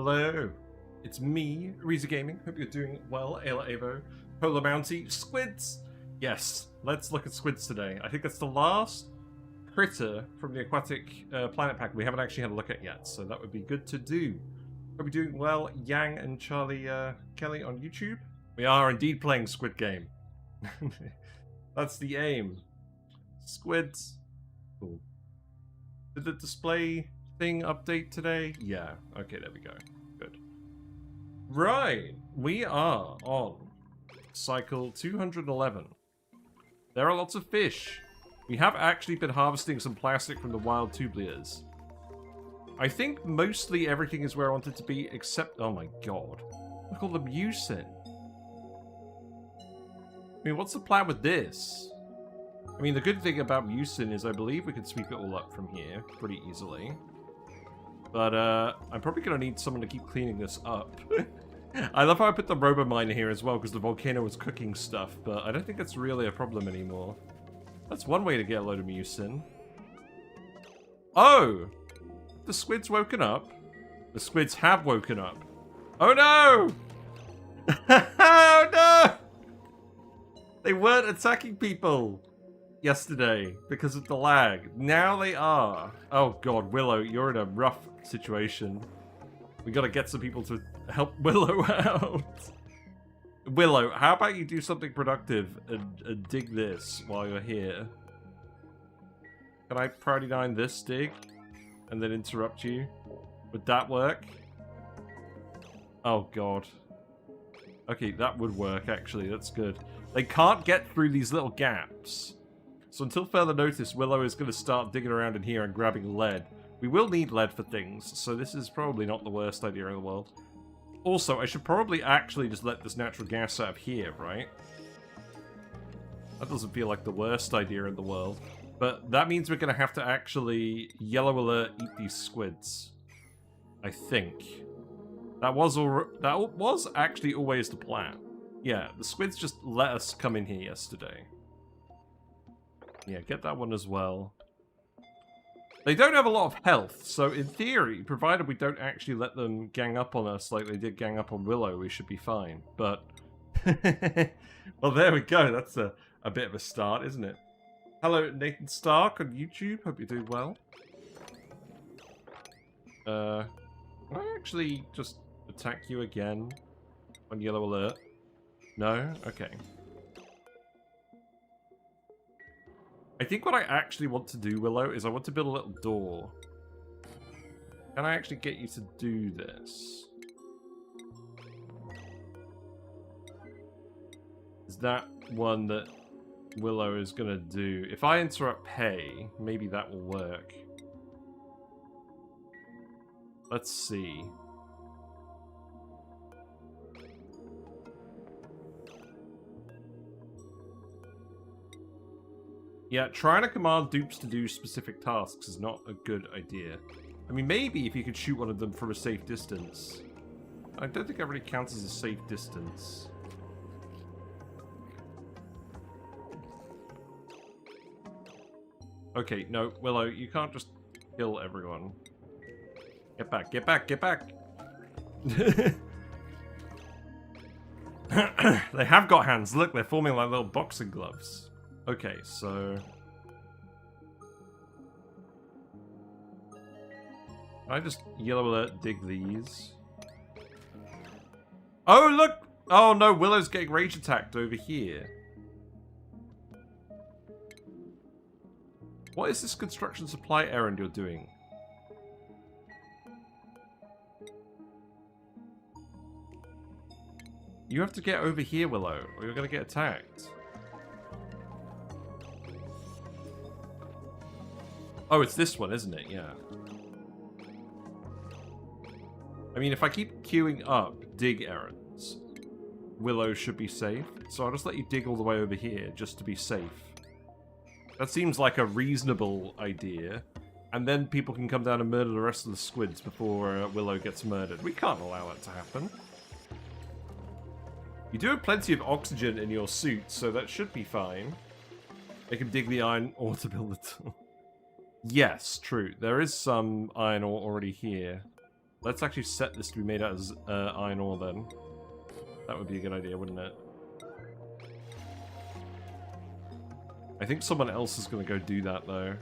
Hello, it's me, Reza Gaming. Hope you're doing well. Ayla Avo, Polar Mountie, Squids. Yes, let's look at Squids today. I think that's the last critter from the Aquatic Planet Pack we haven't actually had a look at yet, so that would be good to do. Hope you're doing well, Yang and Charlie Kelly on YouTube. We are indeed playing Squid Game. That's the aim. Squids. Cool. Did the display thing update today? Yeah. Okay, there we go. Good. Right. We are on cycle 211. There are lots of fish. We have actually been harvesting some plastic from the wild Tublias. I think mostly everything is where I want it to be, except... Oh my god. Look at all the mucin. I mean, what's the plan with this? I mean, the good thing about mucin is I believe we can sweep it all up from here pretty easily. But, I'm probably going to need someone to keep cleaning this up. I love how I put the Robominer here as well, because the volcano was cooking stuff, but I don't think it's really a problem anymore. That's one way to get a load of mucin. Oh! The squids woken up? The squids have woken up. Oh no! Oh no! They weren't attacking people yesterday because of the lag. Now they are. Oh god, Willow, you're in a rough situation. We gotta get some people to help Willow out. Willow, how about you do something productive and dig this while you're here? Can I priority 9 this dig and then interrupt you? Would that work? Oh god. Okay, that would work actually, that's good. They can't get through these little gaps. So until further notice, Willow is going to start digging around in here and grabbing lead. We will need lead for things, so this is probably not the worst idea in the world. Also, I should probably actually just let this natural gas out of here, right? That doesn't feel like the worst idea in the world. But that means we're going to have to actually yellow alert eat these squids. I think. That was actually always the plan. Yeah, the squids just let us come in here yesterday. Yeah, get that one as well. They don't have a lot of health, so in theory, provided we don't actually let them gang up on us like they did gang up on Willow, we should be fine. But, well, there we go. That's a bit of a start, isn't it? Hello, Nathan Stark on YouTube. Hope you're doing well. Can I actually just attack you again on yellow alert? No? Okay. I think what I actually want to do, Willow, is I want to build a little door. Can I actually get you to do this? Is that one that Willow is going to do? If I interrupt pay, maybe that will work. Let's see. Yeah, trying to command dupes to do specific tasks is not a good idea. I mean, maybe if you could shoot one of them from a safe distance. I don't think that really counts as a safe distance. Okay, no, Willow, you can't just kill everyone. Get back, get back, get back! They have got hands. Look, they're forming like little boxing gloves. Okay, so... Can I just yellow alert dig these? Oh, look! Oh no, Willow's getting rage attacked over here. What is this construction supply errand you're doing? You have to get over here, Willow, or you're gonna get attacked. Oh, it's this one, isn't it? Yeah. I mean, if I keep queuing up dig errands, Willow should be safe. So I'll just let you dig all the way over here, just to be safe. That seems like a reasonable idea. And then people can come down and murder the rest of the squids before Willow gets murdered. We can't allow that to happen. You do have plenty of oxygen in your suit, so that should be fine. They can dig the iron ore to build the tool. Yes, true. There is some iron ore already here. Let's actually set this to be made out of iron ore then. That would be a good idea, wouldn't it? I think someone else is going to go do that, though.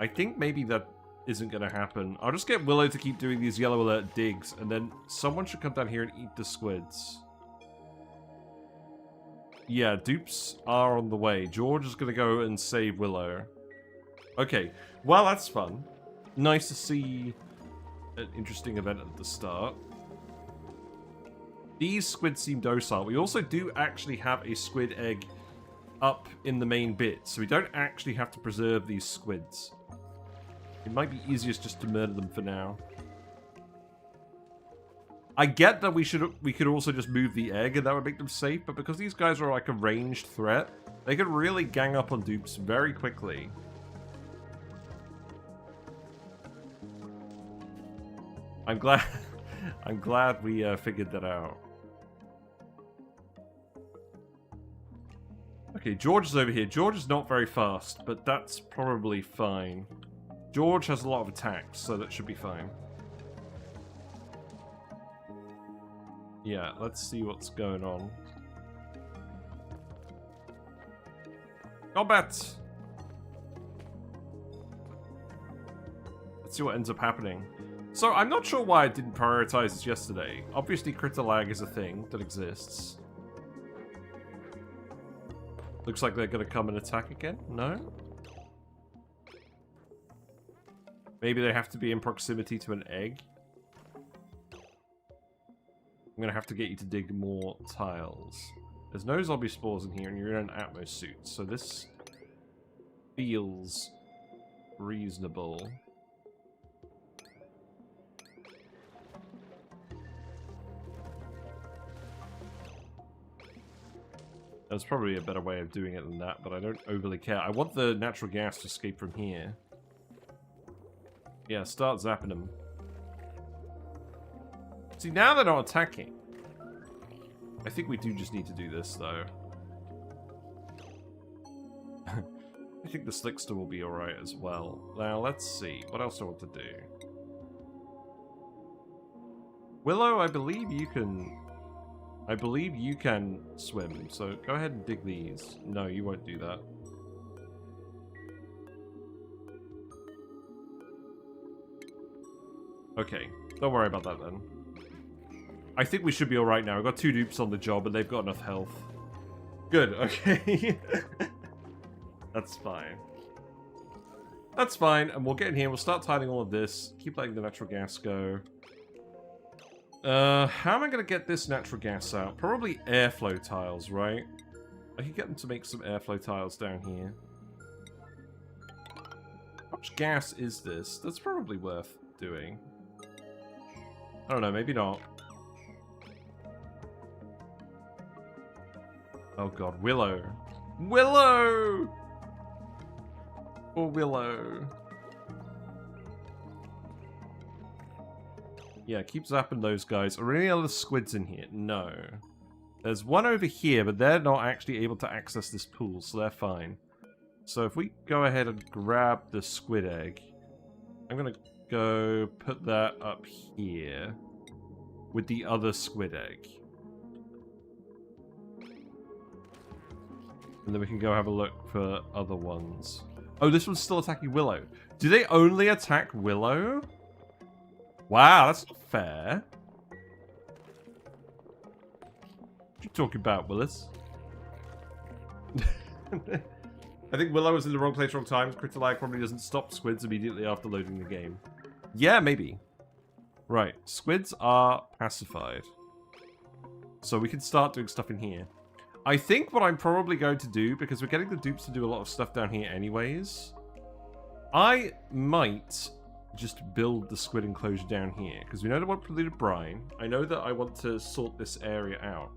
I think maybe that isn't going to happen. I'll just get Willow to keep doing these yellow alert digs, and then someone should come down here and eat the squids. Yeah, dupes are on the way. George is going to go and save Willow. Okay, well, that's fun. Nice to see an interesting event at the start. These squids seem docile. We also do actually have a squid egg up in the main bit, so we don't actually have to preserve these squids. It might be easiest just to murder them for now. I get that we could also just move the egg and that would make them safe, but because these guys are like a ranged threat, they could really gang up on dupes very quickly. I'm glad we figured that out. Okay, George is over here. George is not very fast, but that's probably fine. George has a lot of attacks, so that should be fine. Yeah, let's see what's going on. Combat! Let's see what ends up happening. So, I'm not sure why I didn't prioritize this yesterday. Obviously, critter lag is a thing that exists. Looks like they're going to come and attack again? No? Maybe they have to be in proximity to an egg? I'm going to have to get you to dig more tiles. There's no zombie spores in here, and you're in an Atmos suit, so this feels reasonable. There's probably a better way of doing it than that, but I don't overly care. I want the natural gas to escape from here. Yeah, start zapping them. See, now they're not attacking. I think we do just need to do this, though. I think the Slickster will be alright as well. Now, let's see. What else do I want to do? Willow, I believe you can swim, so go ahead and dig these. No, you won't do that. Okay, don't worry about that then. I think we should be alright now. We've got 2 dupes on the job and they've got enough health. Good, okay. That's fine. That's fine, and we'll get in here, we'll start tiling all of this, keep letting the natural gas go. How am I going to get this natural gas out? Probably airflow tiles, right? I can get them to make some airflow tiles down here. How much gas is this? That's probably worth doing. I don't know, maybe not. Oh god, Willow. Willow! Or Willow. Yeah, keep zapping those guys. Are there any other squids in here? No. There's one over here, but they're not actually able to access this pool, so they're fine. So if we go ahead and grab the squid egg, I'm going to go put that up here with the other squid egg. And then we can go have a look for other ones. Oh, this one's still attacking Willow. Do they only attack Willow? Wow, that's not fair. What are you talking about, Willis? I think Willow was in the wrong place, wrong time. Critter lag probably doesn't stop squids immediately after loading the game. Yeah, maybe. Right, squids are pacified. So we can start doing stuff in here. I think what I'm probably going to do, because we're getting the dupes to do a lot of stuff down here anyways, I might just build the squid enclosure down here, because we know that I want polluted brine. I know that I want to sort this area out.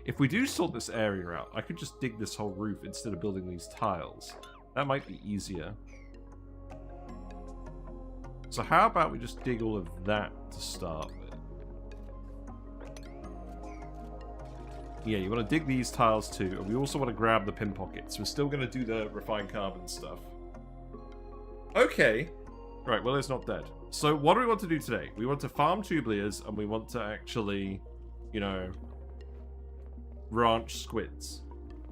If we do sort this area out, I could just dig this whole roof instead of building these tiles. That might be easier. So how about we just dig all of that to start with? Yeah, you want to dig these tiles too, and we also want to grab the pin pockets. We're still going to do the refined carbon stuff. Okay. Right, Willow's not dead. So what do we want to do today? We want to farm Tublias, and we want to actually, you know, ranch squids.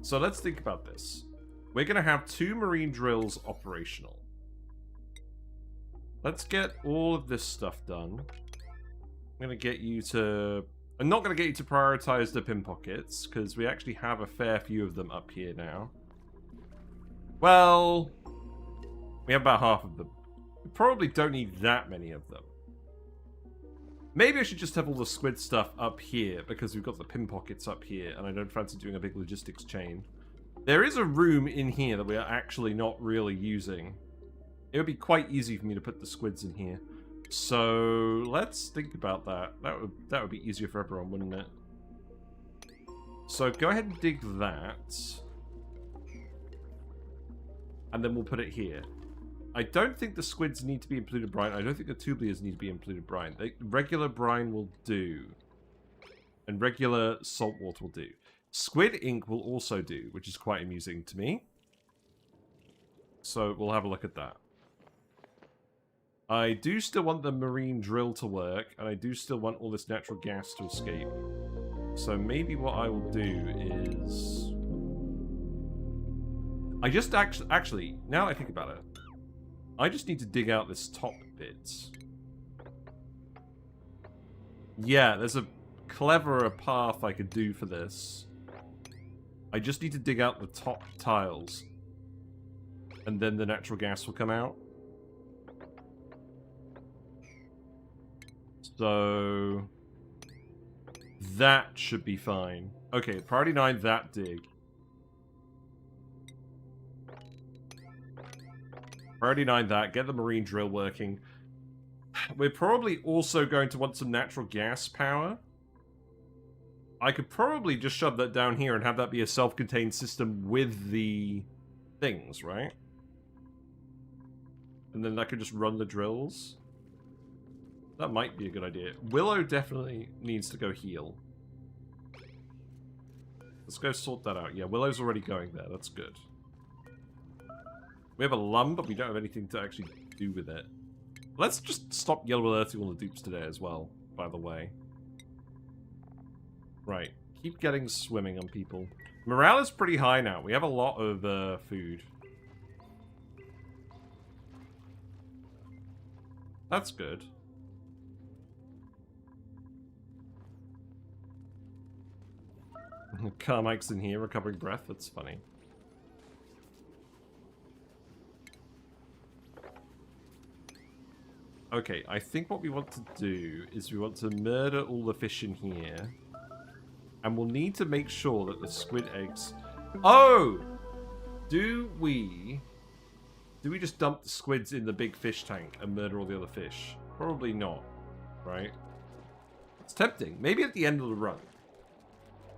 So let's think about this. We're going to have 2 marine drills operational. Let's get all of this stuff done. I'm going to get you to... I'm not going to get you to prioritize the pin pockets, because we actually have a fair few of them up here now. Well, we have about half of them. We probably don't need that many of them. Maybe I should just have all the squid stuff up here, because we've got the pin pockets up here, and I don't fancy doing a big logistics chain. There is a room in here that we are actually not really using. It would be quite easy for me to put the squids in here. So, let's think about that. That would be easier for everyone, wouldn't it? So, go ahead and dig that. And then we'll put it here. I don't think the squids need to be included brine. I don't think the tublias need to be included brine. Regular brine will do. And regular salt water will do. Squid ink will also do, which is quite amusing to me. So we'll have a look at that. I do still want the marine drill to work, and I do still want all this natural gas to escape. So maybe what I will do is... I just actually, now I think about it, I just need to dig out this top bit. Yeah, there's a cleverer path I could do for this. I just need to dig out the top tiles. And then the natural gas will come out. So... that should be fine. Okay, priority 9, that dig. Priority 9 that, get the marine drill working. We're probably also going to want some natural gas power. I could probably just shove that down here and have that be a self-contained system with the things, right? And then that could just run the drills. That might be a good idea. Willow definitely needs to go heal. Let's go sort that out. Yeah, Willow's already going there. That's good. We have a lum, but we don't have anything to actually do with it. Let's just stop yellow alerting all the dupes today as well, by the way. Right. Keep getting swimming on people. Morale is pretty high now. We have a lot of food. That's good. Carmike's in here, recovering breath. That's funny. Okay, I think what we want to do is we want to murder all the fish in here. And we'll need to make sure that the squid eggs... Oh! Do we just dump the squids in the big fish tank and murder all the other fish? Probably not, right? It's tempting. Maybe at the end of the run.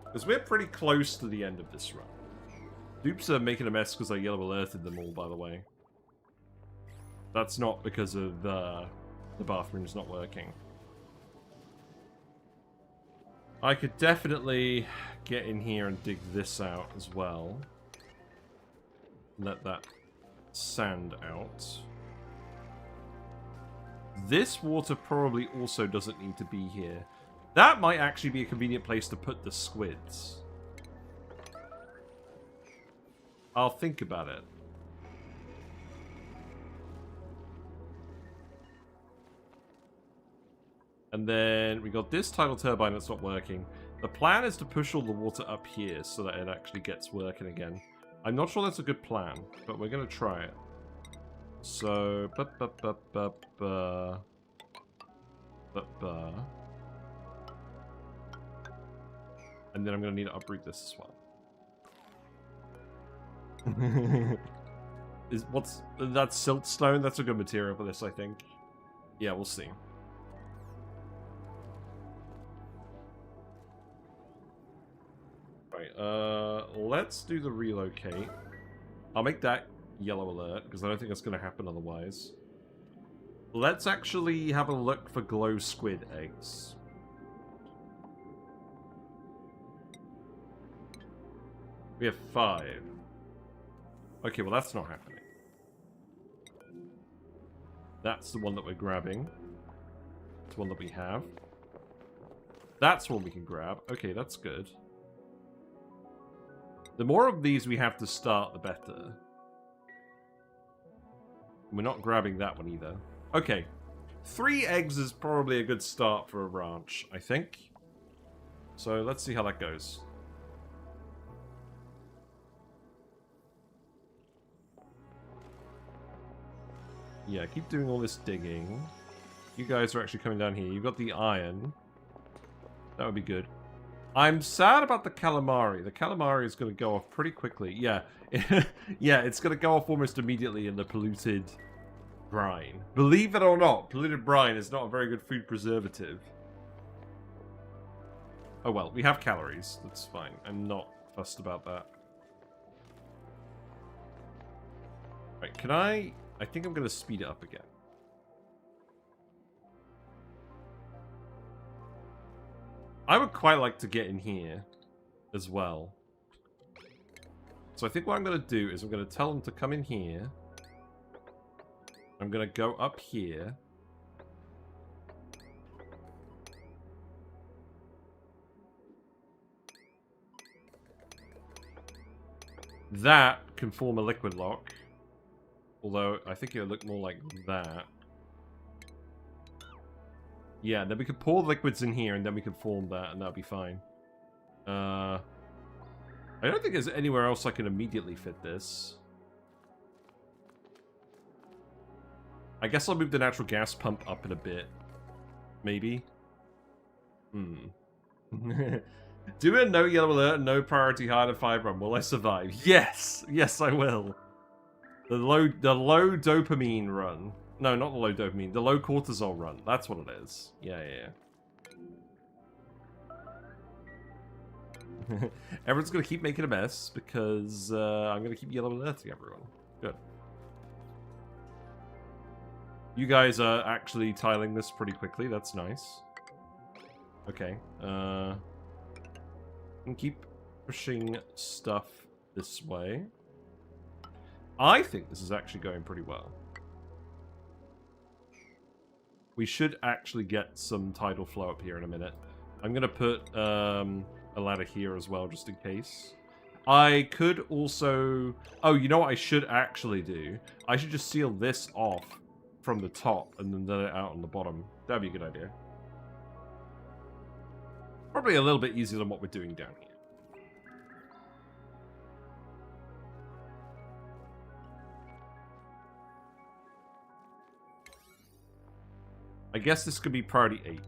Because we're pretty close to the end of this run. Dupes are making a mess because I yellow alerted them all, by the way. That's not because of the bathroom's not working. I could definitely get in here and dig this out as well. Let that sand out. This water probably also doesn't need to be here. That might actually be a convenient place to put the squids. I'll think about it. And then we got this tidal turbine that's not working. The plan is to push all the water up here so that it actually gets working again. I'm not sure that's a good plan, but we're going to try it. So... And then I'm going to need to uproot this as well. That's siltstone? That's a good material for this, I think. Yeah, we'll see. Right, let's do the relocate. I'll make that yellow alert, because I don't think that's going to happen otherwise. Let's actually have a look for glow squid eggs. We have 5. Okay, well that's not happening. That's the one that we're grabbing. It's one that we have. That's one we can grab. Okay, that's good. The more of these we have to start, the better. We're not grabbing that one either. Okay. 3 eggs is probably a good start for a ranch, I think. So let's see how that goes. Yeah, keep doing all this digging. You guys are actually coming down here. You've got the iron. That would be good. I'm sad about the calamari. The calamari is going to go off pretty quickly. Yeah. Yeah, it's going to go off almost immediately in the polluted brine. Believe it or not, polluted brine is not a very good food preservative. Oh well, we have calories. That's fine. I'm not fussed about that. Right, can I think I'm going to speed it up again. I would quite like to get in here as well. So I think what I'm going to do is I'm going to tell them to come in here. I'm going to go up here. That can form a liquid lock. Although, I think it would look more like that. Yeah, then we could pour liquids in here, and then we could form that, and that'll be fine. I don't think there's anywhere else I can immediately fit this. I guess I'll move the natural gas pump up in a bit. Maybe? Do a no yellow alert, no priority higher than 5 run. Will I survive? Yes! Yes, I will. The low dopamine run. No, not the low dopamine. The low cortisol run. That's what it is. Yeah. Everyone's going to keep making a mess because I'm going to keep yellow alerting everyone. Good. You guys are actually tiling this pretty quickly. That's nice. Okay. And keep pushing stuff this way. I think this is actually going pretty well. We should actually get some tidal flow up here in a minute. I'm going to put a ladder here as well, just in case. I could also... Oh, you know what I should actually do? I should just seal this off from the top and then let it out on the bottom. That'd be a good idea. Probably a little bit easier than what we're doing down here. I guess this could be priority 8.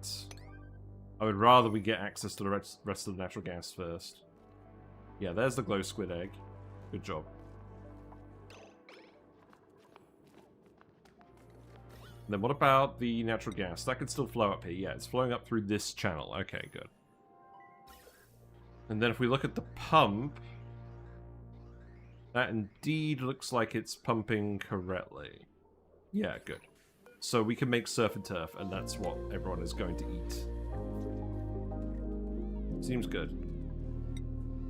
I would rather we get access to the rest of the natural gas first. Yeah, there's the glow squid egg. Good job. And then what about the natural gas? That can still flow up here. Yeah, it's flowing up through this channel. Okay, good. And then if we look at the pump, that indeed looks like it's pumping correctly. Yeah, good. So we can make surf and turf, and that's what everyone is going to eat. Seems good.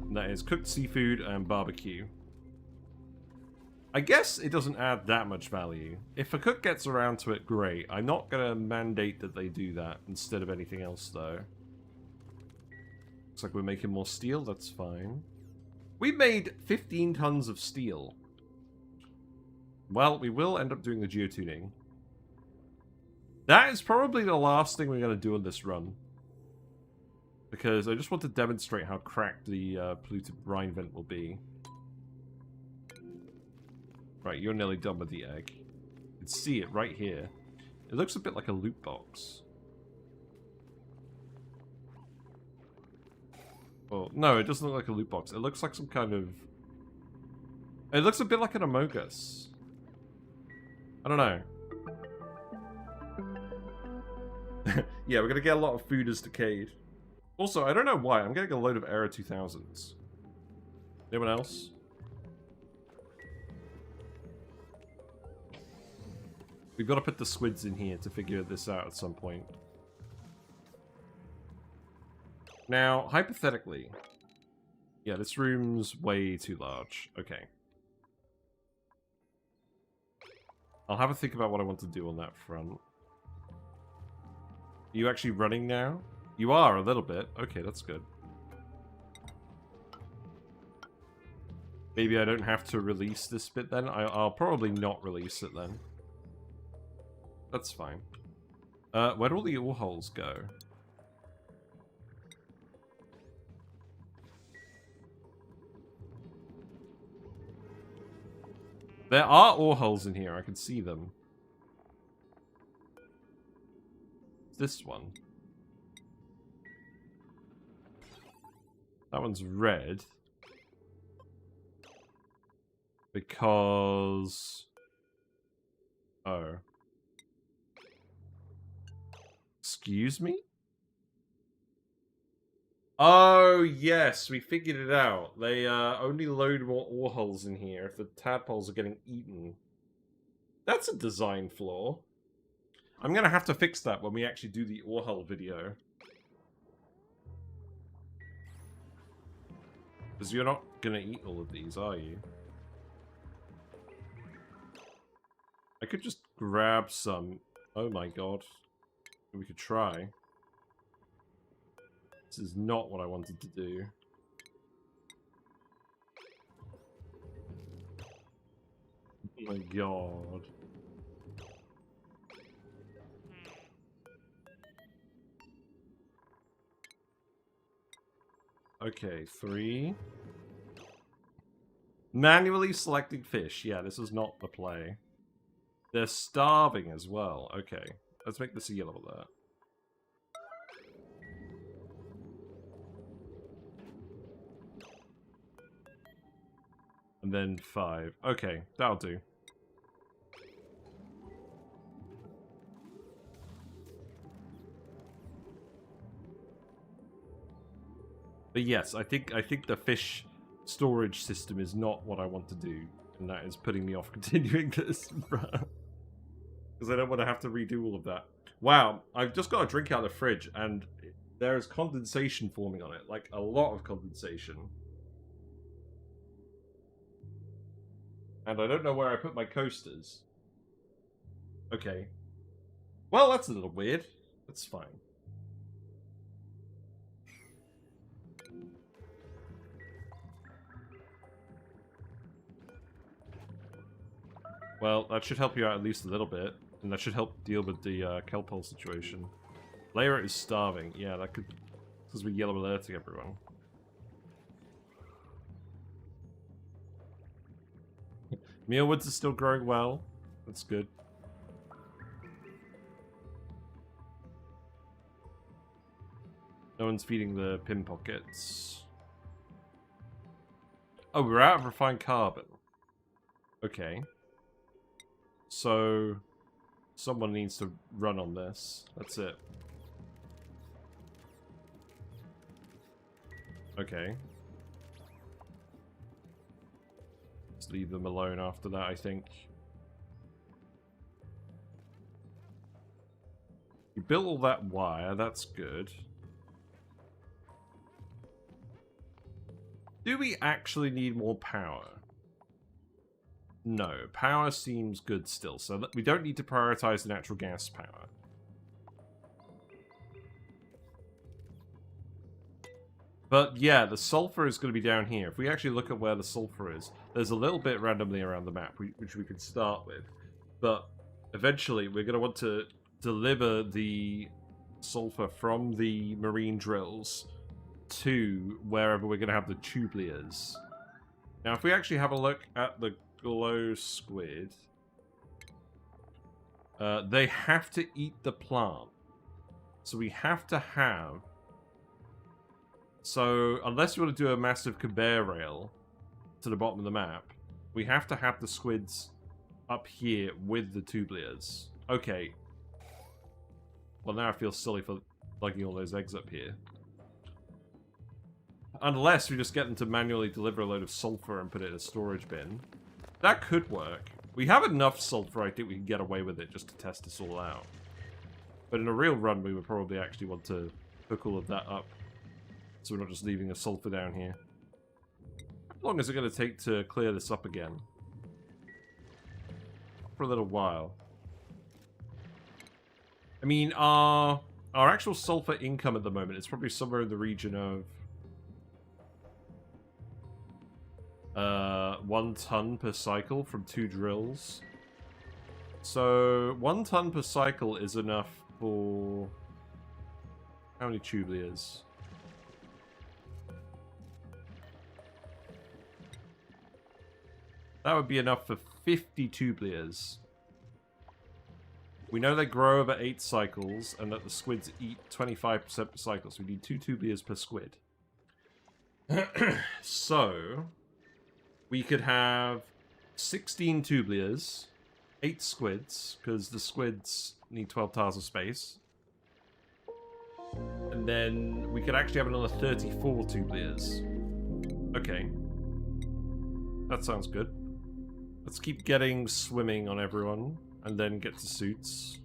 And that is cooked seafood and barbecue. I guess it doesn't add that much value. If a cook gets around to it, great. I'm not going to mandate that they do that instead of anything else, though. Looks like we're making more steel. That's fine. We made 15 tons of steel. Well, we will end up doing the geotuning. That is probably the last thing we're going to do on this run. Because I just want to demonstrate how cracked the polluted brine vent will be. Right, you're nearly done with the egg. You can see it right here. It looks a bit like a loot box. Well, no, it doesn't look like a loot box. It looks like some kind of... It looks a bit like an Among Us. I don't know. Yeah, we're going to get a lot of food as decayed. Also, I don't know why. I'm getting a load of Era 2000s. Anyone else? We've got to put the squids in here to figure this out at some point. Now, hypothetically... Yeah, this room's way too large. Okay. I'll have a think about what I want to do on that front. Are you actually running now? You are, a little bit. Okay, that's good. Maybe I don't have to release this bit then? I'll probably not release it then. That's fine. Where do all the ore holes go? There are ore holes in here, I can see them. This one. That one's red. Because... Oh. Excuse me? Oh, yes, we figured it out. They only load more ore holes in here if the tadpoles are getting eaten. That's a design flaw. I'm going to have to fix that when we actually do the ore hole video. Because you're not going to eat all of these, are you? I could just grab some. Oh my god. We could try. This is not what I wanted to do. Oh my god. Okay, 3. Manually selecting fish. Yeah, this is not the play. They're starving as well. Okay, let's make this a yellow alert. And then 5. Okay, that'll do. But yes, I think the fish storage system is not what I want to do, and that is putting me off continuing this. Because I don't want to have to redo all of that. Wow, I've just got a drink out of the fridge, and there is condensation forming on it, like a lot of condensation. And I don't know where I put my coasters. Okay. Well, that's a little weird. That's fine. Well, that should help you out at least a little bit. And that should help deal with the kelp hole situation. Layer is starving. Yeah, that could... Because we're yellow alerting everyone. Mealwoods is still growing well. That's good. No one's feeding the pin pockets. Oh, we're out of refined carbon. Okay. So, someone needs to run on this. That's it. Okay. Let's leave them alone after that, I think. You built all that wire, that's good. Do we actually need more power? No, power seems good still, so we don't need to prioritize the natural gas power. But yeah, the sulfur is going to be down here. If we actually look at where the sulfur is, there's a little bit randomly around the map, which we could start with. But eventually, we're going to want to deliver the sulfur from the marine drills to wherever we're going to have the Tublias. Now, if we actually have a look at the Glo Squid, they have to eat the plant. So we have to have... So, unless you want to do a massive conveyor rail to the bottom of the map, we have to have the squids up here with the Tublias. Okay. Well, now I feel silly for lugging all those eggs up here. Unless we just get them to manually deliver a load of sulfur and put it in a storage bin. That could work. We have enough sulfur, I think we can get away with it just to test this all out. But in a real run, we would probably actually want to hook all of that up. So we're not just leaving the sulfur down here. How long is it going to take to clear this up again? for a little while. I mean, our actual sulfur income at the moment is probably somewhere in the region of 1 ton per cycle from 2 drills. So 1 ton per cycle is enough for how many tublias? That would be enough for 50 tublias. We know they grow over 8 cycles, and that the squids eat 25% per cycle, so we need 2 tublias per squid. So, we could have 16 tublias, 8 squids, because the squids need 12 tiles of space. And then we could actually have another 34 tublias. Okay. That sounds good. Let's keep getting swimming on everyone, and then get to suits.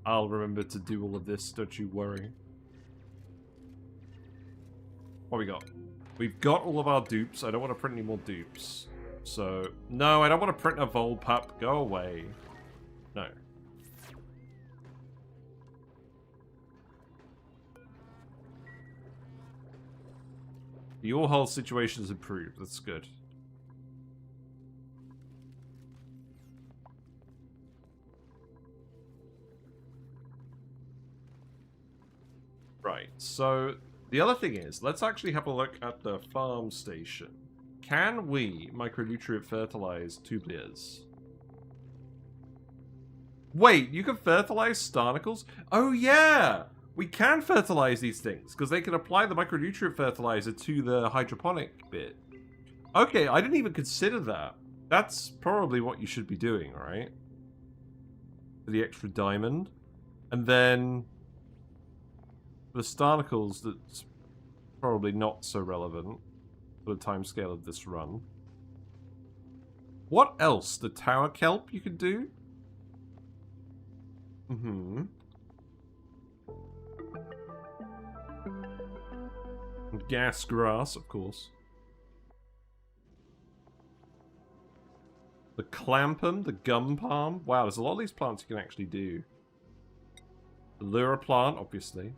I'll remember to do all of this, don't you worry. What we got? We've got all of our dupes. I don't want to print any more dupes. So, no, I don't want to print a Volpup. Go away. No. Your whole situation has improved. That's good. Right, so the other thing is, let's actually have a look at the farm station. Can we micronutrient fertilize tublias? Wait, you can fertilize starnicles? Oh yeah! We can fertilize these things, because they can apply the micronutrient fertilizer to the hydroponic bit. Okay, I didn't even consider that. That's probably what you should be doing, right? For the extra diamond. And then for the starnicles, that's probably not so relevant for the timescale of this run. What else? The tower kelp you can do? Mm-hmm. Gas grass, of course. The clampum, the gum palm. Wow, there's a lot of these plants you can actually do. The lura plant, obviously.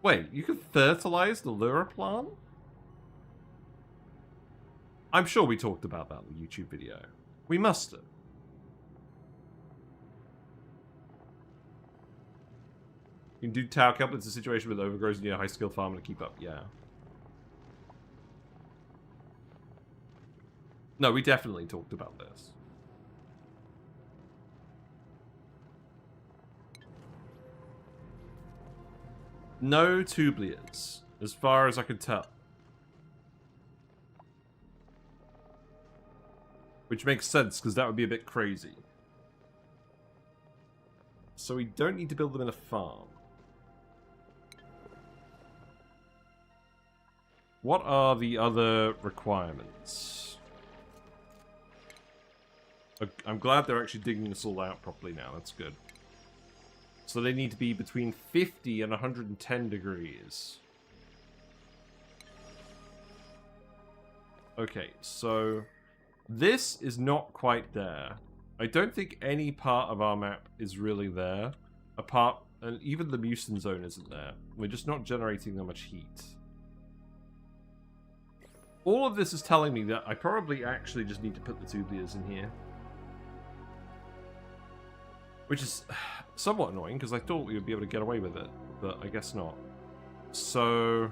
Wait, you can fertilize the lura plant? I'm sure we talked about that in the YouTube video. We must have. You can do tower kelp. It's a situation with overgrowth and you need a high skill farmer to keep up. Yeah. No, we definitely talked about this. No tublias, as far as I can tell. Which makes sense, because that would be a bit crazy. So we don't need to build them in a farm. What are the other requirements? I'm glad they're actually digging this all out properly now. That's good. So they need to be between 50 and 110 degrees. Okay, so this is not quite there. I don't think any part of our map is really there. And even the mucin zone isn't there. We're just not generating that much heat. All of this is telling me that I probably actually just need to put the tublias in here. Which is somewhat annoying, because I thought we would be able to get away with it. But I guess not. So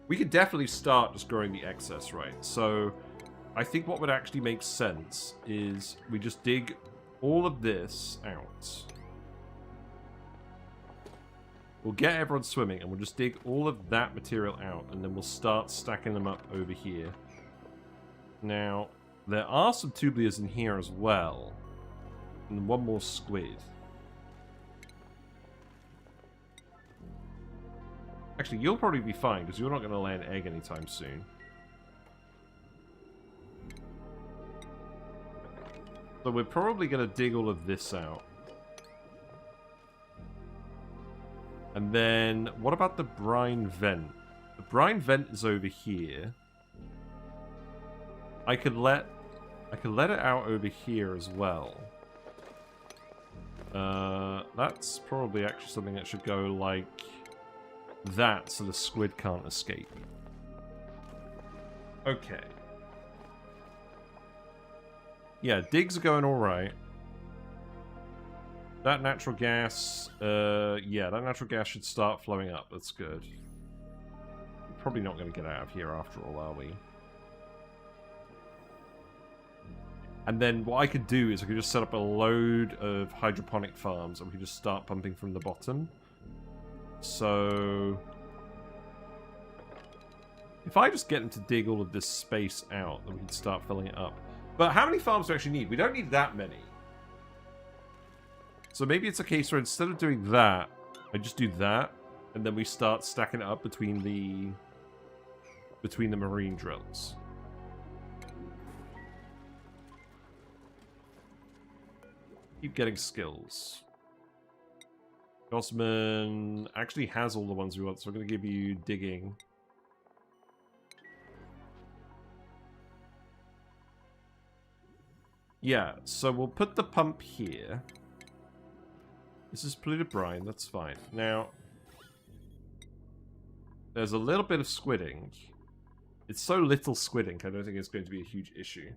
we could definitely start just growing the excess, right? So I think what would actually make sense is we just dig all of this out. We'll get everyone swimming, and we'll just dig all of that material out, and then we'll start stacking them up over here. Now, there are some tublias in here as well. And one more squid. Actually, you'll probably be fine, because you're not going to lay an egg anytime soon. So we're probably going to dig all of this out. And then, what about the brine vent? The brine vent is over here. I could let it out over here as well. That's probably actually something that should go like that, so the squid can't escape. Okay. Yeah, digs are going alright. That natural gas, yeah, that natural gas should start flowing up. That's good. We're probably not going to get out of here after all, are we? And then what I could do is I could just set up a load of hydroponic farms and we could just start pumping from the bottom. So if I just get them to dig all of this space out, then we can start filling it up. But how many farms do we actually need? We don't need that many. So maybe it's a case where instead of doing that, I just do that, and then we start stacking it up between the marine drills. Keep getting skills. Gosman actually has all the ones we want, so I'm going to give you digging. Yeah, so we'll put the pump here. This is polluted brine, that's fine. Now, there's a little bit of squid ink. It's so little squid ink, I don't think it's going to be a huge issue.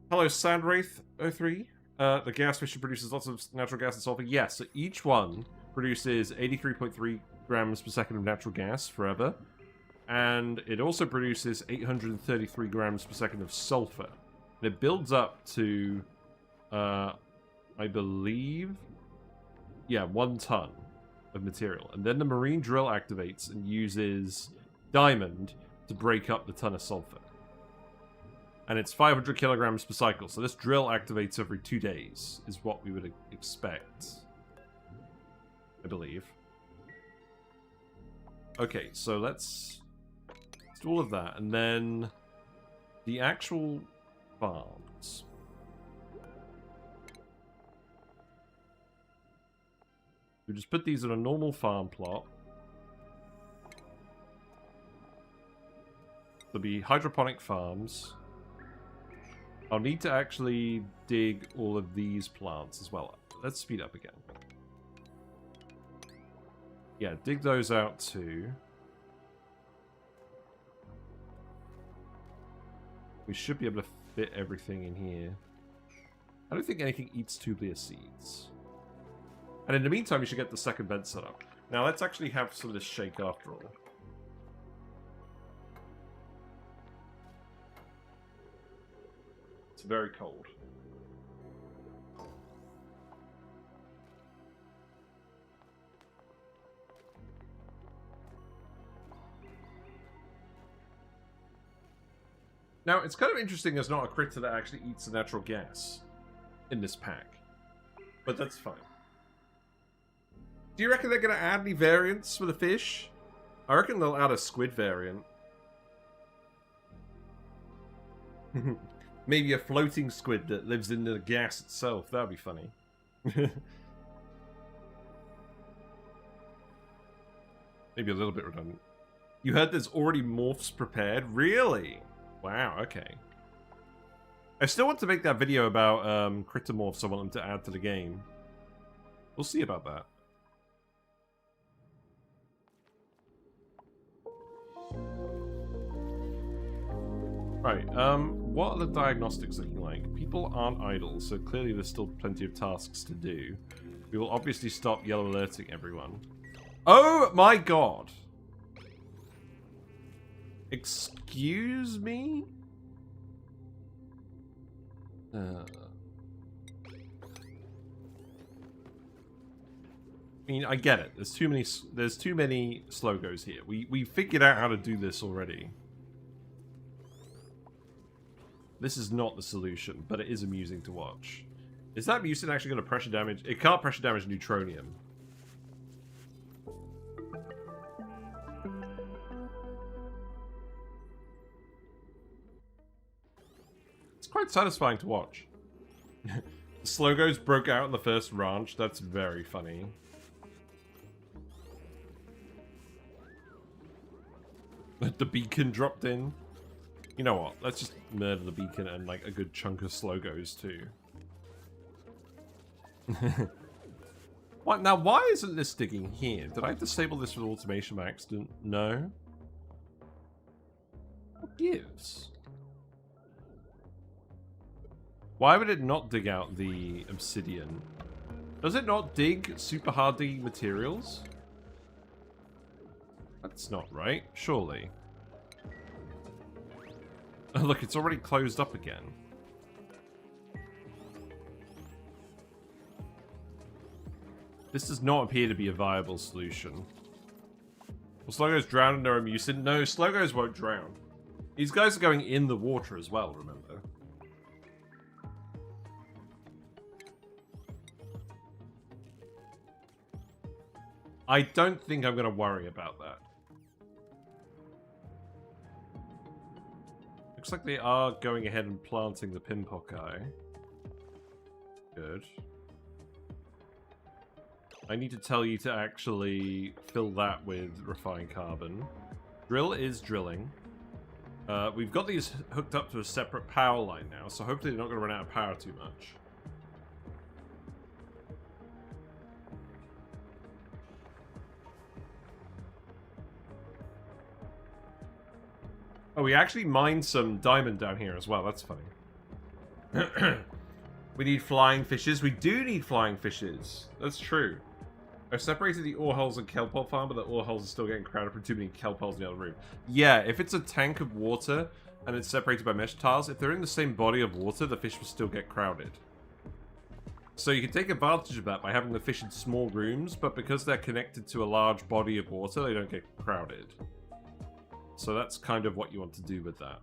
Hello, Sandwraith 03. The gas mission produces lots of natural gas and sulfur. Yes, so each one produces 83.3 grams per second of natural gas forever. And it also produces 833 grams per second of sulfur. And it builds up to, I believe, yeah, 1 ton of material. And then the marine drill activates and uses diamond to break up the ton of sulfur. And it's 500 kilograms per cycle. So this drill activates every 2 days, is what we would expect, I believe. Okay, so let's do all of that. And then the actual farms. We just put these in a normal farm plot. There'll be hydroponic farms. I'll need to actually dig all of these plants as well. Let's speed up again. Yeah, dig those out too. We should be able to fit everything in here. I don't think anything eats Tublia seeds. And in the meantime, we should get the second bed set up. Now, let's actually have some of this shake after all. It's very cold. Now, it's kind of interesting there's not a critter that actually eats the natural gas in this pack. But that's fine. Do you reckon they're going to add any variants for the fish? I reckon they'll add a squid variant. Maybe a floating squid that lives in the gas itself. That would be funny. Maybe a little bit redundant. You heard there's already morphs prepared? Really? Wow, okay. I still want to make that video about critter morphs I want them to add to the game. We'll see about that. Right, what are the diagnostics looking like? People aren't idle, so clearly there's still plenty of tasks to do. We will obviously stop yellow alerting everyone. Oh my god! Excuse me? I mean, I get it. There's too many slogos here. We figured out how to do this already. This is not the solution, but it is amusing to watch. Is that mucin actually going to pressure damage? It can't pressure damage neutronium. It's quite satisfying to watch. The Slogos broke out in the first ranch. That's very funny. The beacon dropped in. You know what? Let's just murder the beacon and like a good chunk of Slogos too. What now? Why isn't this digging here? Did I disable this with automation by accident? No. What gives? Why would it not dig out the obsidian? Does it not dig super hardy materials? That's not right, surely. Oh, look, it's already closed up again. This does not appear to be a viable solution. Will Slogos drown in their own mucin? No, Slogos won't drown. These guys are going in the water as well, remember? I don't think I'm going to worry about that. Looks like they are going ahead and planting the Pinpock-eye. Good. I need to tell you to actually fill that with refined carbon. Drill is drilling. We've got these hooked up to a separate power line now, so hopefully they're not going to run out of power too much. Oh, we actually mined some diamond down here as well. That's funny. We need flying fishes. We do need flying fishes. That's true. I've separated the ore holes and kelp hole farm, but the ore holes are still getting crowded from too many kelp holes in the other room. Yeah, if it's a tank of water and it's separated by mesh tiles, if they're in the same body of water, the fish will still get crowded. So you can take advantage of that by having the fish in small rooms, but because they're connected to a large body of water, they don't get crowded. So that's kind of what you want to do with that.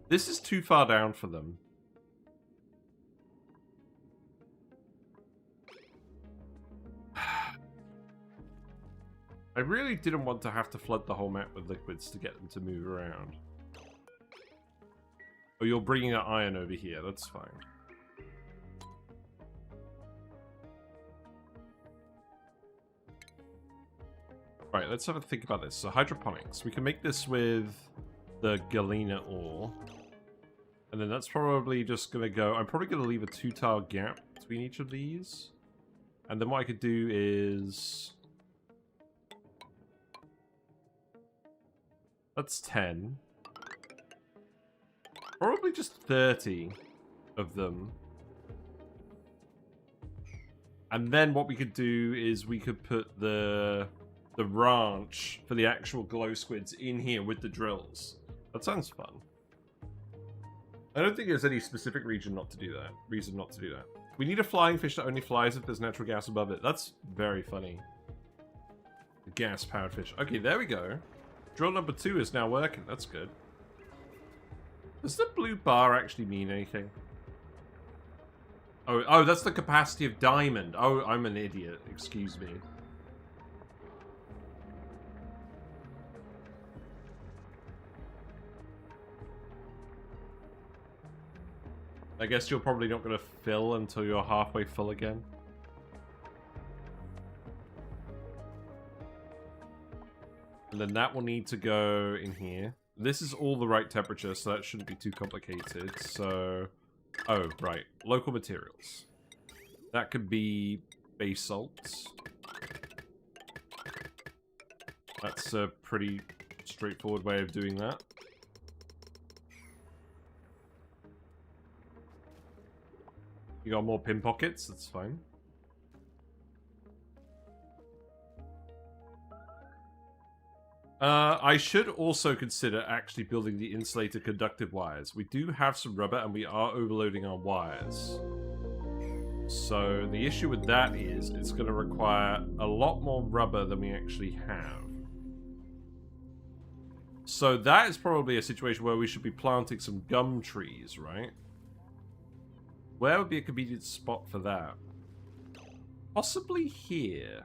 This is too far down for them. I really didn't want to have to flood the whole map with liquids to get them to move around. Oh, you're bringing that iron over here. That's fine. Right, let's have a think about this. So hydroponics. We can make this with the galena ore. And then that's probably just going to go... I'm probably going to leave a 2-tile gap between each of these. And then what I could do is... That's 10. Probably just 30 of them. And then what we could do is we could put the ranch for the actual glow squids in here with the drills. That sounds fun. I don't think there's any specific reason not to do that. We need a flying fish that only flies if there's natural gas above it. That's very funny. A gas-powered fish. Okay, there we go. Drill number 2 is now working. That's good. Does the blue bar actually mean anything? Oh, that's the capacity of diamond. Oh, I'm an idiot. Excuse me. I guess you're probably not going to fill until you're halfway full again. And then that will need to go in here. This is all the right temperature, so that shouldn't be too complicated. So, oh, right. Local materials. That could be basalt. That's a pretty straightforward way of doing that. You got more pin pockets? That's fine. I should also consider actually building the insulated conductive wires. We do have some rubber and we are overloading our wires. So the issue with that is it's going to require a lot more rubber than we actually have. So that is probably a situation where we should be planting some gum trees, right? Where would be a convenient spot for that? Possibly here.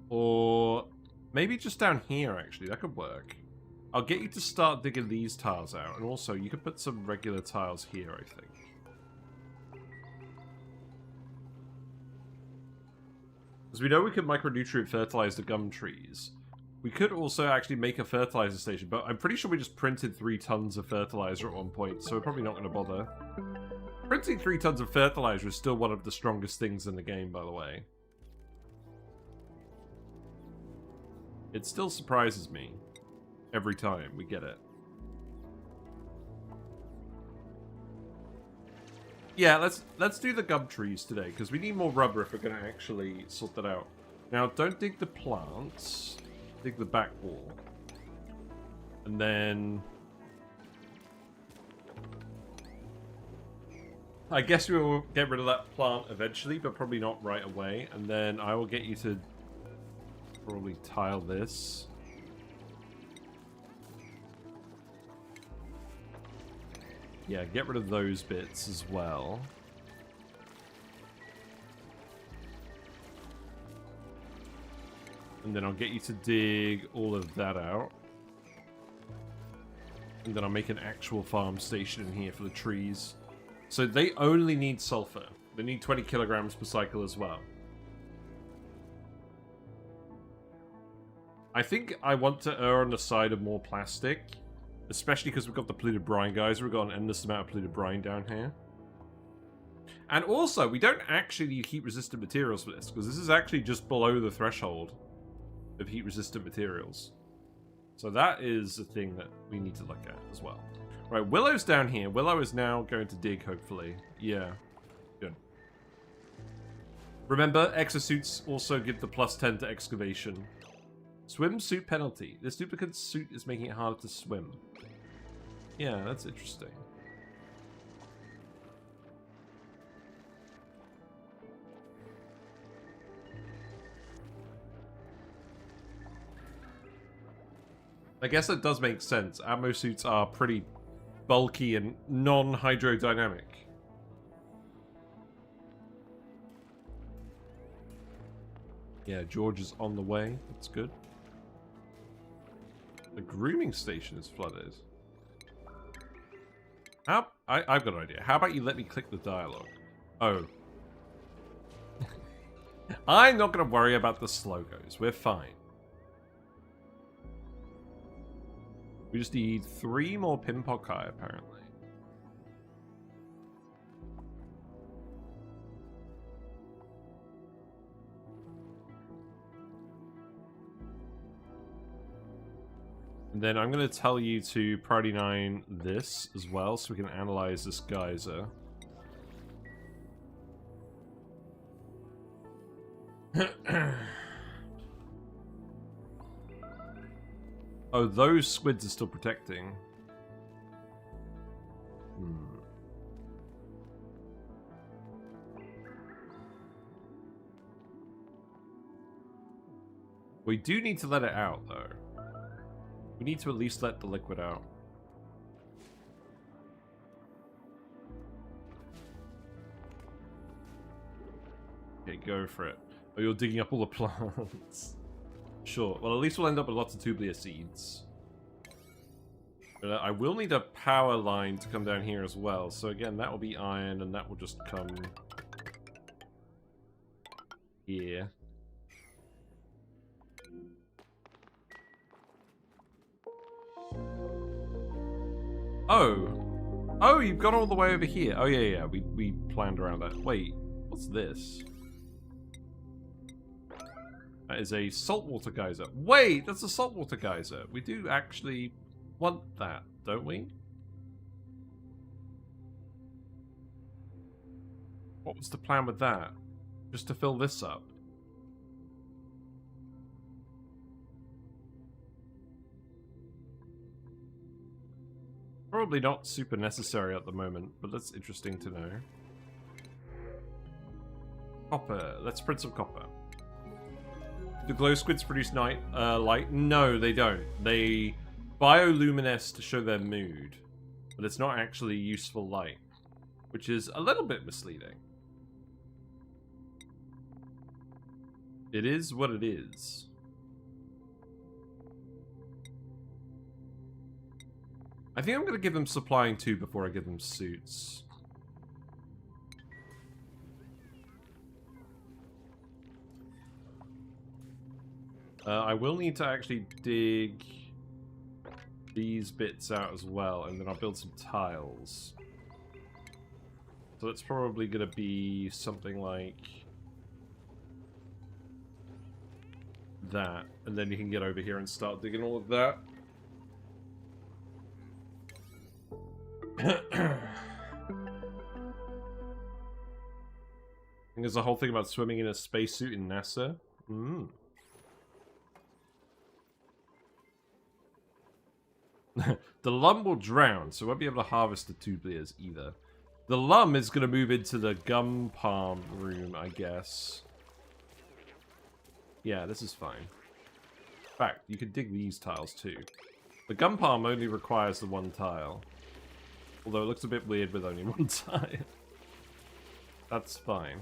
Or maybe just down here, actually. That could work. I'll get you to start digging these tiles out. And also, you could put some regular tiles here, I think. Because we know we could micronutrient fertilize the gum trees. We could also actually make a fertilizer station, but I'm pretty sure we just printed 3 tons of fertilizer at one point, so we're probably not going to bother. Printing 3 tons of fertilizer is still one of the strongest things in the game, by the way. It still surprises me every time we get it. Yeah, let's do the gum trees today, because we need more rubber if we're going to actually sort that out. Now, don't dig the plants. Dig the back wall. And then... I guess we will get rid of that plant eventually, but probably not right away. And then I will get you to probably tile this. Yeah, get rid of those bits as well. And then I'll get you to dig all of that out. And then I'll make an actual farm station in here for the trees. So they only need sulfur. They need 20 kilograms per cycle as well. I think I want to err on the side of more plastic. Especially because we've got the polluted brine, guys. We've got an endless amount of polluted brine down here. And also, we don't actually need heat-resistant materials for this, because this is actually just below the threshold of heat-resistant materials. So that is a thing that we need to look at as well. Right, Willow's down here. Willow is now going to dig, hopefully. Yeah, good. Remember, exosuits also give the +10 to excavation. Swimsuit penalty. This duplicant suit is making it harder to swim. Yeah, that's interesting. I guess that does make sense. Ammo suits are pretty bulky and non-hydrodynamic. Yeah, George is on the way. That's good. The grooming station is flooded. I've got an idea. How about you let me click the dialogue? Oh. I'm not going to worry about the slogos. We're fine. We just need 3 more Pimpokai, apparently. And then I'm going to tell you to priority 9 this as well, so we can analyze this geyser. Oh, those squids are still protecting. We do need to let it out, though. We need to at least let the liquid out. Okay, go for it. Oh, you're digging up all the plants. Sure. Well, at least we'll end up with lots of Tublia seeds. But I will need a power line to come down here as well. So again, that will be iron, and that will just come here. Oh! Oh, you've gone all the way over here. Oh, yeah, we planned around that. Wait, what's this? That is a saltwater geyser. Wait, that's a saltwater geyser. We do actually want that, don't we? What was the plan with that? Just to fill this up? Probably not super necessary at the moment, but that's interesting to know. Copper. Let's print some copper. Do glow squids produce night light? No, they don't. They bioluminesce to show their mood, but it's not actually useful light, which is a little bit misleading. It is what it is. I think I'm going to give them supplying too before I give them suits. I will need to actually dig these bits out as well, and then I'll build some tiles. So it's probably going to be something like that, and then you can get over here and start digging all of that. I think there's a whole thing about swimming in a spacesuit in NASA. The lum will drown, so we won't be able to harvest the tublias either. The lum is going to move into the gum palm room, I guess. Yeah, this is fine. In fact, you could dig these tiles too. The gum palm only requires the one tile. Although it looks a bit weird with only one tile. That's fine.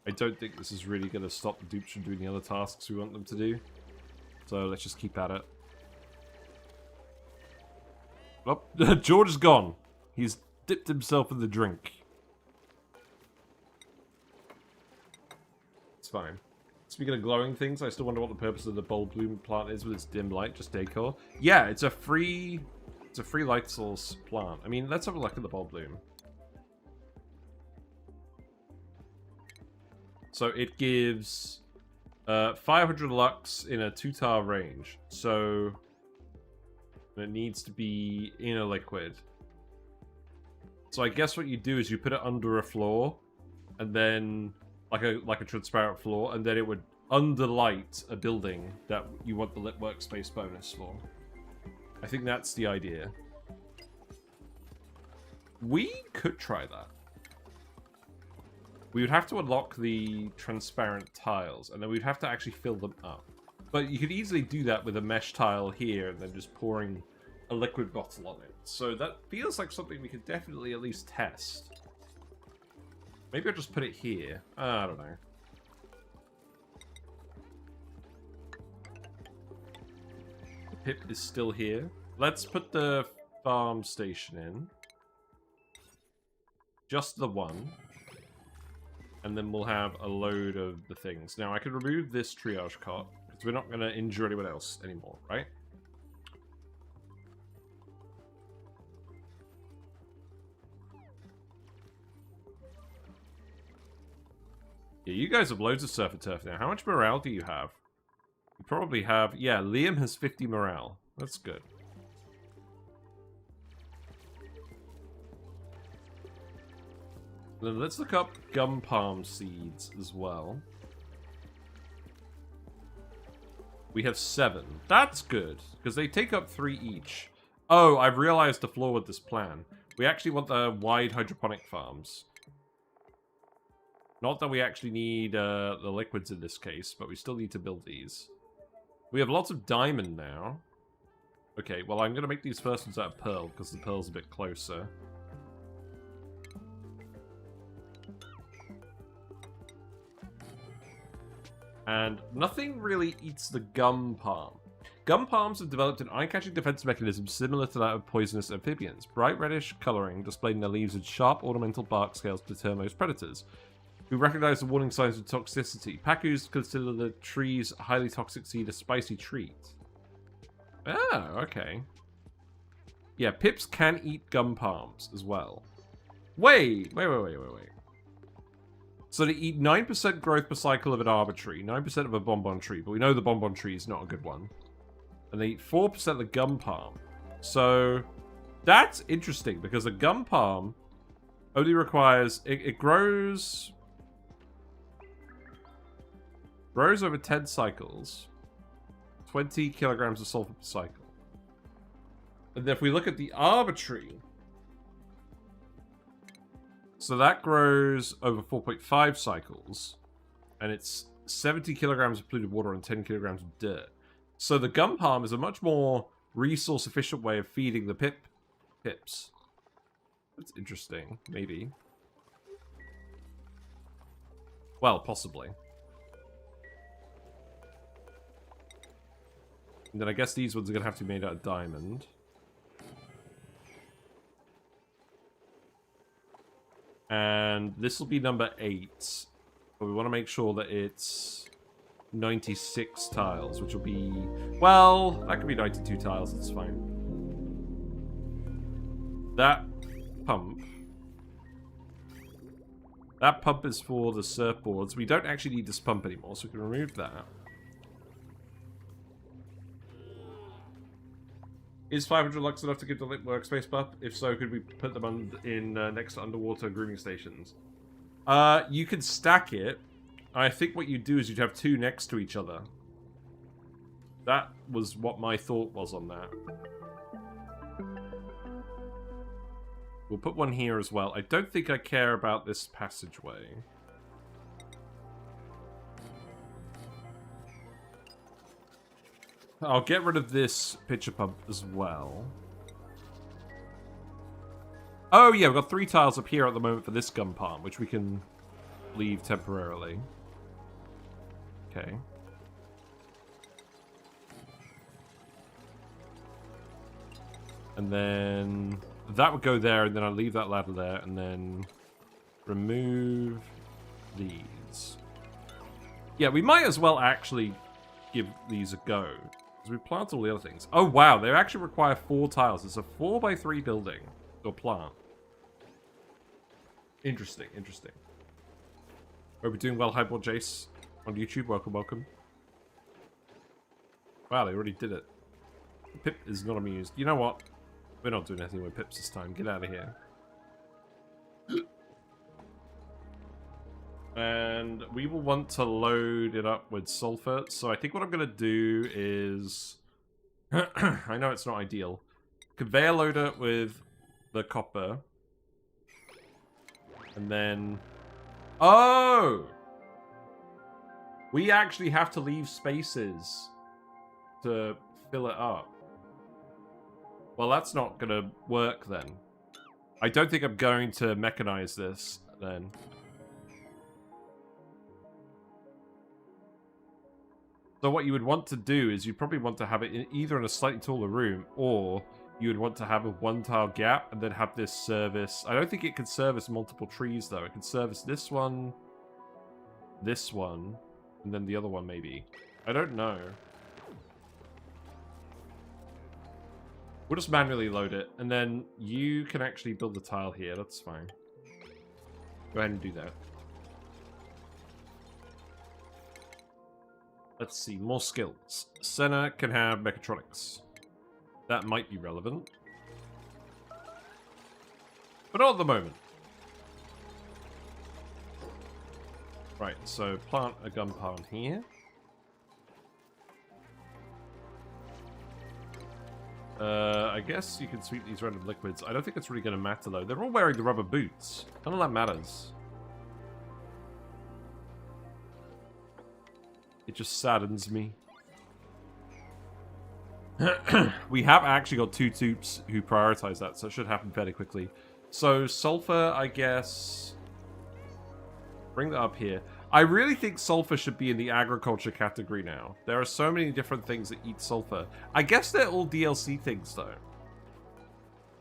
I don't think this is really going to stop the dupes from doing the other tasks we want them to do. So let's just keep at it. Oh, George is gone. He's dipped himself in the drink. It's fine. Speaking of glowing things, I still wonder what the purpose of the bulb bloom plant is with its dim light, just decor. Yeah, it's a free light source plant. I mean, let's have a look at the bulb bloom. So it gives 500 lux in a 2-tar range. So it needs to be in a liquid. So I guess what you do is you put it under a floor, and then like a transparent floor, and then it would underlight a building that you want the lit workspace bonus for. I think that's the idea. We could try that. We would have to unlock the transparent tiles, and then we'd have to actually fill them up. But you could easily do that with a mesh tile here, and then just pouring a liquid bottle on it. So that feels like something we could definitely at least test. Maybe I'll just put it here. I don't know. The pip is still here. Let's put the farm station in. Just the one. And then we'll have a load of the things. Now, I can remove this triage cot, because we're not going to injure anyone else anymore, right? Yeah, you guys have loads of surf and turf now. How much morale do you have? You probably have... Yeah, Liam has 50 morale. That's good. Then let's look up gum palm seeds as well. We have 7. That's good, because they take up 3 each. Oh, I've realized the flaw with this plan. We actually want the wide hydroponic farms. Not that we actually need the liquids in this case, but we still need to build these. We have lots of diamond now. Okay, well, I'm going to make these first ones out of pearl, because the pearl's a bit closer. And nothing really eats the gum palm. Gum palms have developed an eye-catching defense mechanism similar to that of poisonous amphibians. Bright reddish coloring displayed in their leaves with sharp ornamental bark scales to deter most predators, who recognize the warning signs of toxicity. Pacus consider the tree's highly toxic seed a spicy treat. Oh, okay. Yeah, pips can eat gum palms as well. Wait. So they eat 9% growth per cycle of an arbor tree, 9% of a bonbon tree, but we know the bonbon tree is not a good one. And they eat 4% of the gum palm. So that's interesting, because a gum palm only requires... It grows over 10 cycles, 20 kilograms of sulfur per cycle. And if we look at the arbor tree, so that grows over 4.5 cycles, and it's 70 kilograms of polluted water and 10 kilograms of dirt. So the gum palm is a much more resource-efficient way of feeding the pips. That's interesting, maybe. Well, possibly. And then I guess these ones are going to have to be made out of diamond. And this will be number 8. But we want to make sure that it's 96 tiles, which will be... Well, that could be 92 tiles, that's fine. That pump... That pump is for the surfboards. We don't actually need this pump anymore, so we can remove that. Is 500 lux enough to give the lit workspace buff? If so, could we put them in next to underwater grooming stations? You could stack it. I think what you'd do is you'd have 2 next to each other. That was what my thought was on that. We'll put one here as well. I don't think I care about this passageway. I'll get rid of this pitcher pump as well. Oh yeah, we've got 3 tiles up here at the moment for this gun palm, which we can leave temporarily. Okay. And then that would go there, and then I'll leave that ladder there, and then remove these. Yeah, we might as well actually give these a go. Because we plant all the other things. Oh wow, they actually require 4 tiles. It's a 4x3 building. Or plant. Interesting, interesting. Hope you're doing well, Highboard Jace on YouTube. Welcome, welcome. Wow, they already did it. Pip is not amused. You know what? We're not doing anything with Pips this time. Get out of here. And we will want to load it up with sulfur. So I think what I'm going to do is... I know it's not ideal. Conveyor loader with the copper. And then... Oh! We actually have to leave spaces to fill it up. Well, that's not going to work then. I don't think I'm going to mechanize this then. So what you would want to do is you'd probably want to have it either in a slightly taller room, or you would want to have a 1-tile gap and then have this service. I don't think it could service multiple trees though. It could service this one, and then the other one maybe. I don't know. We'll just manually load it, and then you can actually build the tile here. That's fine. Go ahead and do that. Let's see, more skills. Senna can have mechatronics. That might be relevant. But not at the moment. Right, so plant a gun palm here. I guess you can sweep these random liquids. I don't think it's really going to matter though. They're all wearing the rubber boots. None of that matters. It just saddens me. We have actually got 2 tubes who prioritize that, so it should happen fairly quickly. So sulfur, I guess... Bring that up here. I really think sulfur should be in the agriculture category now. There are so many different things that eat sulfur. I guess they're all DLC things, though.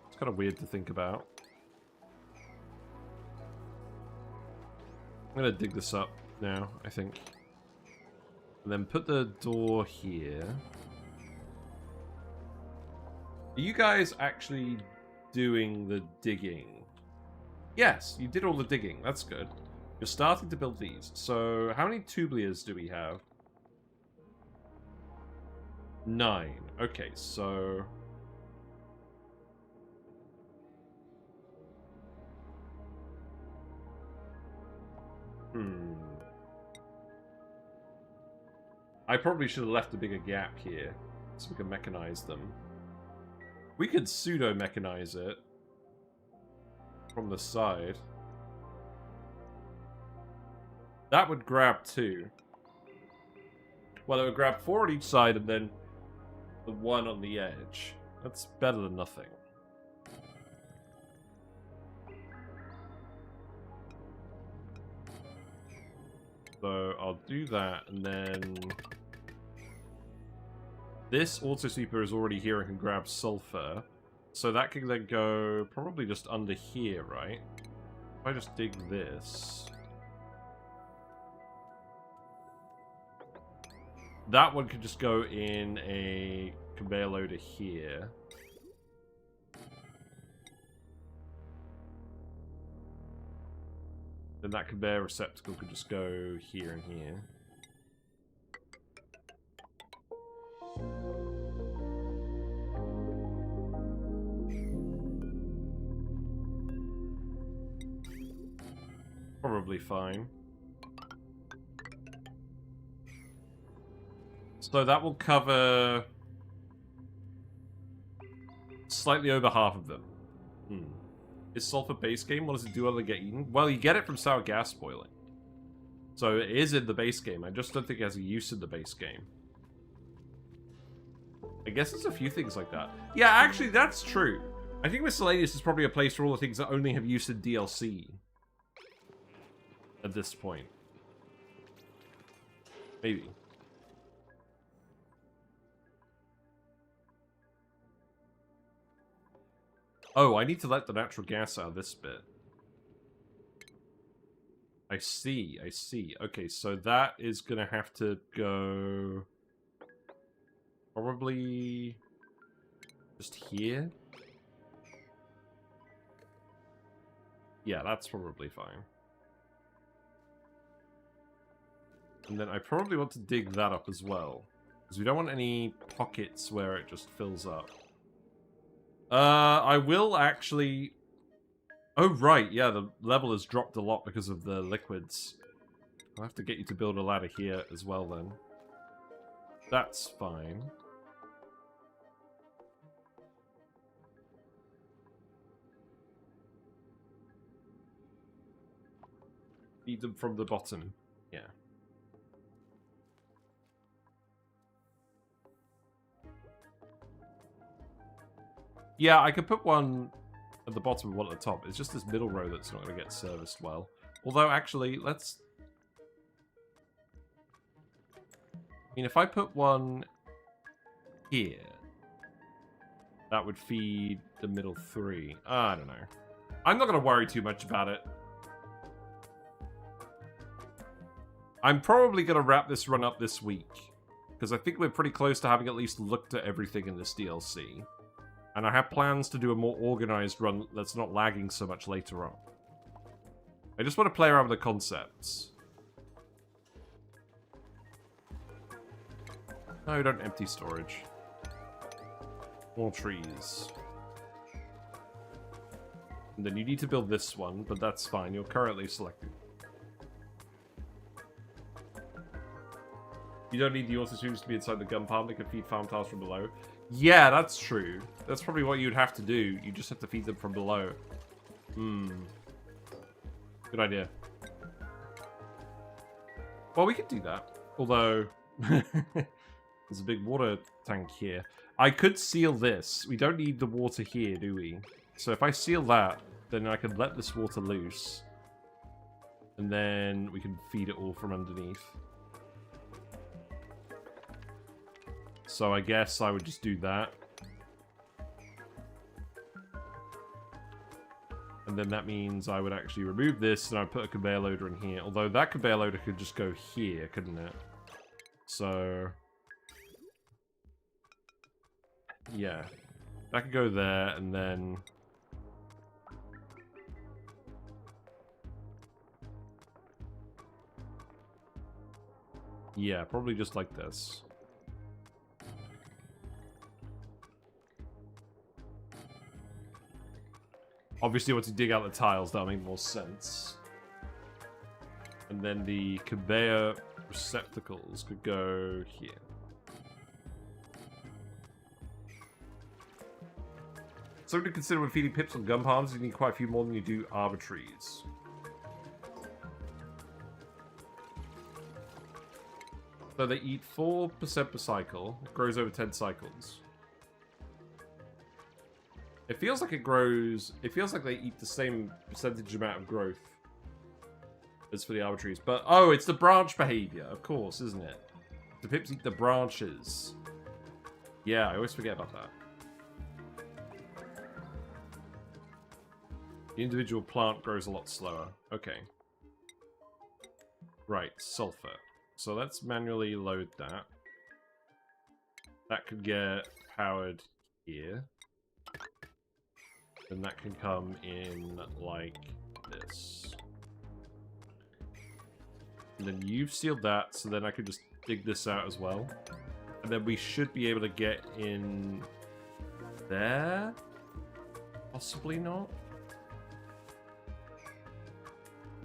It's kind of weird to think about. I'm going to dig this up now, I think. And then put the door here. Are you guys actually doing the digging? Yes, you did all the digging. That's good. You're starting to build these. So, how many Tublias do we have? 9. Okay, so... I probably should have left a bigger gap here, so we can mechanize them. We could pseudo-mechanize it from the side. That would grab 2. Well, it would grab 4 on each side and then the 1 on the edge. That's better than nothing. So I'll do that, and then this auto sweeper is already here and can grab sulfur. So that can then go probably just under here, right? If I just dig this. That one could just go in a conveyor loader here. Then that conveyor receptacle could just go here and here. Probably fine. So that will cover slightly over half of them. Is sulfur base game? What does it do other than get eaten? Well, you get it from sour gas boiling. So it is in the base game. I just don't think it has a use in the base game. I guess there's a few things like that. Yeah, actually, that's true. I think Miscellaneous is probably a place for all the things that only have use in DLC. At this point. Maybe. Oh, I need to let the natural gas out of this bit. I see, I see. Okay, so that is gonna have to go... probably... just here? Yeah, that's probably fine. And then I probably want to dig that up as well. Because we don't want any pockets where it just fills up. I will actually... Oh, right, yeah, the level has dropped a lot because of the liquids. I'll have to get you to build a ladder here as well, then. That's fine. Feed them from the bottom. Yeah. Yeah, I could put one at the bottom and one at the top. It's just this middle row that's not going to get serviced well. Although, actually, let's... I mean, if I put one here, that would feed the middle three. I don't know. I'm not going to worry too much about it. I'm probably going to wrap this run up this week. Because I think we're pretty close to having at least looked at everything in this DLC. And I have plans to do a more organized run that's not lagging so much later on. I just want to play around with the concepts. No, don't empty storage. More trees. And then you need to build this one, but that's fine. You're currently selected. You don't need the auto streams to be inside the gun farm. They can feed farm tiles from below. Yeah, that's true. That's probably what you'd have to do. You just have to feed them from below. Good idea. Well, we could do that. Although, there's a big water tank here. I could seal this. We don't need the water here, do we? So if I seal that, then I can let this water loose. And then we can feed it all from underneath. So I guess I would just do that. And then that means I would actually remove this and I'd put a conveyor loader in here. Although that conveyor loader could just go here, couldn't it? So... yeah. That could go there and then... yeah, probably just like this. Obviously, once you dig out the tiles, that'll make more sense. And then the conveyor receptacles could go here. Something to consider when feeding pips on gum palms, you need quite a few more than you do arbor trees. So they eat 4% per cycle. It grows over 10 cycles. It feels like it grows... it feels like they eat the same percentage amount of growth as for the arbitraries. But, oh, it's the branch behavior, of course, isn't it? The pips eat the branches. Yeah, I always forget about that. The individual plant grows a lot slower. Okay. Right, sulfur. So let's manually load that. That could get powered here. Then that can come in like this. And then you've sealed that, so then I could just dig this out as well. And then we should be able to get in there? Possibly not.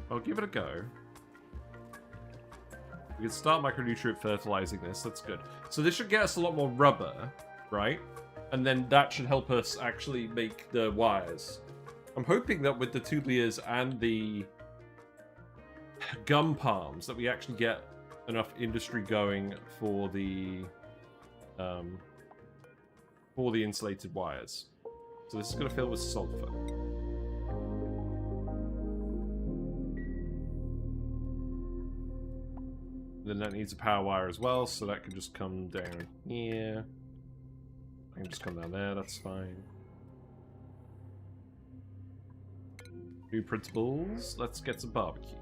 I'll give it a go. We can start micronutrient fertilizing this, that's good. So this should get us a lot more rubber, right? And then that should help us actually make the wires. I'm hoping that with the Tublias and the gum palms that we actually get enough industry going for the insulated wires. So this is going to fill with sulfur. Then that needs a power wire as well, so that can just come down here. I can just come down there, that's fine. New principles. Let's get some barbecue.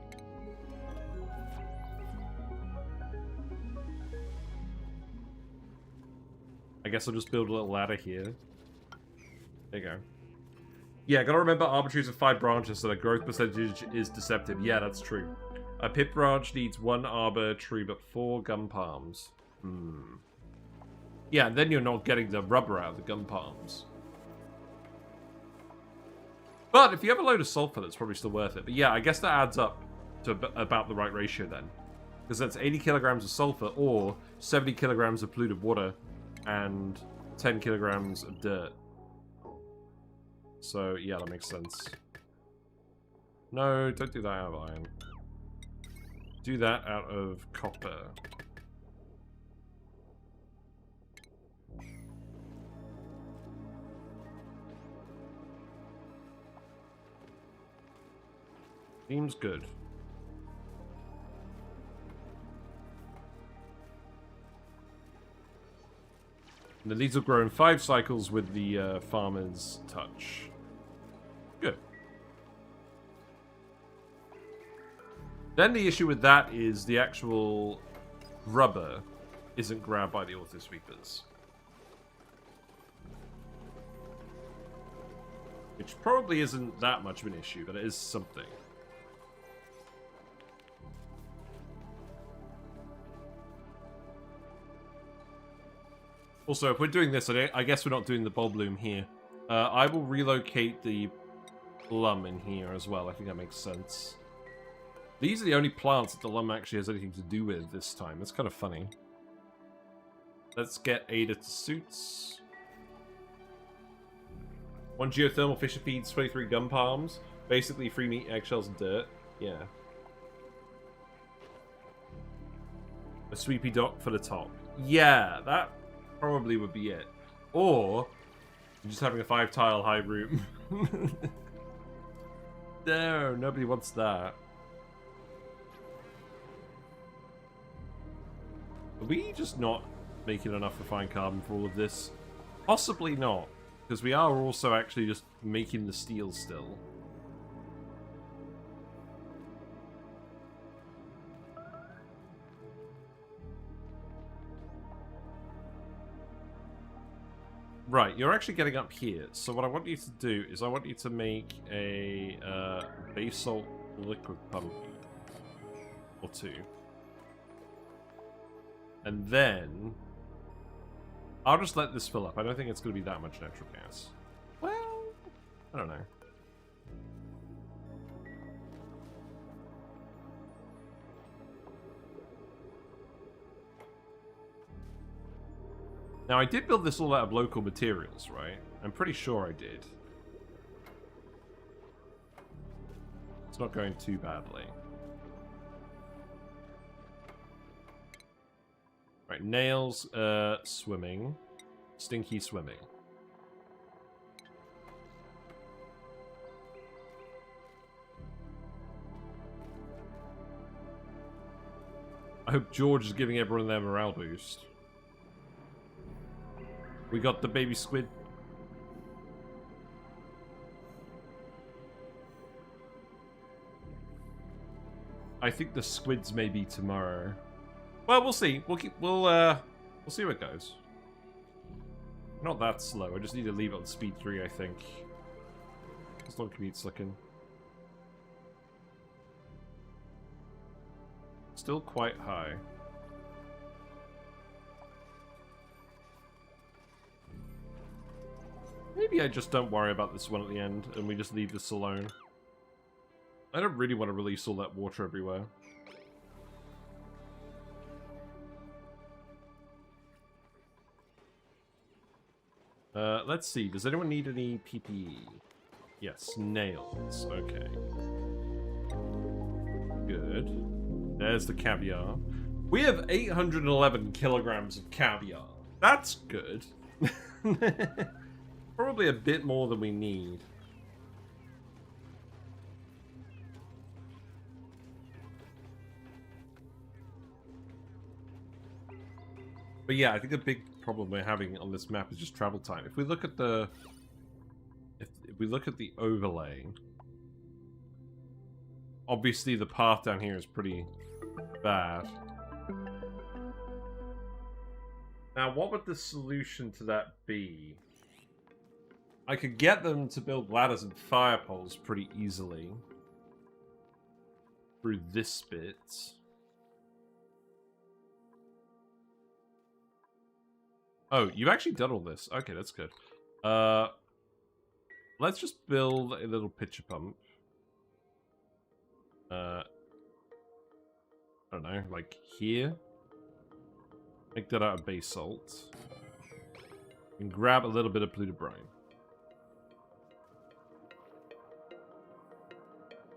I guess I'll just build a little ladder here. There you go. Yeah, gotta remember arbitraries have 5 branches, so the growth percentage is deceptive. Yeah, that's true. A pip branch needs 1 arbor tree, but 4 gum palms. Yeah, then you're not getting the rubber out of the gum palms. But if you have a load of sulfur, that's probably still worth it. But yeah, I guess that adds up to about the right ratio then. Because that's 80 kilograms of sulfur or 70 kilograms of polluted water and 10 kilograms of dirt. So yeah, that makes sense. No, don't do that out of iron. Do that out of copper. Seems good. And then these will grow in 5 cycles with the farmer's touch. Good. Then the issue with that is the actual rubber isn't grabbed by the auto sweepers. Which probably isn't that much of an issue, but it is something. Also, if we're doing this, I guess we're not doing the bulb bloom here. I will relocate the plum in here as well. I think that makes sense. These are the only plants that the lum actually has anything to do with this time. It's kind of funny. Let's get Ada to suits. 1 geothermal fisher feeds 23 gum palms. Basically free meat, eggshells, and dirt. Yeah. A sweepy dock for the top. Yeah, that probably would be it. Or just having a 5-tile high room. No, nobody wants that. Are we just not making enough refined carbon for all of this? Possibly not, because we are also actually just making the steel still. Right, you're actually getting up here. So what I want you to do is I want you to make a basalt liquid pump or 2. And then I'll just let this fill up. I don't think it's going to be that much natural gas. Well, I don't know. Now, I did build this all out of local materials, right? I'm pretty sure I did. It's not going too badly. Right, nails, swimming. Stinky swimming. I hope George is giving everyone their morale boost. We got the baby squid. I think the squids may be tomorrow. Well, we'll see. We'll see where it goes. Not that slow. I just need to leave it on speed 3, I think. As long as commute's looking. Still quite high. Maybe I just don't worry about this one at the end, and we just leave this alone. I don't really want to release all that water everywhere. Let's see. Does anyone need any PPE? Yes, nails. Okay. Good. There's the caviar. We have 811 kilograms of caviar. That's good. Probably a bit more than we need. But yeah, I think the big problem we're having on this map is just travel time. If we look at the... If we look at the overlay... Obviously the path down here is pretty bad. Now, what would the solution to that be? I could get them to build ladders and fire poles pretty easily. Through this bit. Oh, you've actually done all this. Okay, that's good. Let's just build a little pitcher pump. I don't know, like here. Make that out of basalt. And grab a little bit of polluted brine.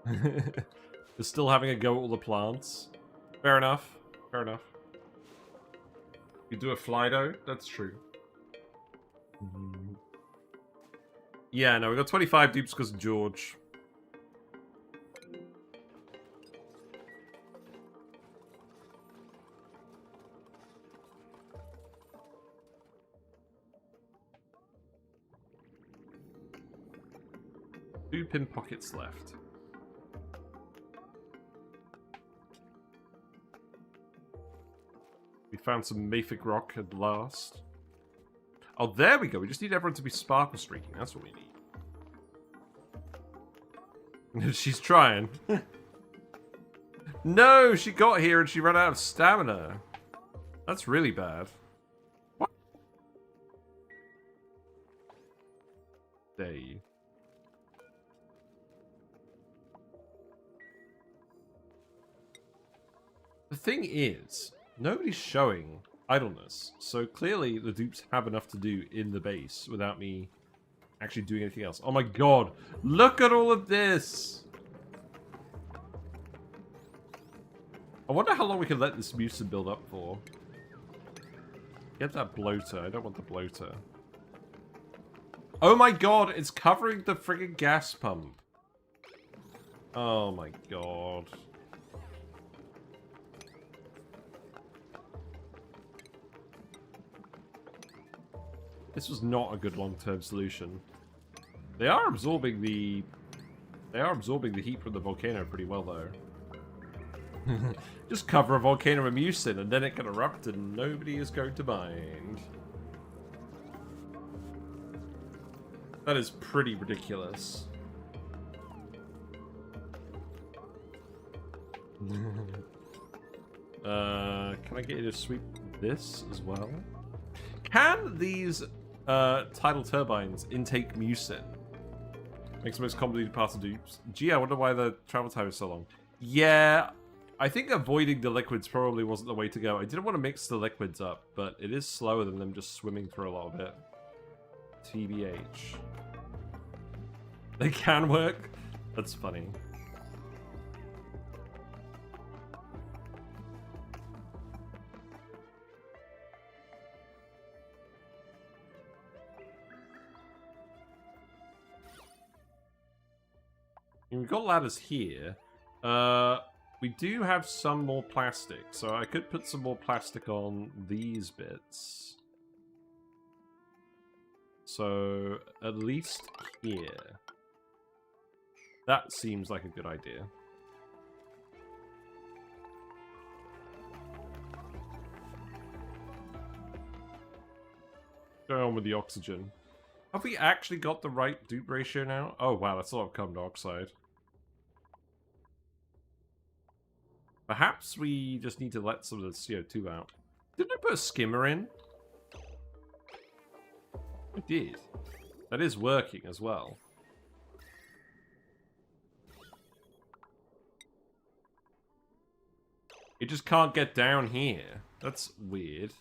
They're still having a go at all the plants. Fair enough. Fair enough. You do a Flido? That's true. Yeah, no, we got 25 dupes because of George. Two pin pockets left. We found some mafic rock at last. Oh, there we go. We just need everyone to be sparkle streaking. That's what we need. She's trying. No, she got here and she ran out of stamina. That's really bad. What? Dare you? The thing is, nobody's showing idleness, so clearly the dupes have enough to do in the base without me actually doing anything else. Oh my god, look at all of this! I wonder how long we can let this mucin build up for. Get that bloater, I don't want the bloater. Oh my god, it's covering the friggin' gas pump. Oh my god. This was not a good long-term solution. They are absorbing the heat from the volcano pretty well, though. Just cover a volcano with mucin, and then it can erupt, and nobody is going to mind. That is pretty ridiculous. Can I get you to sweep this as well? Can these tidal turbines intake mucin? Makes the most complicated part of dupes. Gee, I wonder why the travel time is so long. Yeah, I think avoiding the liquids probably wasn't the way to go. I didn't want to mix the liquids up, but it is slower than them just swimming through a lot of it. TBH. They can work? That's funny. We've got ladders here. We do have some more plastic, so I could put some more plastic on these bits. So, at least here. That seems like a good idea. Go on with the oxygen. Have we actually got the right dupe ratio now? Oh wow, that's a lot of carbon dioxide. Perhaps we just need to let some of the CO2 out. Didn't I put a skimmer in? I did. That is working as well. It just can't get down here. That's weird.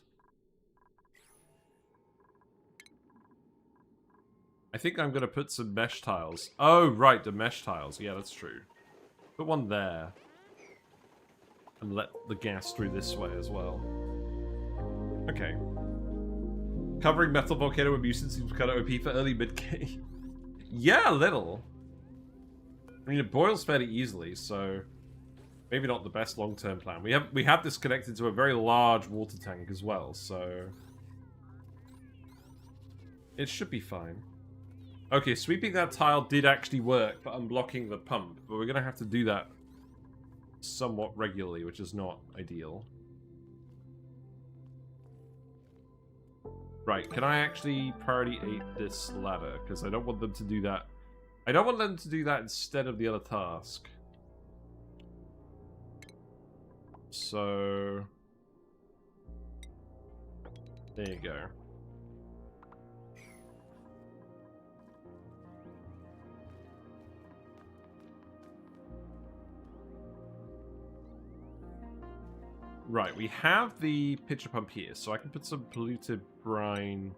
I think I'm going to put some mesh tiles. Oh, right, the mesh tiles. Yeah, that's true. Put one there. And let the gas through this way as well. Okay. Covering metal volcano with mucin seems kind of OP for early mid-game. Yeah, a little. I mean, it boils fairly easily, so maybe not the best long-term plan. We have this connected to a very large water tank as well, so it should be fine. Okay, sweeping that tile did actually work for unblocking the pump, but we're going to have to do that somewhat regularly, which is not ideal. Right, can I actually priority 8 this ladder? Because I don't want them to do that. I don't want them to do that instead of the other task. So there you go. Right, we have the pitcher pump here, so I can put some polluted brine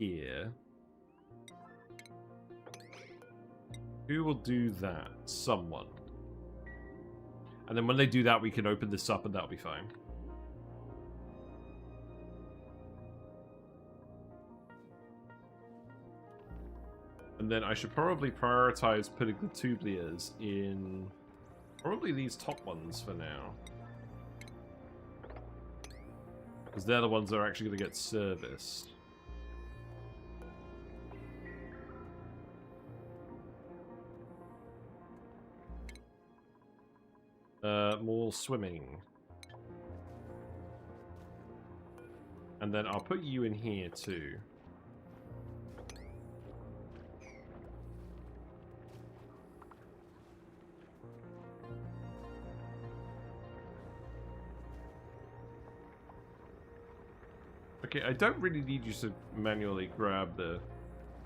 here. Who will do that? Someone. And then when they do that, we can open this up and that'll be fine. And then I should probably prioritize putting the tublias in probably these top ones for now. Because they're the ones that are actually going to get serviced. More swimming. And then I'll put you in here too. Okay, I don't really need you to manually grab the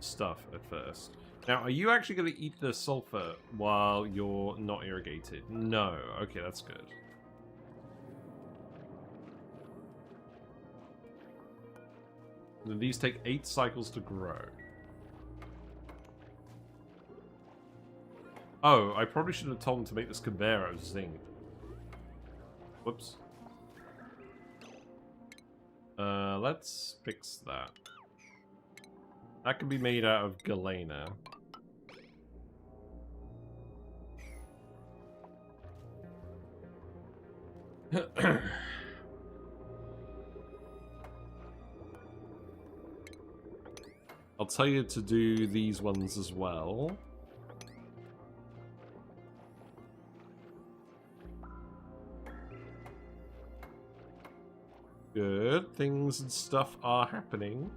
stuff at first. Now, are you actually going to eat the sulfur while you're not irrigated? No. Okay, that's good. And then these take 8 cycles to grow. Oh, I probably should have told them to make this conveyor out of zinc. Whoops. Let's fix that. That can be made out of galena. I'll tell you to do these ones as well. Good. Things and stuff are happening.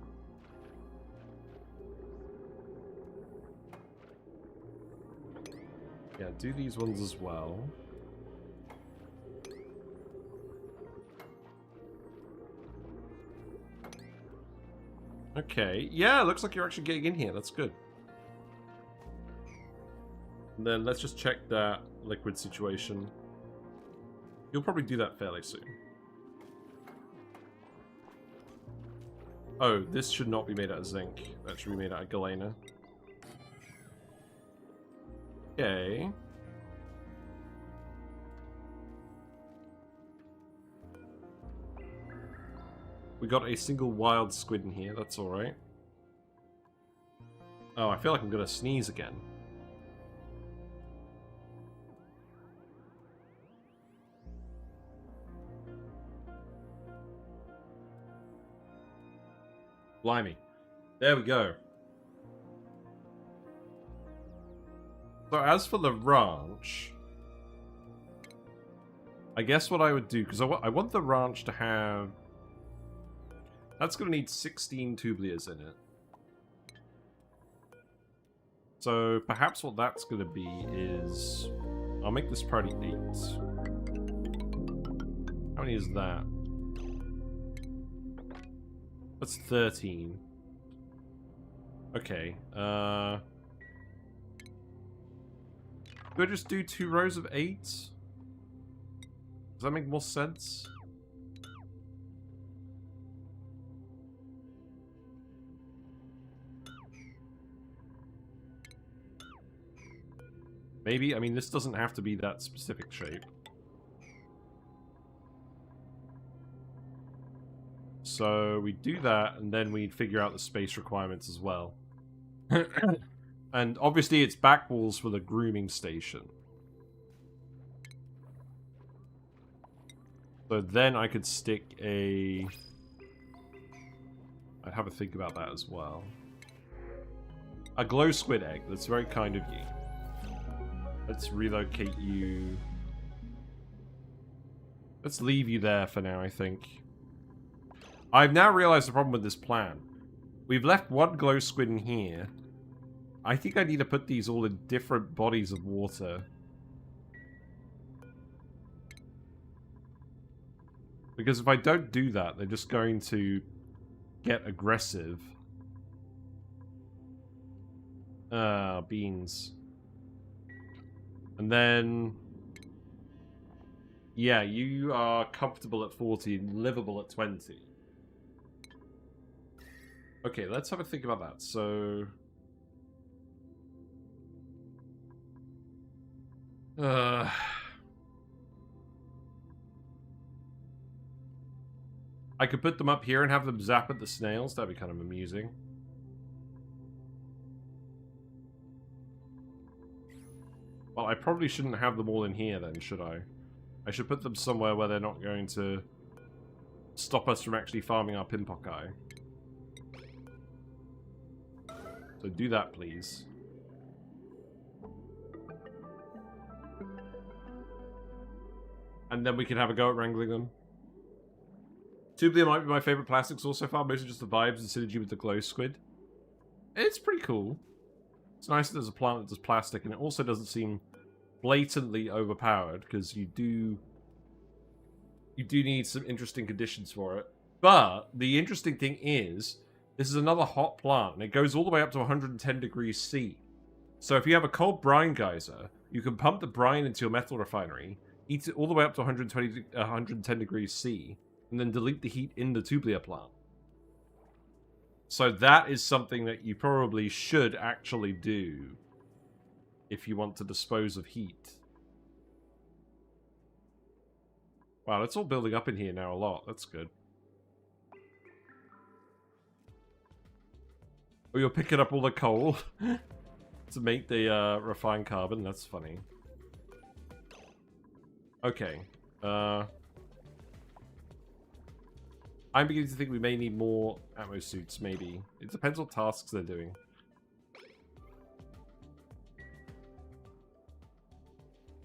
Yeah, do these ones as well. Okay. Yeah, looks like you're actually getting in here. That's good. And then let's just check that liquid situation. You'll probably do that fairly soon. Oh, this should not be made out of zinc. That should be made out of galena. Okay. We got a single wild squid in here, that's alright. Oh, I feel like I'm gonna sneeze again. Blimey. There we go. So as for the ranch, I guess what I would do, because I want the ranch to have... That's going to need 16 Tublias in it. So perhaps what that's going to be is... I'll make this party 8. How many is that? That's 13. Okay. Do I just do 2 rows of 8? Does that make more sense? Maybe. I mean, this doesn't have to be that specific shape. So we do that, and then we figure out the space requirements as well. And obviously it's back walls for the grooming station. So then I could stick a... I'd have a think about that as well. A Glo Squid egg. That's very kind of you. Let's relocate you. Let's leave you there for now, I think. I've now realized the problem with this plan. We've left one Glo Squid in here. I think I need to put these all in different bodies of water. Because if I don't do that, they're just going to get aggressive. Beans. And then... Yeah, you are comfortable at 40 and livable at 20. Okay, let's have a think about that. So... I could put them up here and have them zap at the snails. That'd be kind of amusing. Well, I probably shouldn't have them all in here then, should I? I should put them somewhere where they're not going to stop us from actually farming our Pimpokai. So do that, please. And then we can have a go at wrangling them. Tublia might be my favorite plastic source so far, mostly just the vibes and synergy with the Glo Squid. It's pretty cool. It's nice that there's a plant that does plastic, and it also doesn't seem blatantly overpowered, because you do need some interesting conditions for it. But the interesting thing is, this is another hot plant, and it goes all the way up to 110 degrees C. So if you have a cold brine geyser, you can pump the brine into your metal refinery, eat it all the way up to 110 degrees C, and then delete the heat in the Tublia plant. So that is something that you probably should actually do if you want to dispose of heat. Wow, it's all building up in here now a lot. That's good. Oh, you're picking up all the coal to make the refined carbon. That's funny. Okay. I'm beginning to think we may need more ammo suits, maybe. It depends what tasks they're doing.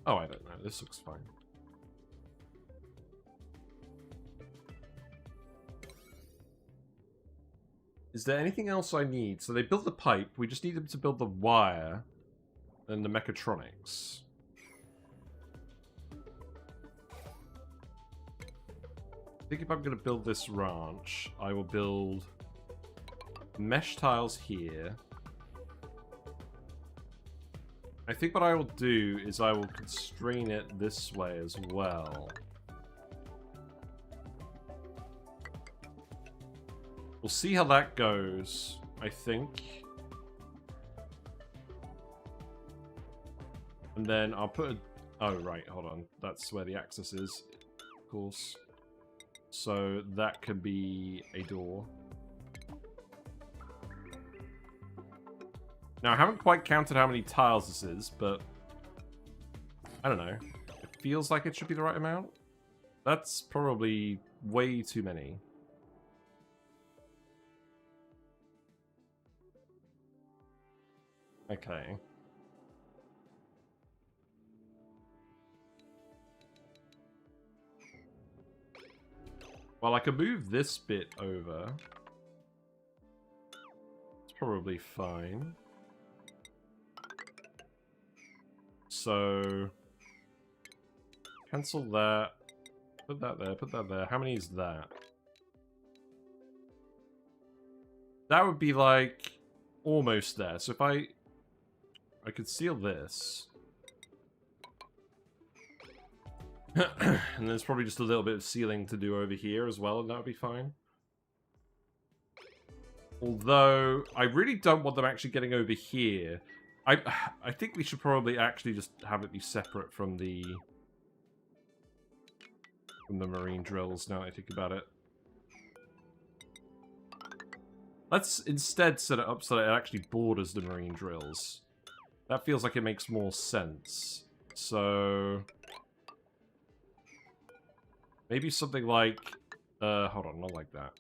Oh, I don't know. This looks fine. Is there anything else I need? So they built the pipe. We just need them to build the wire and the mechatronics. I think if I'm going to build this ranch, I will build mesh tiles here. I think what I will do is I will constrain it this way as well. We'll see how that goes, I think. And then I'll put a... Oh, right, hold on. That's where the access is, of course. So that could be a door. Now, I haven't quite counted how many tiles this is, but... I don't know. It feels like it should be the right amount. That's probably way too many. Okay. Well, I can move this bit over. It's probably fine. So... cancel that. Put that there, put that there. How many is that? That would be like... almost there. So if I could seal this. And there's probably just a little bit of sealing to do over here as well, and that would be fine. Although, I really don't want them actually getting over here. I think we should probably actually just have it be separate from the marine drills, now that I think about it. Let's instead set it up so that it actually borders the marine drills. That feels like it makes more sense. So... maybe something like... hold on, not like that.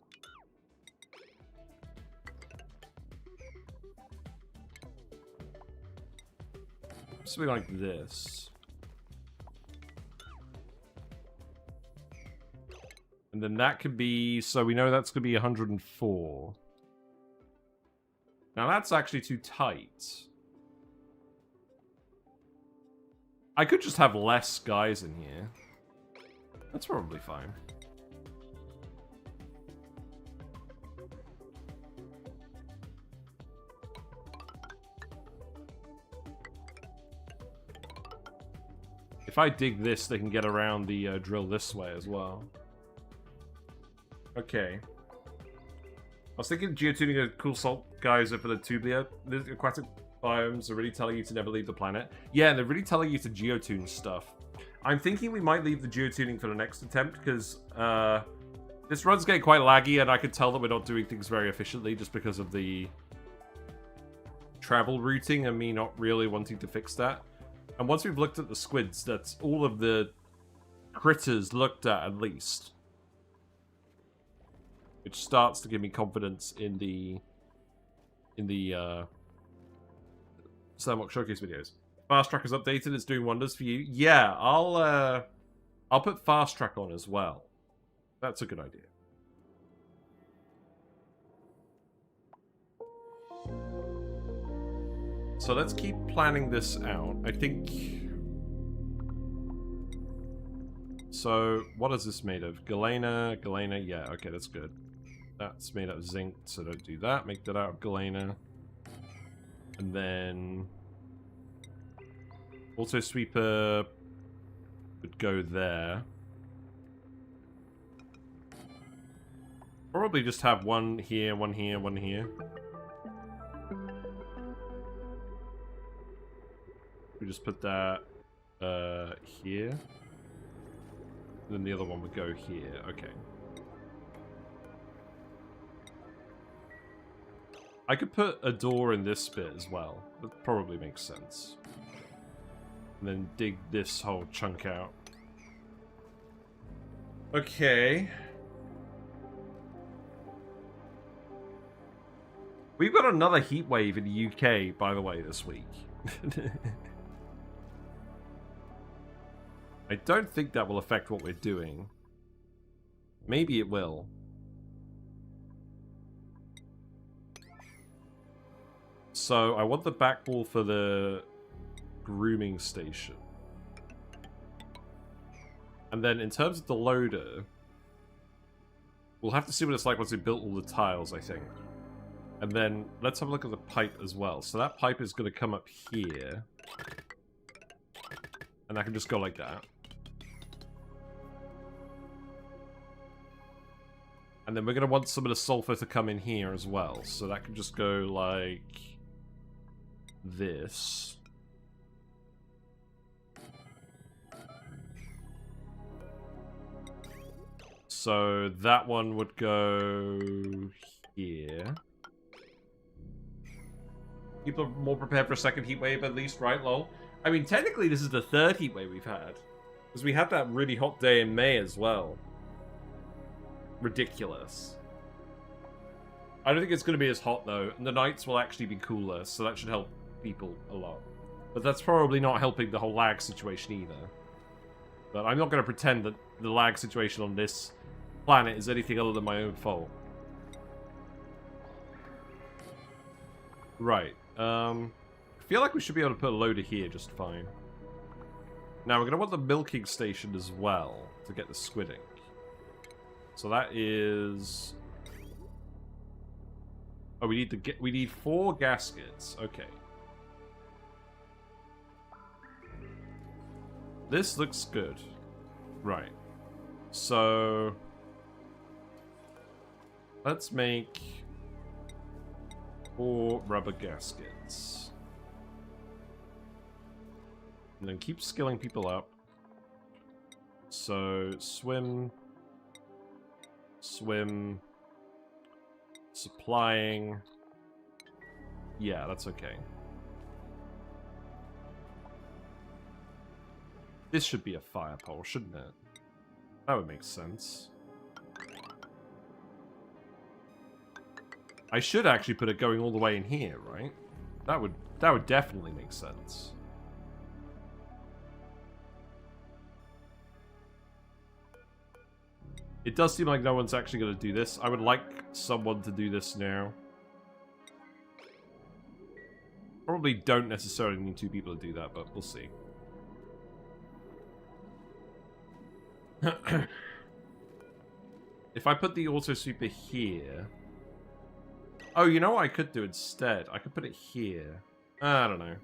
Something like this. And then that could be... so we know that's going to be 104. Now that's actually too tight. I could just have less guys in here. That's probably fine. If I dig this, they can get around the drill this way as well. Okay. I was thinking geotuning a cool salt geyser for the Tublia. The aquatic biomes are really telling you to never leave the planet. Yeah, they're really telling you to geotune stuff. I'm thinking we might leave the geotuning for the next attempt, because this run's getting quite laggy, and I could tell that we're not doing things very efficiently just because of the travel routing and me not really wanting to fix that. And once we've looked at the squids, that's all of the critters looked at least. Which starts to give me confidence in the Sandbox Showcase videos. Fast Track is updated, it's doing wonders for you. Yeah, I'll put Fast Track on as well. That's a good idea. So let's keep planning this out. I think... so, what is this made of? Galena, yeah, okay, that's good. That's made out of zinc, so don't do that. Make that out of galena. And then... auto sweeper would go there. Probably just have one here, one here, one here. We just put that here. And then the other one would go here. Okay. I could put a door in this bit as well. That probably makes sense. And then dig this whole chunk out. Okay. We've got another heat wave in the UK, by the way, this week. I don't think that will affect what we're doing. Maybe it will. So, I want the back wall for the grooming station. And then, in terms of the loader, we'll have to see what it's like once we built all the tiles, I think. And then, let's have a look at the pipe as well. So that pipe is going to come up here. And that can just go like that. And then we're going to want some of the sulfur to come in here as well. So that can just go like this. So that one would go here. People are more prepared for a second heat wave at least, right, lol? I mean, technically this is the third heat wave we've had. Because we had that really hot day in May as well. Ridiculous. I don't think it's going to be as hot though, and the nights will actually be cooler, so that should help people a lot. But that's probably not helping the whole lag situation either. But I'm not going to pretend that the lag situation on this planet is anything other than my own fault. Right. I feel like we should be able to put a loader here just fine. Now we're going to want the milking station as well to get the Squid Ink. So that is... Oh, we need 4 gaskets. Okay. This looks good. Right. So let's make 4 rubber gaskets. And then keep skilling people up. So swim, swim, supplying. Yeah, that's okay. This should be a fire pole, shouldn't it? That would make sense. I should actually put it going all the way in here, right? That would definitely make sense. It does seem like no one's actually going to do this. I would like someone to do this now. Probably don't necessarily need 2 people to do that, but we'll see. If I put the auto sweeper here... Oh, you know what I could do instead? I could put it here. I don't know.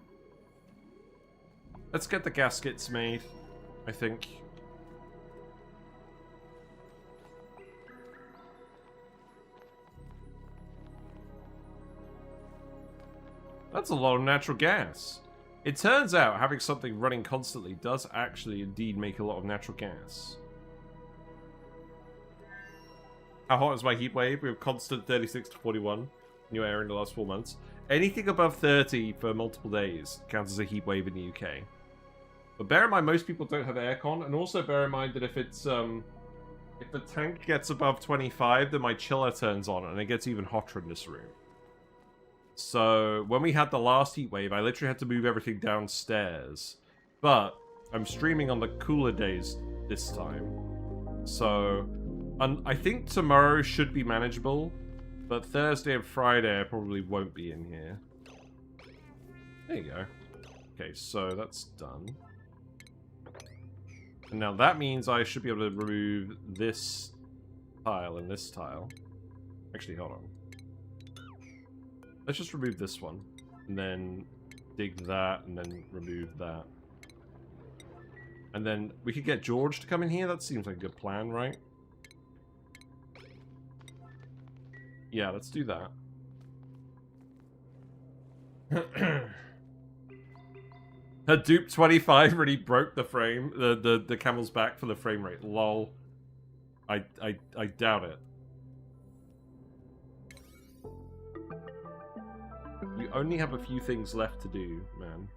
Let's get the gaskets made, I think. That's a lot of natural gas. It turns out having something running constantly does actually indeed make a lot of natural gas. How hot is my heat wave? We have constant 36 to 41 new air in the last 4 months. Anything above 30 for multiple days counts as a heat wave in the UK. But bear in mind, most people don't have aircon, and also bear in mind that if it's if the tank gets above 25, then my chiller turns on, and it gets even hotter in this room. So when we had the last heat wave, I literally had to move everything downstairs. But I'm streaming on the cooler days this time, so I think tomorrow should be manageable. But Thursday and Friday I probably won't be in here. There you go. Okay, so that's done. And now that means I should be able to remove this tile and this tile. Actually, hold on. Let's just remove this one. And then dig that, and then remove that. And then we could get George to come in here. That seems like a good plan, right? Yeah, let's do that. Hadoop 25 really broke the frame, the camel's back for the frame rate. Lol. I doubt it. You only have a few things left to do, man.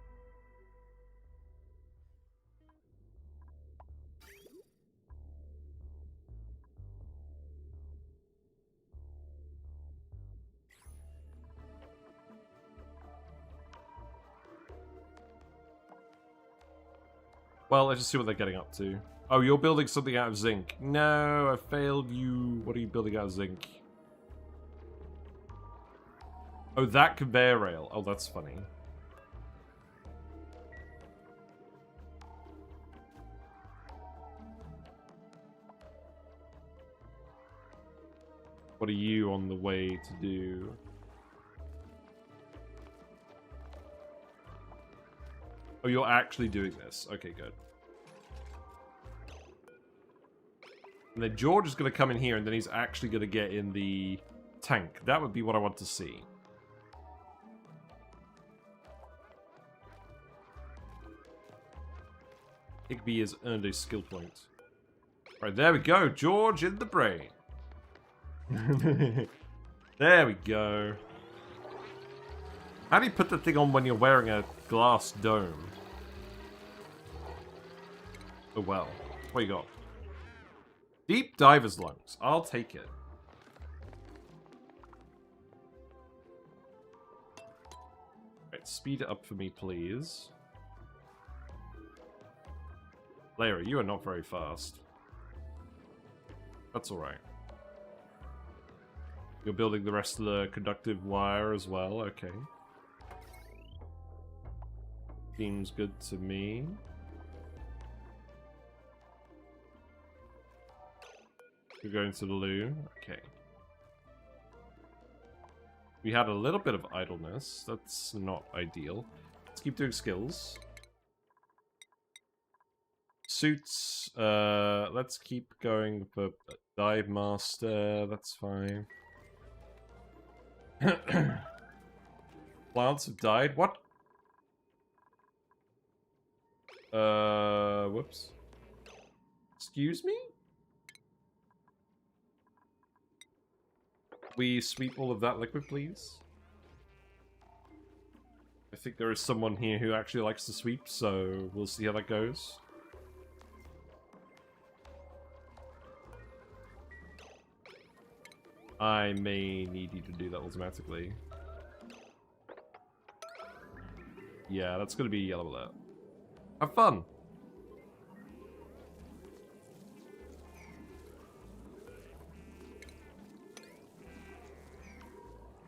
Well, let's just see what they're getting up to. Oh, you're building something out of zinc. No, I failed you. What are you building out of zinc? Oh, that conveyor rail. Oh, that's funny. What are you on the way to do? Oh, you're actually doing this. Okay, good. And then George is going to come in here, and then he's actually going to get in the tank. That would be what I want to see. Igby has earned a skill point. Right, there we go. George in the brain. There we go. How do you put the thing on when you're wearing a glass dome? Oh well. What you got? Deep diver's lungs. I'll take it. Right, speed it up for me, please. Larry, you are not very fast. That's alright. You're building the rest of the conductive wire as well, okay. Seems good to me. You're going to the loo, okay. We had a little bit of idleness, that's not ideal. Let's keep doing skills. Suits, let's keep going for Dive Master, that's fine. Plants have died, what? Whoops. Excuse me? We sweep all of that liquid, please? I think there is someone here who actually likes to sweep, so we'll see how that goes. I may need you to do that automatically. Yeah, that's gonna be a yellow alert. Have fun!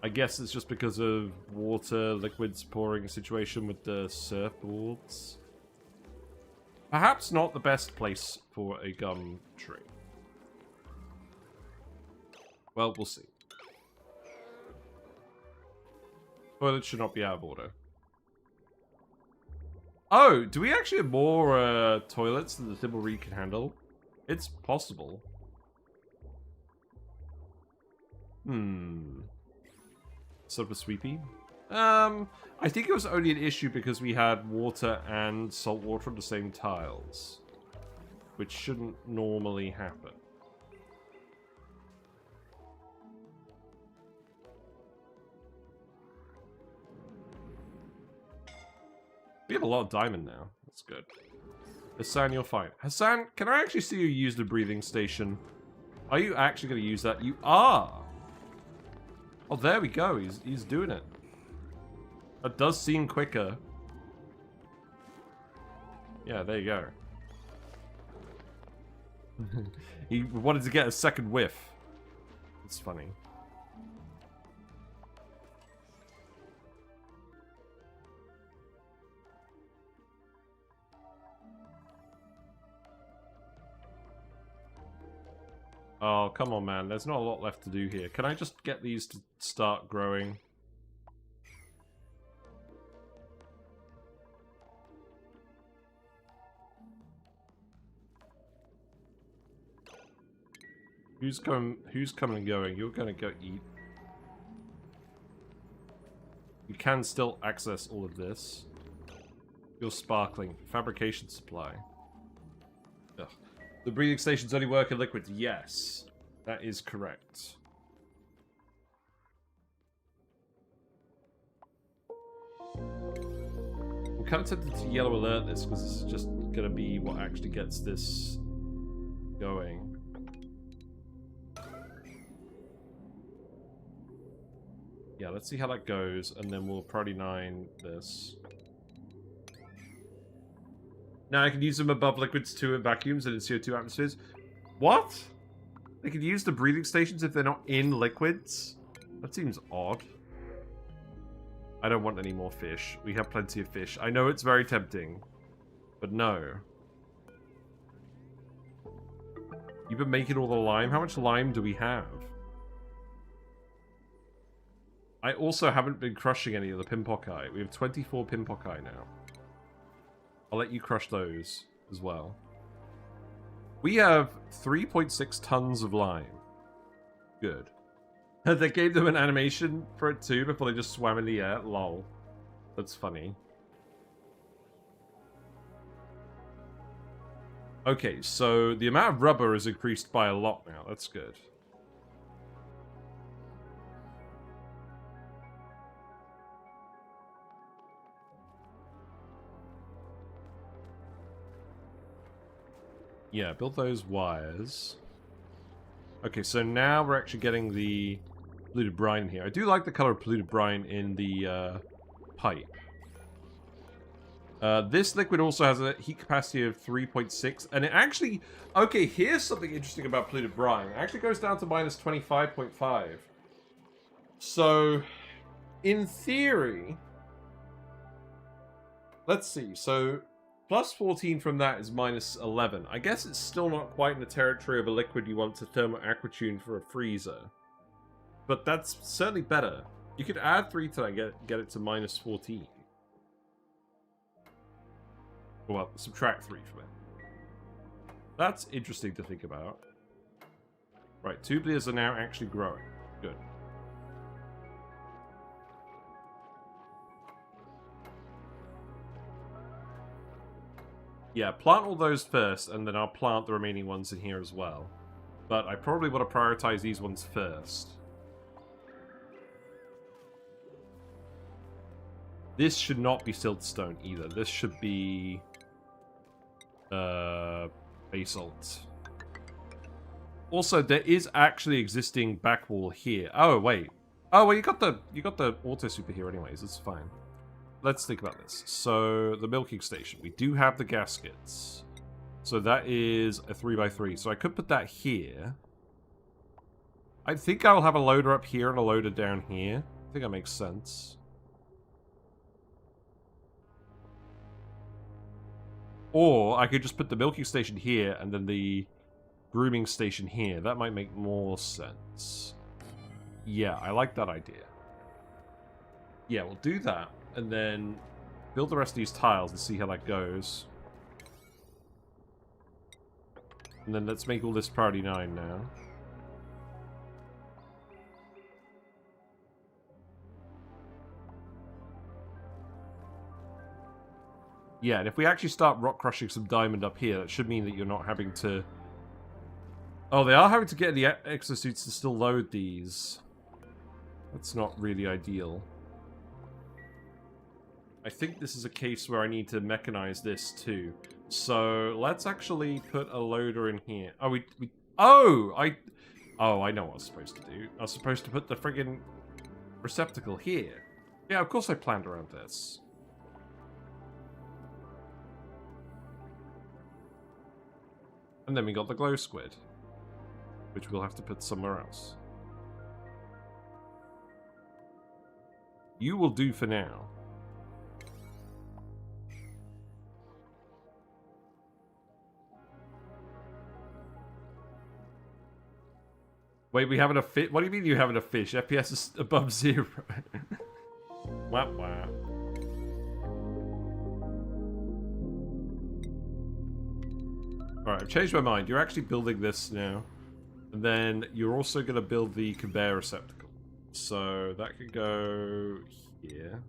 I guess it's just because of water, liquids pouring situation with the surfboards. Perhaps not the best place for a gum tree. Well, we'll see. Toilets should not be out of order. Oh, do we actually have more toilets than the Thimbleweed can handle? It's possible. Super sweepy. I think it was only an issue because we had water and salt water on the same tiles, which shouldn't normally happen. We have a lot of diamond now. That's good. Hassan, you're fine. Hassan, can I actually see you use the breathing station? Are you actually going to use that? You are! Oh, there we go. He's doing it. That does seem quicker. Yeah, there you go. He wanted to get a second whiff. It's funny. Oh, come on, man. There's not a lot left to do here. Can I just get these to start growing? Who's coming and going? You're gonna go eat. You can still access all of this. You're sparkling. Fabrication supply. Ugh. The breathing stations only work in liquids. Yes, that is correct. I'm kind of tempted to yellow alert this because this is just going to be what actually gets this going. Yeah, let's see how that goes, and then we'll probably 9 this. Now I can use them above liquids too in vacuums and in CO2 atmospheres. What? They can use the breathing stations if they're not in liquids? That seems odd. I don't want any more fish. We have plenty of fish. I know it's very tempting, but no. You've been making all the lime? How much lime do we have? I also haven't been crushing any of the Pimpocki. We have 24 Pimpocki now. I'll let you crush those as well. We have 3.6 tons of lime. Good. They gave them an animation for it too before they just swam in the air. Lol. That's funny. Okay, so the amount of rubber is increased by a lot now. That's good. Yeah, build those wires. Okay, so now we're actually getting the polluted brine here. I do like the color of polluted brine in the pipe. This liquid also has a heat capacity of 3.6, and it actually... Okay, here's something interesting about polluted brine. It actually goes down to minus 25.5. So, in theory... Let's see, so... Plus 14 from that is minus 11. I guess it's still not quite in the territory of a liquid you want to thermo aquatune for a freezer. But that's certainly better. You could add 3 to that, get it to minus 14. Well, subtract 3 from it. That's interesting to think about. Right, Tublias are now actually growing. Good. Yeah, plant all those first, and then I'll plant the remaining ones in here as well. But I probably want to prioritize these ones first. This should not be siltstone either. This should be... basalt. Also, there is actually existing back wall here. Oh, wait. Oh, well, you got the auto super here anyways. It's fine. Let's think about this. So, the milking station. We do have the gaskets. So that is a 3x3. So I could put that here. I think I'll have a loader up here and a loader down here. I think that makes sense. Or I could just put the milking station here and then the grooming station here. That might make more sense. Yeah, I like that idea. Yeah, we'll do that. And then build the rest of these tiles and see how that goes. And then let's make all this priority 9 now. Yeah, and if we actually start rock crushing some diamond up here, that should mean that you're not having to... Oh, they are having to get the exosuits to still load these. That's not really ideal. I think this is a case where I need to mechanize this too. So let's actually put a loader in here. Oh, I know what I was supposed to do. I was supposed to put the friggin' receptacle here. Yeah, of course I planned around this. And then we got the glow squid, which we'll have to put somewhere else. You will do for now. Wait, we having a fish? What do you mean you having a fish? FPS is above 0. Wah wah. Alright, I've changed my mind. You're actually building this now. And then you're also going to build the conveyor receptacle. So that could go here.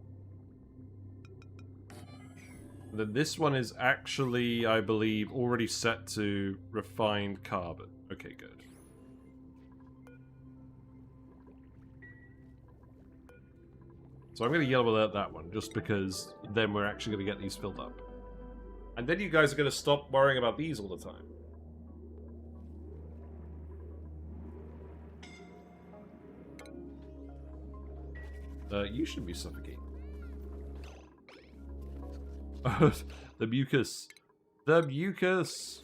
And then this one is actually, I believe, already set to refined carbon. Okay, good. So I'm going to yellow alert that one, just because then we're actually going to get these filled up. And then you guys are going to stop worrying about these all the time. You shouldn't be suffocating. The mucus. The mucus.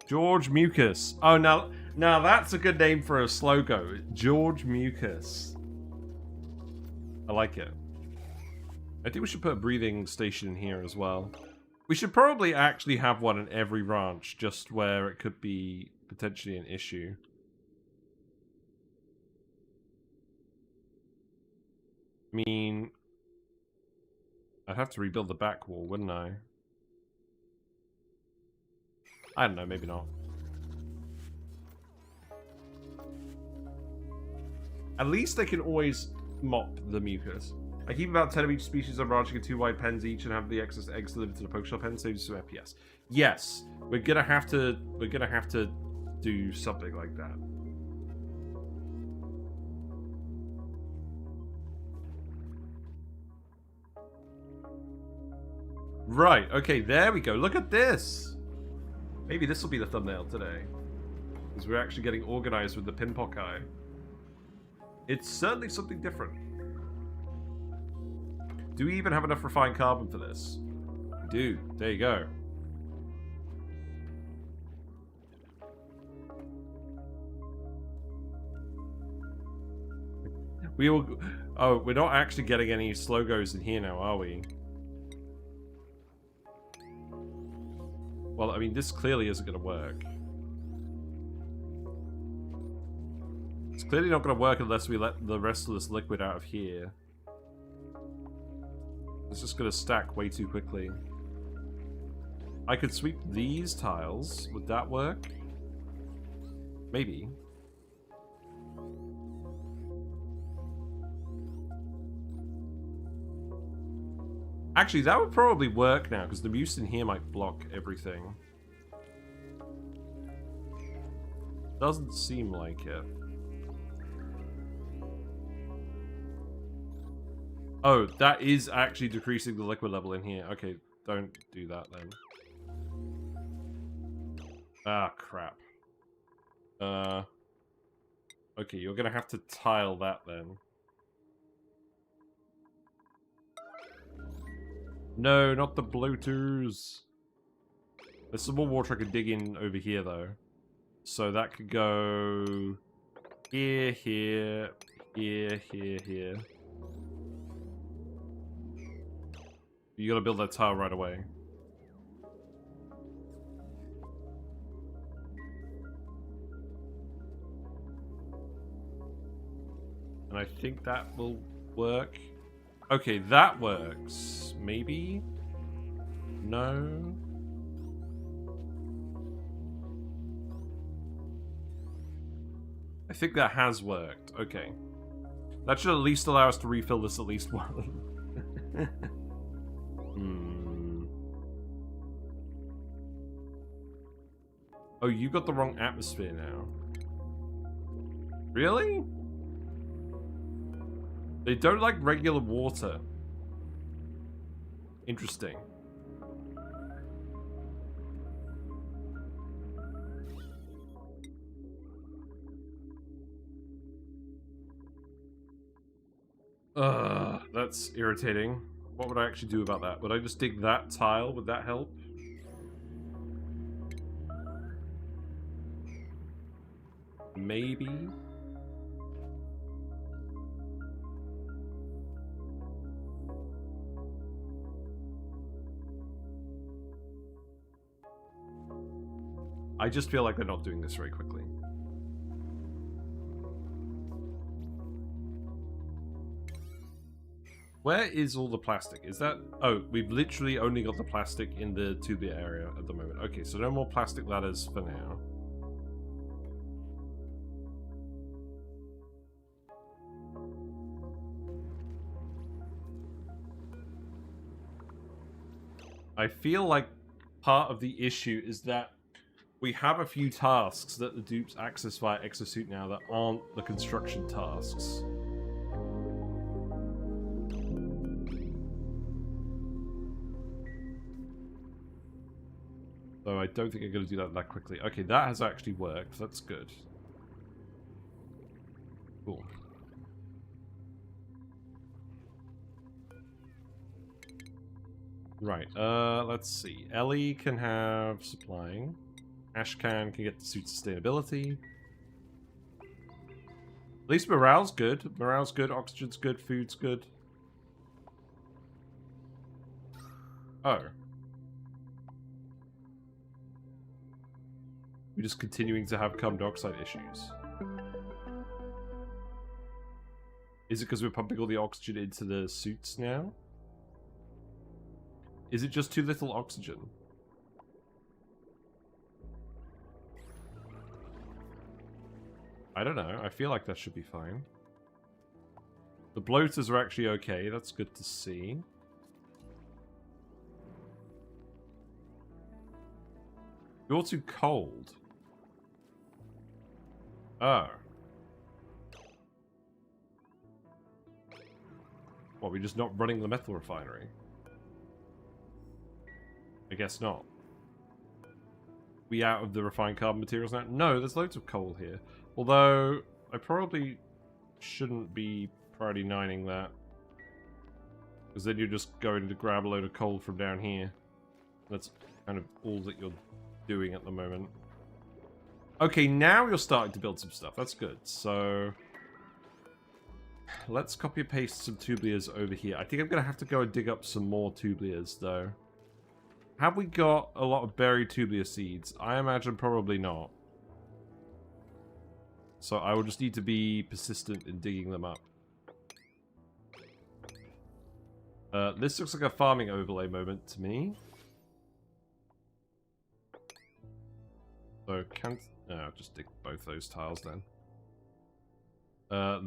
George Mucus. Oh, now that's a good name for a slogo. George Mucus. I like it. I think we should put a breathing station in here as well. We should probably actually have one in every ranch, just where it could be potentially an issue. I mean, I'd have to rebuild the back wall, wouldn't I? I don't know, maybe not. At least they can always mop the mucus. I keep about 10 of each species on ranching in 2 wide pens each and have the excess eggs delivered to the poke shell pen, saves some FPS. Yes, we're gonna have to do something like that. Right, okay, there we go. Look at this. Maybe this will be the thumbnail today. Because we're actually getting organized with the pinpock eye. It's certainly something different. Do we even have enough refined carbon for this? We do. There you go. We will... Oh, we're not actually getting any slow-goes in here now, are we? Well, I mean, this clearly isn't going to work. It's clearly not going to work unless we let the rest of this liquid out of here. It's just going to stack way too quickly. I could sweep these tiles. Would that work? Maybe. Actually, that would probably work now, because the mousse in here might block everything. Doesn't seem like it. Oh, that is actually decreasing the liquid level in here. Okay, don't do that then. Ah, crap. Okay, you're gonna have to tile that then. No, not the bloaters. There's some more water I could dig in over here, though. So that could go... here, here, here, here, here. You gotta build that tile right away. And I think that will work. Okay, that works. Maybe? No? I think that has worked. Okay. That should at least allow us to refill this at least one. Oh, you got the wrong atmosphere now. Really? They don't like regular water. Interesting. That's irritating. What would I actually do about that? Would I just dig that tile? Would that help? Maybe? I just feel like they're not doing this very quickly. Where is all the plastic? Is that... Oh, we've literally only got the plastic in the Tubia area at the moment. Okay, so no more plastic ladders for now. I feel like part of the issue is that we have a few tasks that the dupes access via Exosuit now that aren't the construction tasks. So I don't think I'm going to do that quickly. Okay, that has actually worked. That's good. Cool. Right, let's see. Ellie can have supplying. Ashcan can get the suit sustainability. At least morale's good. Morale's good, oxygen's good, food's good. Oh. We're just continuing to have carbon dioxide issues. Is it because we're pumping all the oxygen into the suits now? Is it just too little oxygen? I don't know. I feel like that should be fine. The bloaters are actually okay. That's good to see. You're too cold. Oh. What, we're just not running the metal refinery? I guess not. We out of the refined carbon materials now? No, there's loads of coal here. Although, I probably shouldn't be priority 9ing that. Because then you're just going to grab a load of coal from down here. That's kind of all that you're doing at the moment. Okay, now you're starting to build some stuff. That's good. So let's copy and paste some tublias over here. I think I'm going to have to go and dig up some more tublias, though. Have we got a lot of buried tublia seeds? I imagine probably not. So I will just need to be persistent in digging them up. This looks like a farming overlay moment to me. So can't... No, just dig both those tiles then.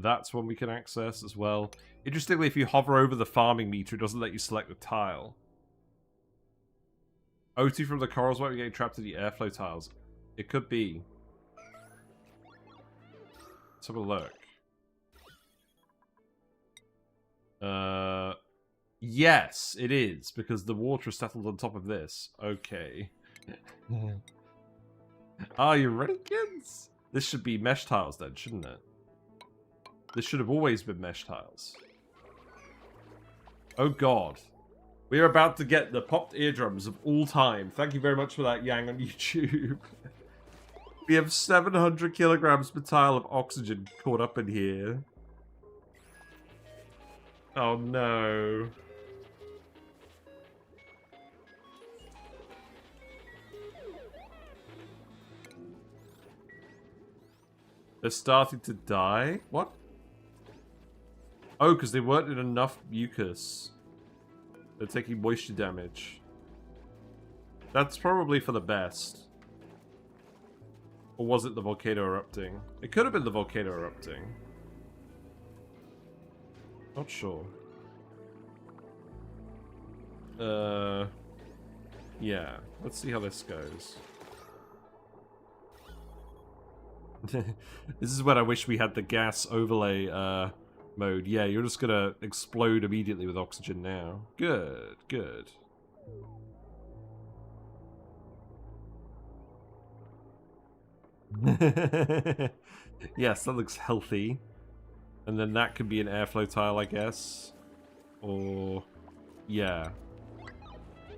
That's one we can access as well. Interestingly, if you hover over the farming meter, it doesn't let you select the tile. O2 from the corals won't be getting trapped in the airflow tiles. It could be. Let's have a look. Yes, it is, because the water is settled on top of this. Okay. Are you ready, kids? This should be mesh tiles then, shouldn't it? This should have always been mesh tiles. Oh god. We are about to get the popped eardrums of all time. Thank you very much for that, Yang, on YouTube. We have 700 kilograms per tile of oxygen caught up in here. Oh no. They're starting to die? What? Oh, because they weren't in enough mucus. They're taking moisture damage. That's probably for the best. Or was it the volcano erupting? It could have been the volcano erupting. Not sure. Yeah. Let's see how this goes. This is when I wish we had the gas overlay mode. Yeah, you're just gonna explode immediately with oxygen now. Good, good. Yes, that looks healthy. And then that could be an airflow tile, I guess. Or... yeah.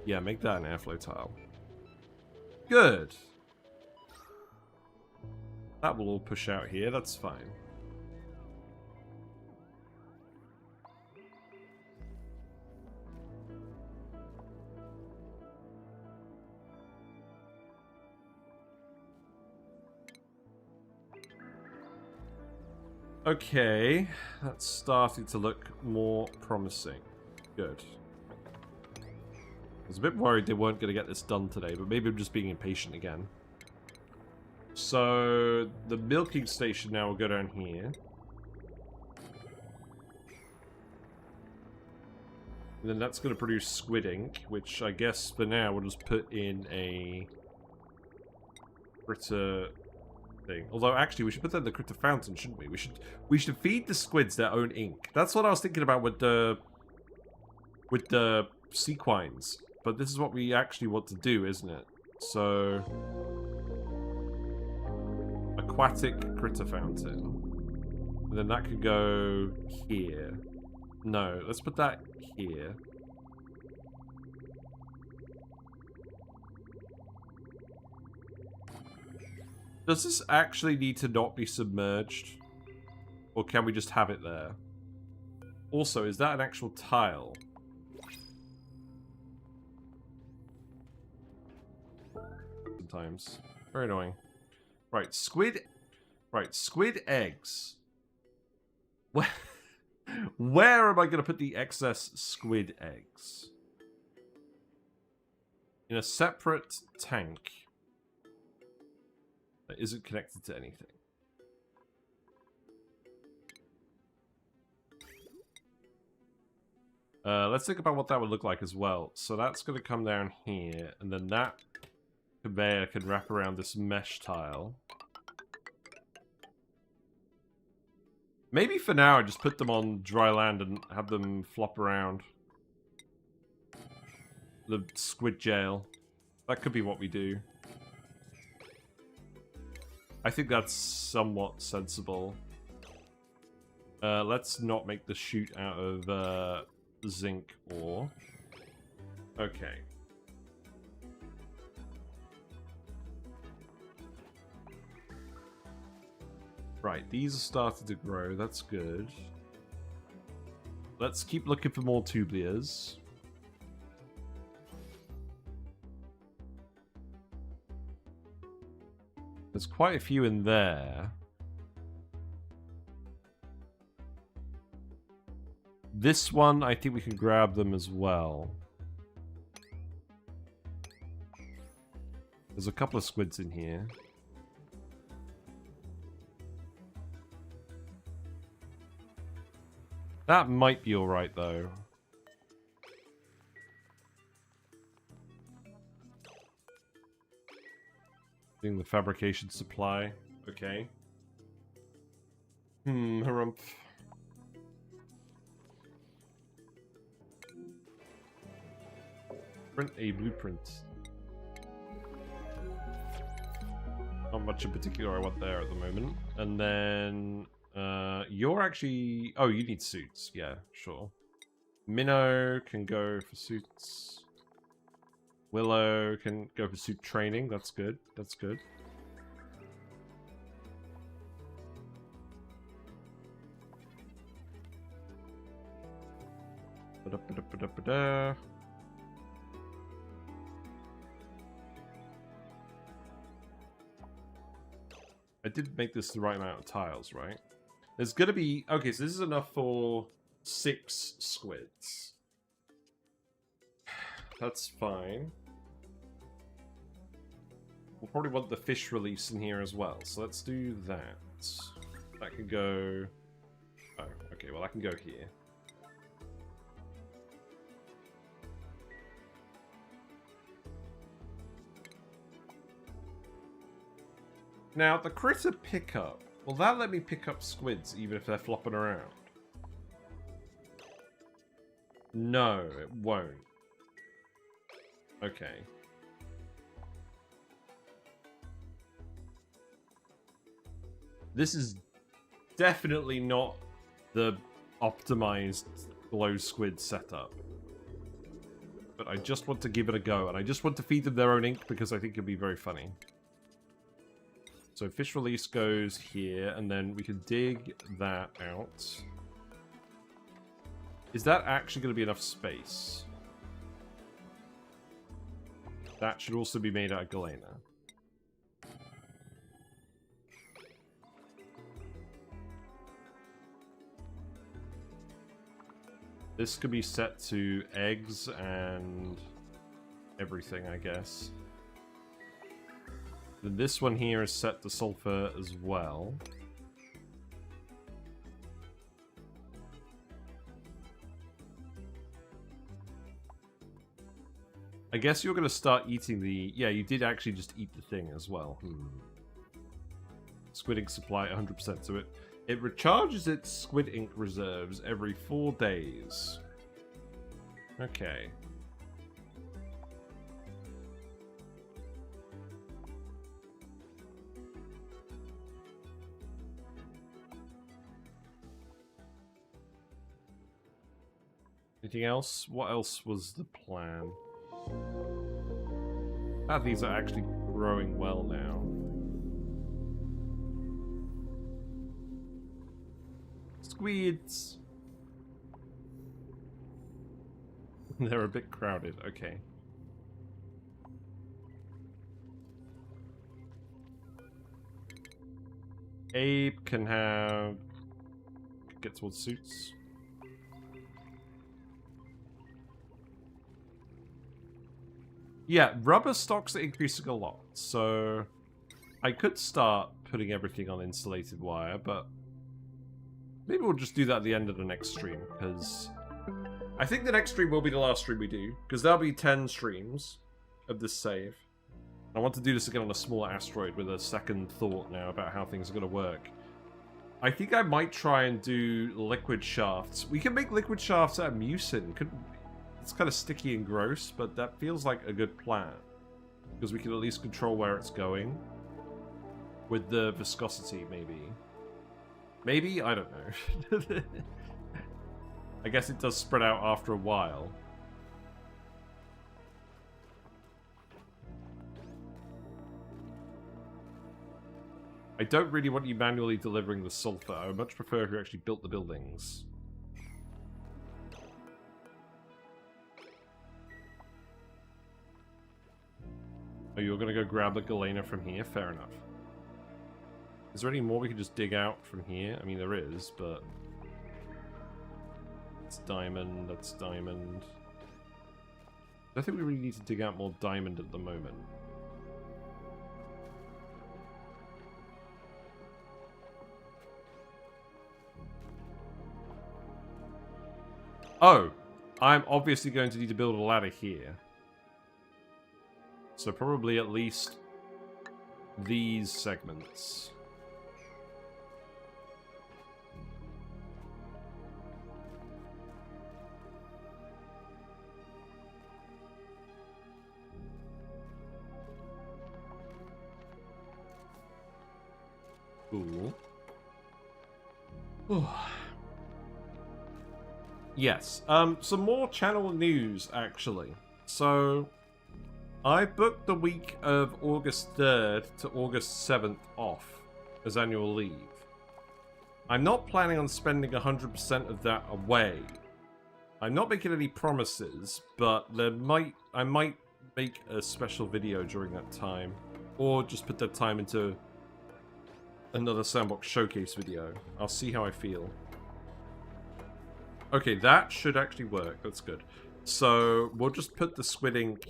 Yeah, make that an airflow tile. Good. That will all push out here, that's fine. Okay, that's starting to look more promising. Good. I was a bit worried they weren't going to get this done today, but maybe I'm just being impatient again. So, the milking station now will go down here. And then that's going to produce Squid Ink, which I guess for now we'll just put in a critter thing. Although actually we should put that in the critter fountain, shouldn't we? We should feed the squids their own ink. That's what I was thinking about with the sequines. But this is what we actually want to do, isn't it? So aquatic critter fountain. And then that could go here. No, let's put that here. Does this actually need to not be submerged? Or can we just have it there? Also, is that an actual tile? Sometimes. Very annoying. Right, squid eggs. Where am I going to put the excess squid eggs? In a separate tank that isn't connected to anything. Let's think about what that would look like as well. So that's going to come down here, and then that conveyor can wrap around this mesh tile. Maybe for now I just put them on dry land and have them flop around. The squid jail. That could be what we do. I think that's somewhat sensible. Let's not make the chute out of zinc ore. Okay. Right, these are starting to grow. That's good. Let's keep looking for more tublias. There's quite a few in there. This one, I think we can grab them as well. There's a couple of squids in here. That might be alright, though. Doing the fabrication supply. Okay. Harumph. Print a blueprint. Not much in particular I want there at the moment. And then... you're actually... Oh, you need suits. Yeah, sure. Minnow can go for suits. Willow can go for suit training. That's good. That's good. Ba-da-ba-da-ba-da-ba-da. I did make this the right amount of tiles, right? There's gonna be... Okay, so this is enough for 6 squids. That's fine. We'll probably want the fish release in here as well, so let's do that. That can go... Oh, okay, well that can go here. Now, the critter pickup. Will that let me pick up squids even if they're flopping around? No, it won't. Okay. This is definitely not the optimized Glo Squid setup. But I just want to give it a go, and I just want to feed them their own ink because I think it'll be very funny. So fish release goes here, and then we can dig that out. Is that actually going to be enough space? That should also be made out of galena. This could be set to eggs and everything, I guess. Then this one here is set to sulfur as well. I guess you're going to start eating the... Yeah, you did actually just eat the thing as well. Squid ink supply 100%. So it recharges its squid ink reserves every 4 days. Okay. Anything else? What else was the plan? Ah, these are actually growing well now. Squids! They're a bit crowded, okay. Abe can have... Get towards suits. Yeah, rubber stocks are increasing a lot, so I could start putting everything on insulated wire, but maybe we'll just do that at the end of the next stream, because I think the next stream will be the last stream we do, because there'll be 10 streams of this save. I want to do this again on a smaller asteroid with a second thought now about how things are going to work. I think I might try and do liquid shafts. We can make liquid shafts out of mucin, couldn't we? It's kind of sticky and gross, but that feels like a good plan. Because we can at least control where it's going. With the viscosity, maybe. Maybe? I don't know. I guess it does spread out after a while. I don't really want you manually delivering the sulfur. I would much prefer if you actually built the buildings. Oh, you're going to go grab the galena from here? Fair enough. Is there any more we can just dig out from here? I mean, there is, but... It's diamond, that's diamond. I don't think we really need to dig out more diamond at the moment. Oh! I'm obviously going to need to build a ladder here. So probably at least these segments. Cool. Yes. Some more channel news, actually. So, I booked the week of August 3rd to August 7th off as annual leave. I'm not planning on spending 100% of that away. I'm not making any promises, but I might make a special video during that time, or just put that time into another Sandbox Showcase video. I'll see how I feel. Okay, that should actually work. That's good. So, we'll just put the Squid Ink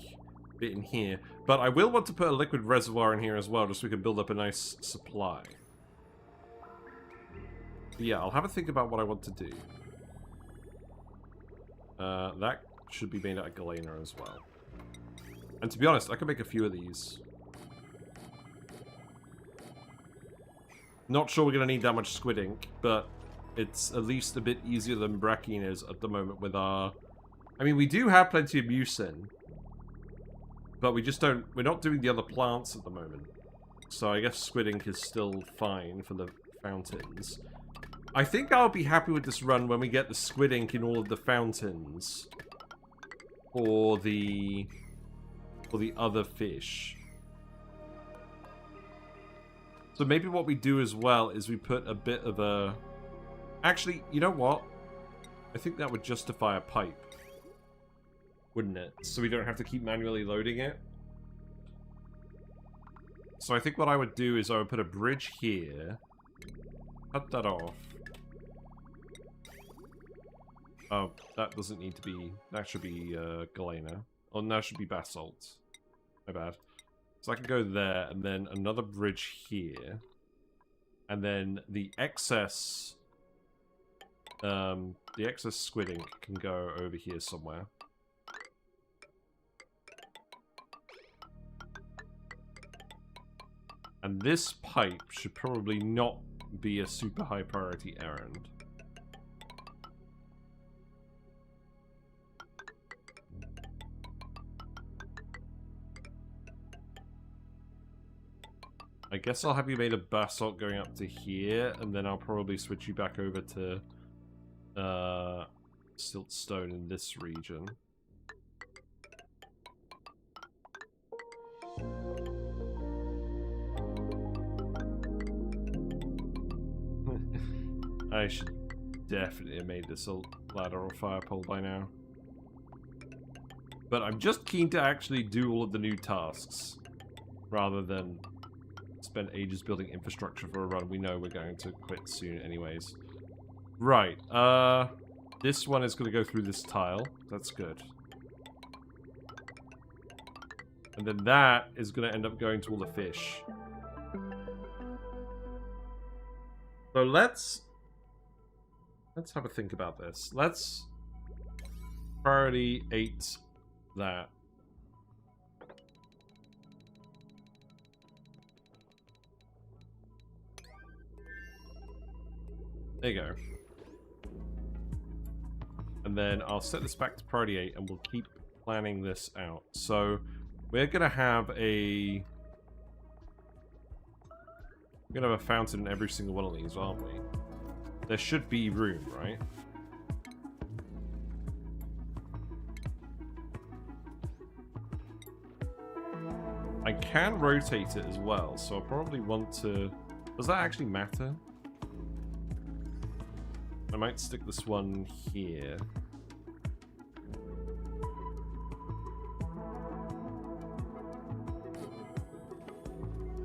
bit in here. But I will want to put a liquid reservoir in here as well, just so we can build up a nice supply. But yeah, I'll have a think about what I want to do. That should be made out of galena as well. And to be honest, I could make a few of these. Not sure we're going to need that much Squid Ink, but it's at least a bit easier than Brackine is at the moment with our... I mean, we do have plenty of mucin, but we just don't... We're not doing the other plants at the moment. So I guess Squid Ink is still fine for the fountains. I think I'll be happy with this run when we get the Squid Ink in all of the fountains. For the other fish. So maybe what we do as well is we put a bit of a... Actually, you know what? I think that would justify a pipe. Wouldn't it? So we don't have to keep manually loading it. So I think what I would do is I would put a bridge here. Cut that off. Oh, that doesn't need to be... That should be galena. Oh, no, that should be basalt. My bad. So I can go there, and then another bridge here. And then the excess Squid Ink can go over here somewhere. And this pipe should probably not be a super high priority errand. I guess I'll have you made of basalt going up to here, and then I'll probably switch you back over to siltstone in this region. I should definitely have made this a ladder or fire pole by now. But I'm just keen to actually do all of the new tasks, rather than spend ages building infrastructure for a run we know we're going to quit soon anyways. Right, this one is going to go through this tile. That's good. And then that is going to end up going to all the fish. So let's have a think about this. Let's priority 8 that. There you go. And then I'll set this back to priority 8 and we'll keep planning this out. So we're gonna have a fountain in every single one of these, aren't we? There should be room, right? I can rotate it as well, so I'll probably want to... Does that actually matter? I might stick this one here.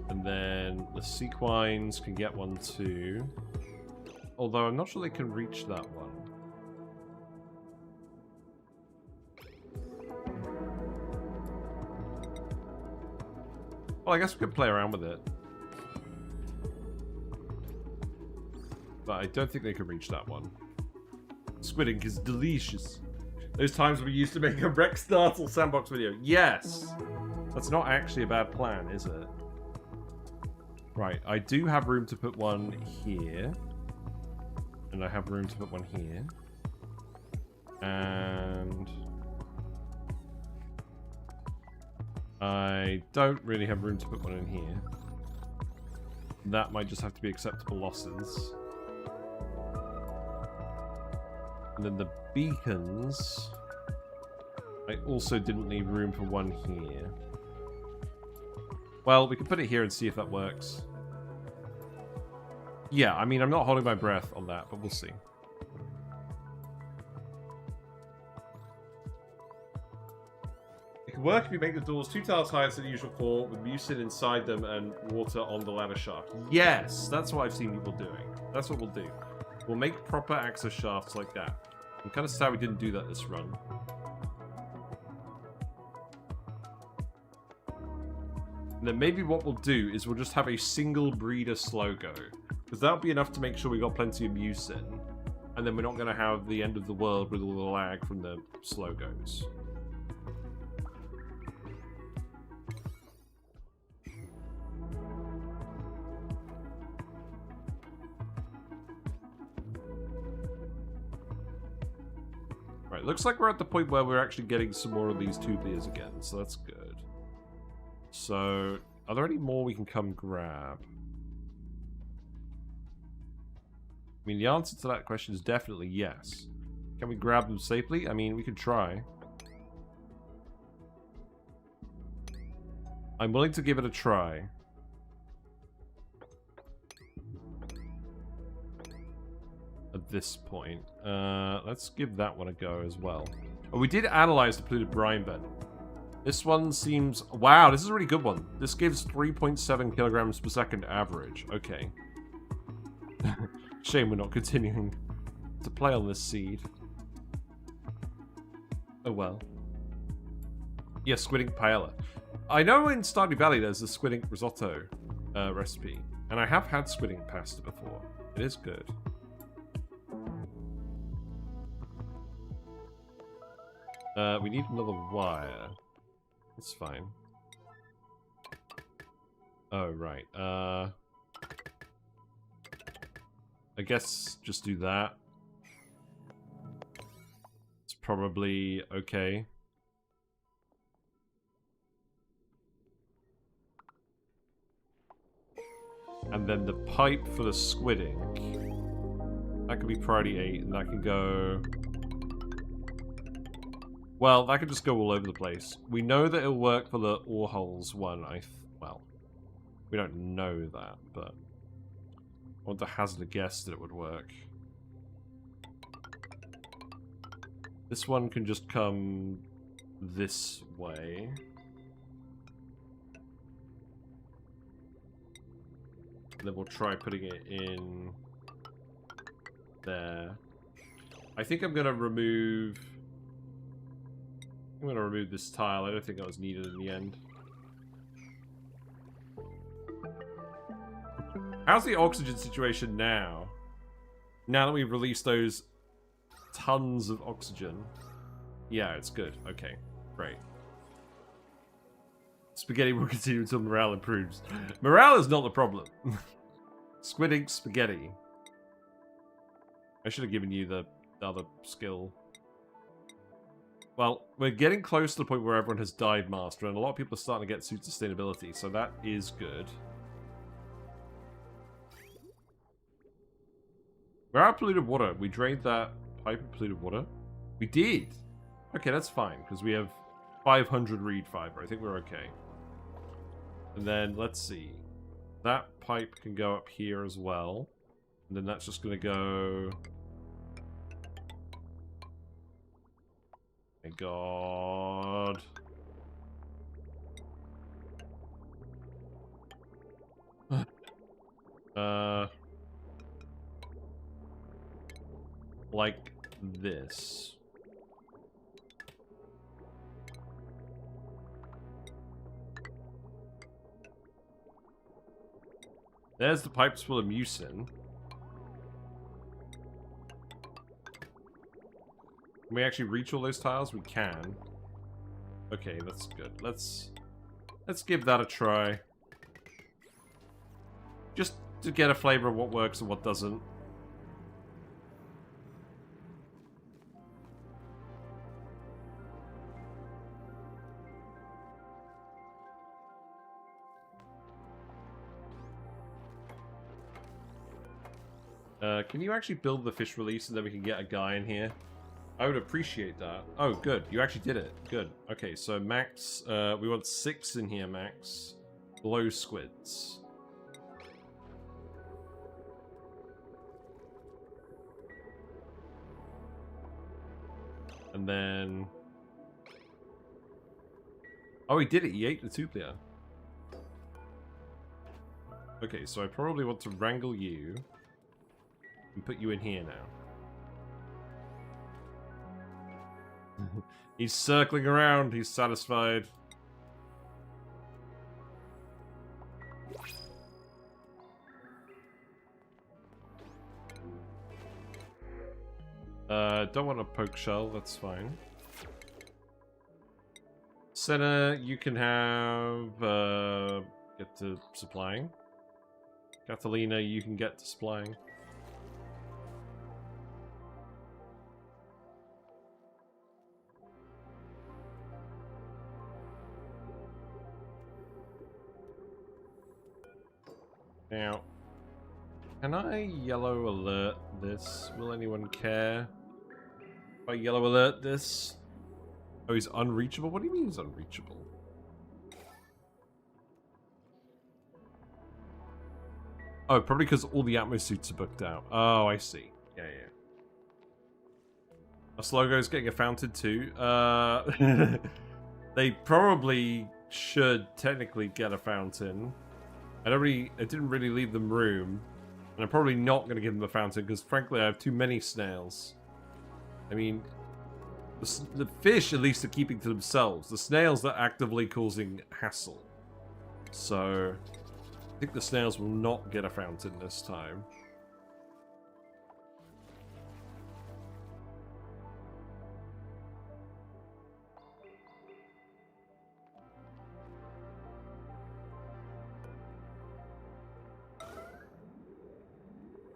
And then the sequines can get one too. Although I'm not sure they can reach that one. Well, I guess we could play around with it. But I don't think they can reach that one. Squid Ink is delicious. Those times we used to make a Rex Startle sandbox video. Yes! That's not actually a bad plan, is it? Right, I do have room to put one here. And I have room to put one here. And... I don't really have room to put one in here. That might just have to be acceptable losses. And then the beacons... I also didn't leave room for one here. Well, we can put it here and see if that works. Yeah, I mean, I'm not holding my breath on that, but we'll see. It can work if you make the doors 2 tiles higher than the usual floor, with mucin inside them and water on the ladder shaft. Yes! That's what I've seen people doing. That's what we'll do. We'll make proper access shafts like that. I'm kind of sad we didn't do that this run. And then maybe what we'll do is we'll just have a single breeder slow go. Because that'll be enough to make sure we got plenty of mucin. And then we're not going to have the end of the world with all the lag from the slow goes. Right, looks like we're at the point where we're actually getting some more of these Tublias again, so that's good. So, are there any more we can come grab? I mean, the answer to that question is definitely yes. Can we grab them safely? I mean, we could try. I'm willing to give it a try. At this point. Let's give that one a go as well. Oh, we did analyze the polluted brine bed. This one seems... Wow, this is a really good one. This gives 3.7 kilograms per second average. Okay. Shame we're not continuing to play on this seed. Oh well. Yeah, Squid Ink paella. I know in Stardew Valley there's a Squid Ink risotto recipe. And I have had Squid Ink pasta before. It is good. We need another wire. That's fine. Oh, right. I guess just do that. It's probably okay. And then the pipe for the Squid Ink. That could be priority 8, and that can go... Well, that could just go all over the place. We know that it'll work for the ore holes one, well, we don't know that, but I want to hazard a guess that it would work. This one can just come this way. And then we'll try putting it in there. I think I'm going to remove... I'm going to remove this tile. I don't think that was needed in the end. How's the oxygen situation now? Now that we've released those tons of oxygen. Yeah, it's good. Okay, great. Spaghetti will continue until morale improves. Morale is not the problem. Squid Ink spaghetti. I should have given you the other skill. Well, we're getting close to the point where everyone has dive master, and a lot of people are starting to get suit sustainability, so that is good. We're out of polluted water. We drained that pipe of polluted water. We did! Okay, that's fine, because we have 500 reed fiber. I think we're okay. And then, let's see. That pipe can go up here as well. And then that's just going to go... My god. Like this. There's the pipes full of mucin. Can we actually reach all those tiles? We can. Okay, that's good. Let's give that a try. Just to get a flavor of what works and what doesn't. Can you actually build the fish release and then we can get a guy in here? I would appreciate that. Oh, good. You actually did it. Good. Okay, so Max, we want 6 in here, Max. Glo Squids. And then... Oh, he did it. He ate the Tuplia. Okay, so I probably want to wrangle you and put you in here now. He's circling around. He's satisfied. Don't want a poke shell. That's fine. Senna, you can have get to supplying. Catalina, you can get to supplying. Now, can I yellow alert this? Will anyone care if I yellow alert this? Oh, he's unreachable? What do you mean he's unreachable? Oh, probably because all the Atmo suits are booked out. Oh, I see. Yeah, yeah. Oslogo's getting a fountain too. They probably should technically get a fountain. I didn't really leave them room. And I'm probably not going to give them a fountain because frankly I have too many snails. I mean, the fish at least are keeping to themselves. The snails are actively causing hassle. So, I think the snails will not get a fountain this time.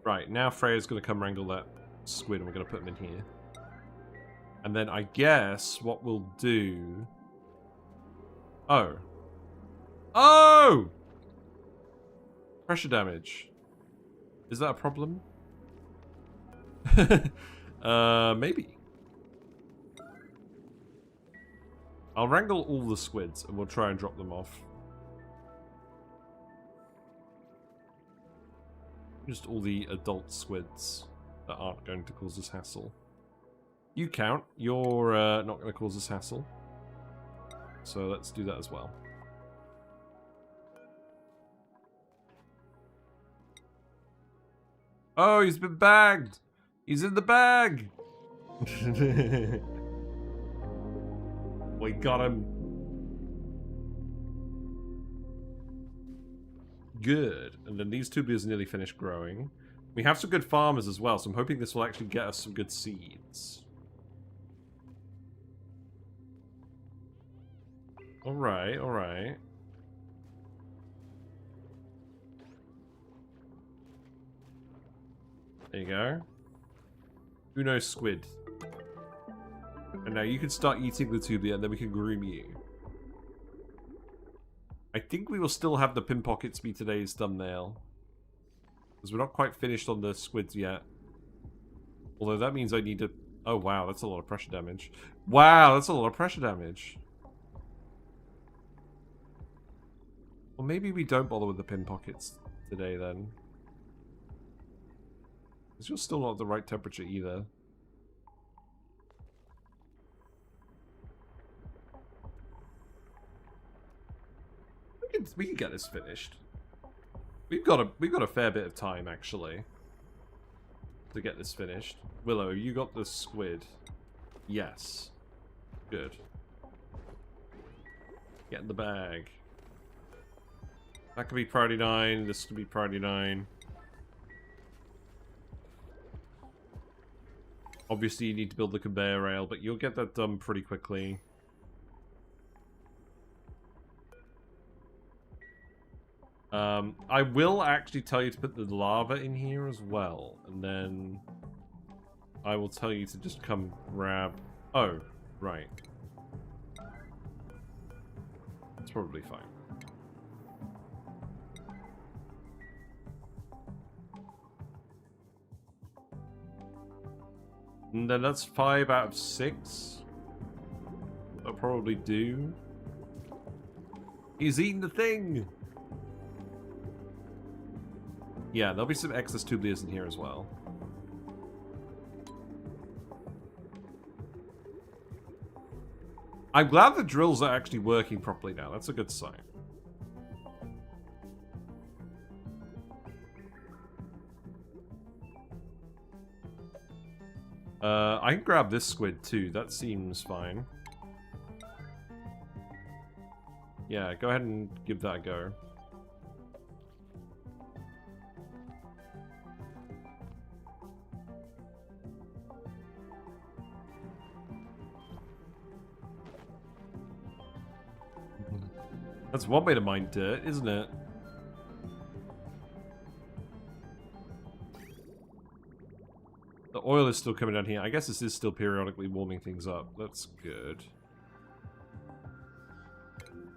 Right, now Freya's going to come wrangle that squid and we're going to put him in here. And then I guess what we'll do... Oh. Oh! Pressure damage. Is that a problem? Maybe. I'll wrangle all the squids and we'll try and drop them off. Just all the adult squids that aren't going to cause us hassle. You count. You're not going to cause us hassle. So let's do that as well. Oh, he's been bagged! He's in the bag! We got him. Good. And then these tublias are nearly finished growing. We have some good farmers as well, so I'm hoping this will actually get us some good seeds. Alright, alright. There you go. Uno squid. And now you can start eating the tubia and then we can groom you. I think we will still have the pin pockets be today's thumbnail. Because we're not quite finished on the squids yet. Although that means I need to... Oh wow, that's a lot of pressure damage. Wow, that's a lot of pressure damage. Well, maybe we don't bother with the pin pockets today then. Because you're still not at the right temperature either. We can get this finished. We've got a fair bit of time actually to get this finished. Willow, you got the squid. Yes. Good. Get in the bag. That could be priority 9, this could be priority 9. Obviously you need to build the conveyor rail, but you'll get that done pretty quickly. I will actually tell you to put the lava in here as well, and then I will tell you to just come grab... Oh, right. It's probably fine. And then that's 5 out of 6. I'll probably do. He's eating the thing! Yeah, there'll be some excess tublias in here as well. I'm glad the drills are actually working properly now. That's a good sign. I can grab this squid too. That seems fine. Yeah, go ahead and give that a go. That's one way to mine dirt, isn't it? The oil is still coming down here. I guess this is still periodically warming things up. That's good.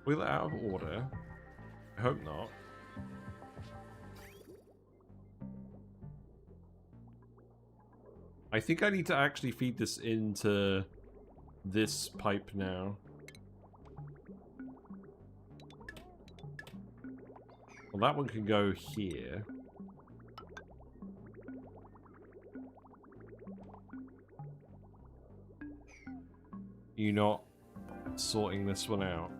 Wheel it out of order. I hope not. I think I need to actually feed this into this pipe now. Well, that one can go here. You not sorting this one out?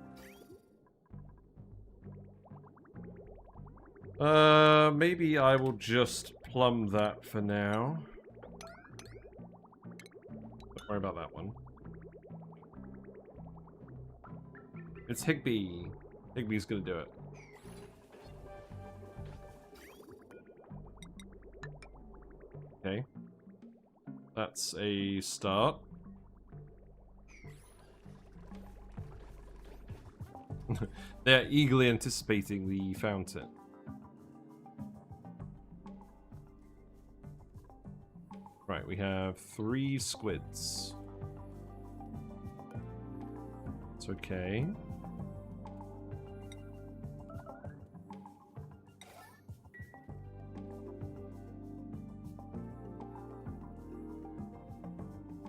Maybe I will just plumb that for now. Don't worry about that one. It's Higby. Higby's gonna do it. Okay. That's a start. They're eagerly anticipating the fountain. Right, we have 3 squids. It's okay.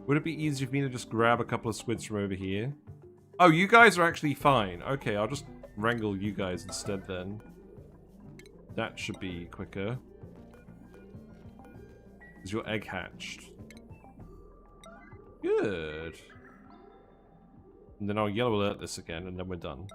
Would it be easier for me to just grab a couple of squids from over here? Oh, you guys are actually fine. Okay, I'll just wrangle you guys instead then. That should be quicker. Is your egg hatched? Good. And then I'll yellow alert this again, and then we're done.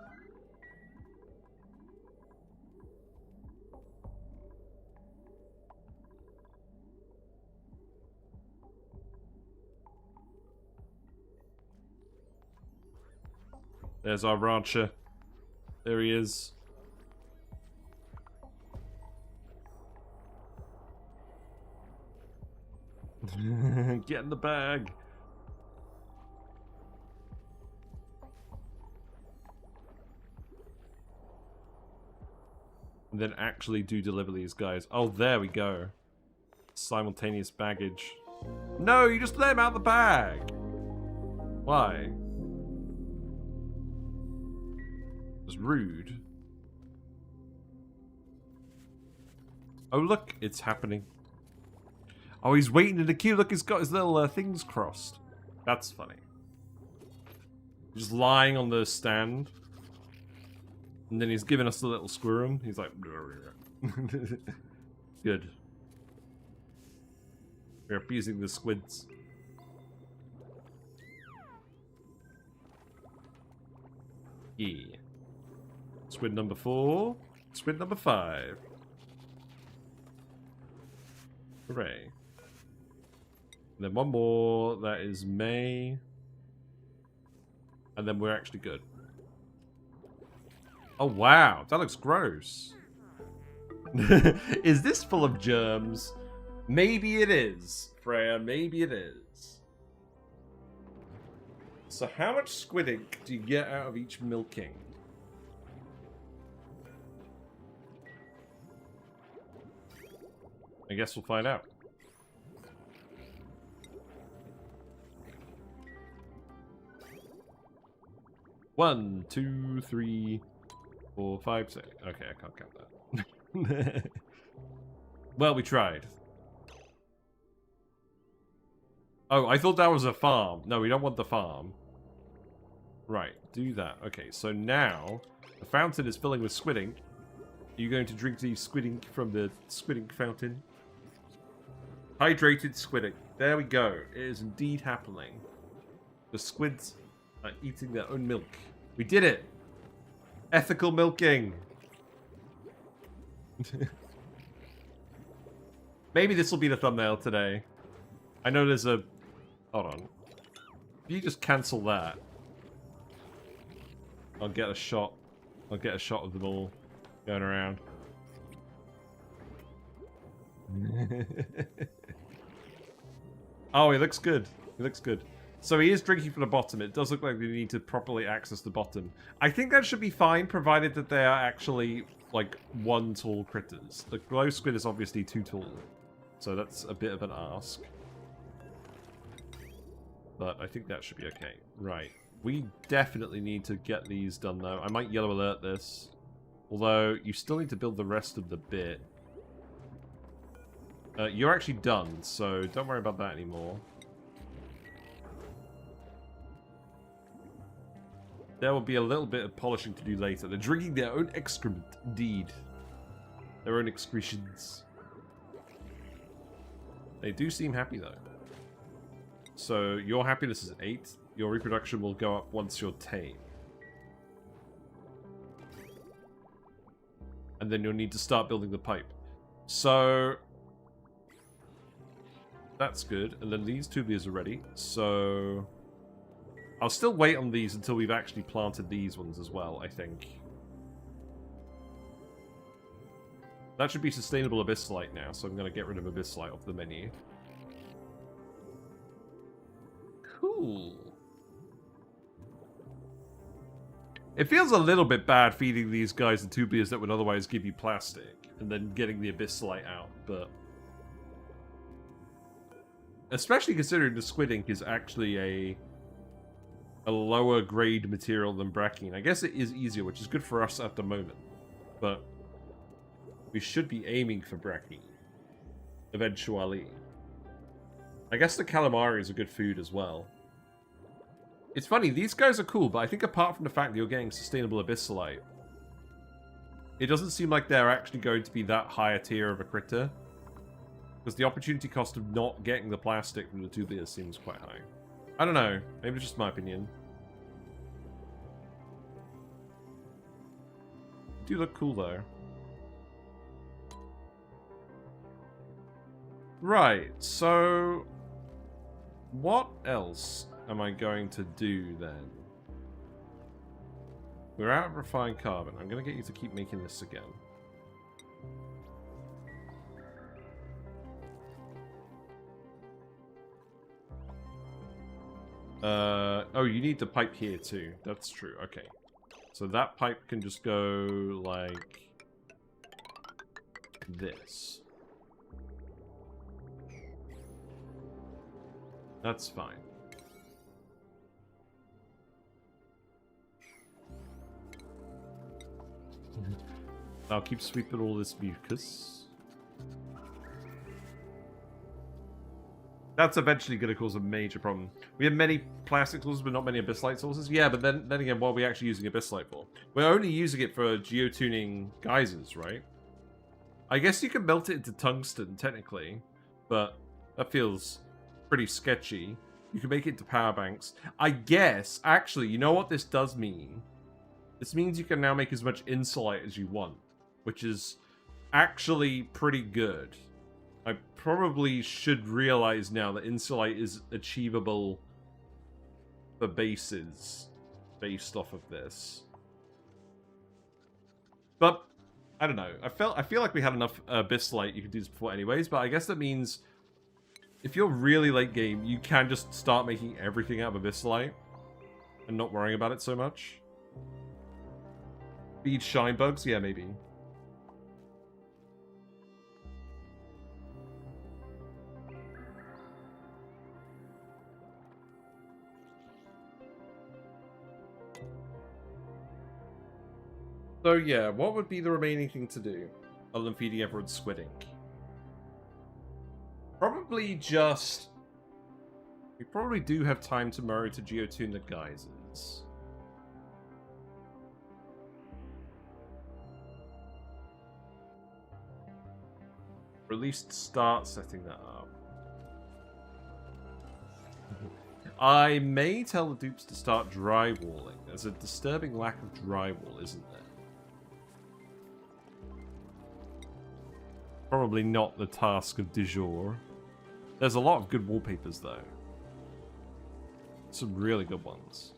There's our rancher. There he is. Get in the bag. And then actually do deliver these guys. Oh, there we go. Simultaneous baggage. No, you just let him out the bag. Why? It's rude. Oh, look, it's happening. Oh, he's waiting in the queue. Look, he's got his little things crossed. That's funny. Just lying on the stand. And then he's giving us the little squirm. He's like... Good. We're appeasing the squids. Yeah. Squid number 4. Squid number 5. Hooray. And then one more. That is May. And then we're actually good. Oh, wow. That looks gross. Is this full of germs? Maybe it is, Freya. Maybe it is. So how much squid ink do you get out of each milking? I guess we'll find out. One, 2, 3, 4, 5, 6. Okay, I can't count that. Well, we tried. Oh, I thought that was a farm. No, we don't want the farm. Right, do that. Okay, so now the fountain is filling with squid ink. Are you going to drink the squid ink from the squid ink fountain? Hydrated squid ink. There we go. It is indeed happening. The squids are eating their own milk. We did it! Ethical milking! Maybe this will be the thumbnail today. I know there's a... Hold on. If you just cancel that, I'll get a shot. I'll get a shot of them all going around. Oh, he looks good. He looks good. So he is drinking from the bottom. It does look like we need to properly access the bottom. I think that should be fine, provided that they are actually, like, 1 tall critters. The Glo Squid is obviously 2 tall. So that's a bit of an ask. But I think that should be okay. Right. We definitely need to get these done, though. I might yellow alert this. Although, you still need to build the rest of the bit. You're actually done, so don't worry about that anymore. There will be a little bit of polishing to do later. They're drinking their own excrement, indeed. Their own excretions. They do seem happy, though. So, your happiness is 8. Your reproduction will go up once you're tame. And then you'll need to start building the pipe. So... that's good. And then these tublias are ready. So... I'll still wait on these until we've actually planted these ones as well, I think. That should be sustainable Abyssalite now, so I'm going to get rid of Abyssalite off the menu. Cool. It feels a little bit bad feeding these guys the tublias that would otherwise give you plastic, and then getting the Abyssalite out, but... especially considering the squid ink is actually a lower grade material than brackine. I guess it is easier, which is good for us at the moment. But we should be aiming for brackine eventually. I guess the calamari is a good food as well. It's funny, these guys are cool, but I think apart from the fact that you're getting sustainable Abyssalite, it doesn't seem like they're actually going to be that high a tier of a critter. Because the opportunity cost of not getting the plastic from the tublias seems quite high. I don't know. Maybe it's just my opinion. Do look cool, though. Right, so... what else am I going to do, then? We're out of refined carbon. I'm going to get you to keep making this again. Oh, you need the pipe here too. That's true. Okay. So that pipe can just go like this. That's fine. I'll keep sweeping all this mucus. That's eventually going to cause a major problem. We have many plastic sources, but not many Abyssalite sources. Yeah, but then again, what are we actually using Abyssalite for? We're only using it for geotuning geysers, right? I guess you can melt it into tungsten, technically, but that feels pretty sketchy. You can make it into power banks. I guess, actually, you know what this does mean? This means you can now make as much Insulite as you want, which is actually pretty good. I probably should realize now that Insulite is achievable for bases based off of this. But I don't know. I feel like we had enough Abyssalite. You could do this before anyways, but I guess that means if you're really late game, you can just start making everything out of Abyssalite and not worrying about it so much. Feed shine bugs? Yeah, maybe. So yeah, what would be the remaining thing to do other than feeding everyone Squid Ink? Probably just... We probably do have time tomorrow to geotune the geysers. Or at least start setting that up. I may tell the dupes to start drywalling. There's a disturbing lack of drywall, isn't there? Probably not the task of du jour. There's a lot of good wallpapers, though. Some really good ones.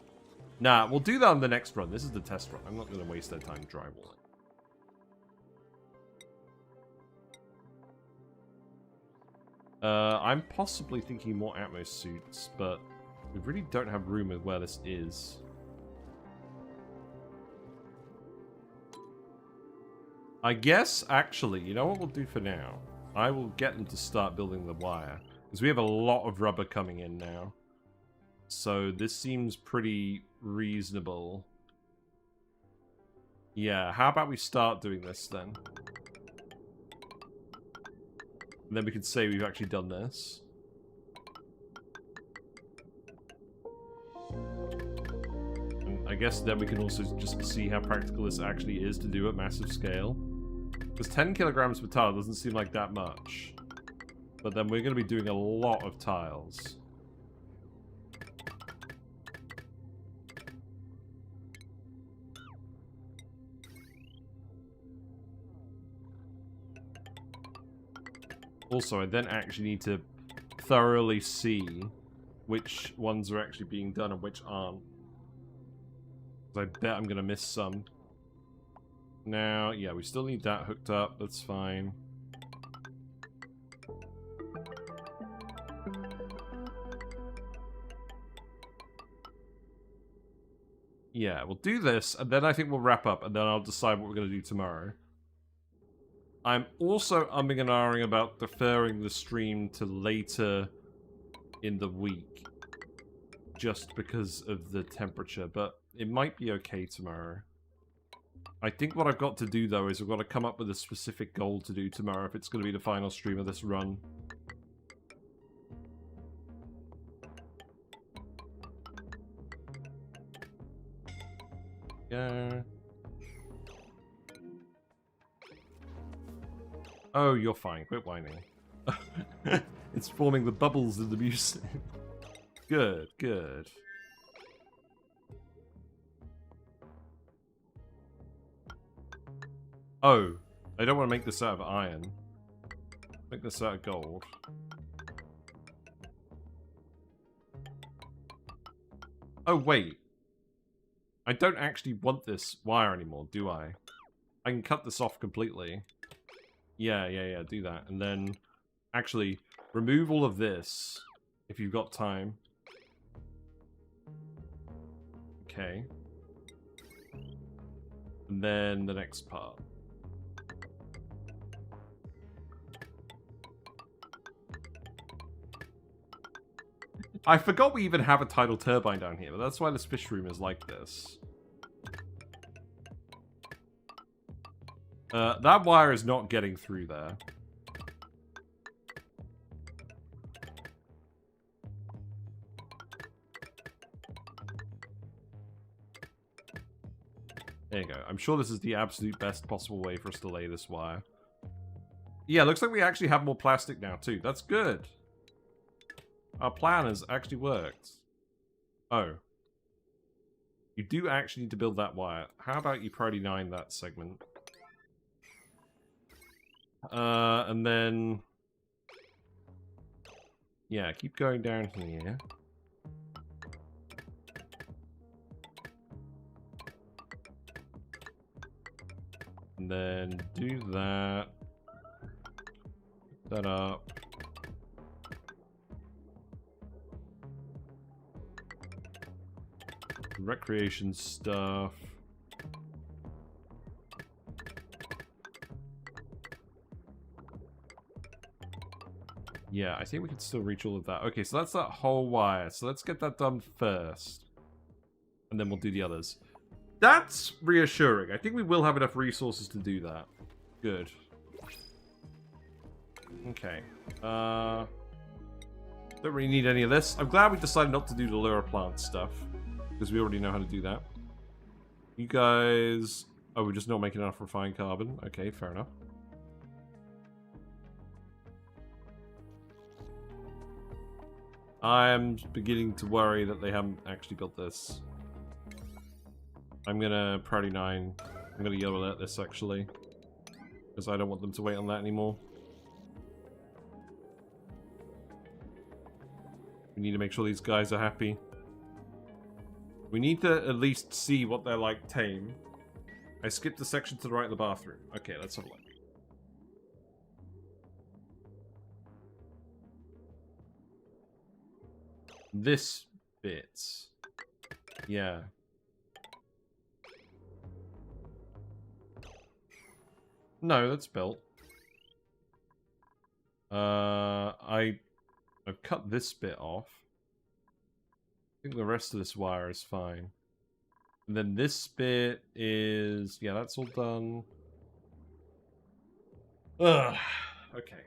Nah, we'll do that on the next run. This is the test run. I'm not going to waste their time drywalling. I'm possibly thinking more Atmos suits, but we really don't have room with where this is. I guess, actually, you know what we'll do for now? I will get them to start building the wire. Because we have a lot of rubber coming in now. So this seems pretty reasonable. Yeah, how about we start doing this then? And then we can say we've actually done this. And I guess then we can also just see how practical this actually is to do at massive scale. Because 10 kilograms per tile doesn't seem like that much. But then we're going to be doing a lot of tiles. Also, I then actually need to thoroughly see which ones are actually being done and which aren't. Because I bet I'm going to miss some. Now, yeah, we still need that hooked up. That's fine. Yeah, we'll do this, and then I think we'll wrap up, and then I'll decide what we're going to do tomorrow. I'm also umming and ahhing about deferring the stream to later in the week. Just because of the temperature, but it might be okay tomorrow. I think what I've got to do, though, is I've got to come up with a specific goal to do tomorrow if it's going to be the final stream of this run. Yeah. Oh, you're fine. Quit whining. It's forming the bubbles in the music. Good, good. Oh, I don't want to make this out of iron. Make this out of gold. Oh, wait. I don't actually want this wire anymore, do I? I can cut this off completely. Yeah, do that. And then, actually, remove all of this, if you've got time. Okay. And then the next part. I forgot we even have a tidal turbine down here, but that's why this fish room is like this. That wire is not getting through there. There you go. I'm sure this is the absolute best possible way for us to lay this wire. Yeah, looks like we actually have more plastic now, too. That's good. Our plan has actually worked. Oh. You do actually need to build that wire. How about you priority 9 that segment? And then... yeah, keep going down here. And then do that. Put that up. Recreation stuff. Yeah, I think we can still reach all of that. Okay, so that's that whole wire. So let's get that done first. And then we'll do the others. That's reassuring. I think we will have enough resources to do that. Good. Okay. Don't really need any of this. I'm glad we decided not to do the lure plant stuff. Because we already know how to do that. You guys... oh, we're just not making enough refined carbon. Okay, fair enough. I'm beginning to worry that they haven't actually built this. I'm gonna priority 9. I'm gonna yellow alert this actually. Because I don't want them to wait on that anymore. We need to make sure these guys are happy. We need to at least see what they're like tame. I skipped the section to the right of the bathroom. Okay, let's have a look. This bit. Yeah. No, that's built. I've cut this bit off. I think the rest of this wire is fine. And then this bit is... yeah, that's all done. Ugh. Okay.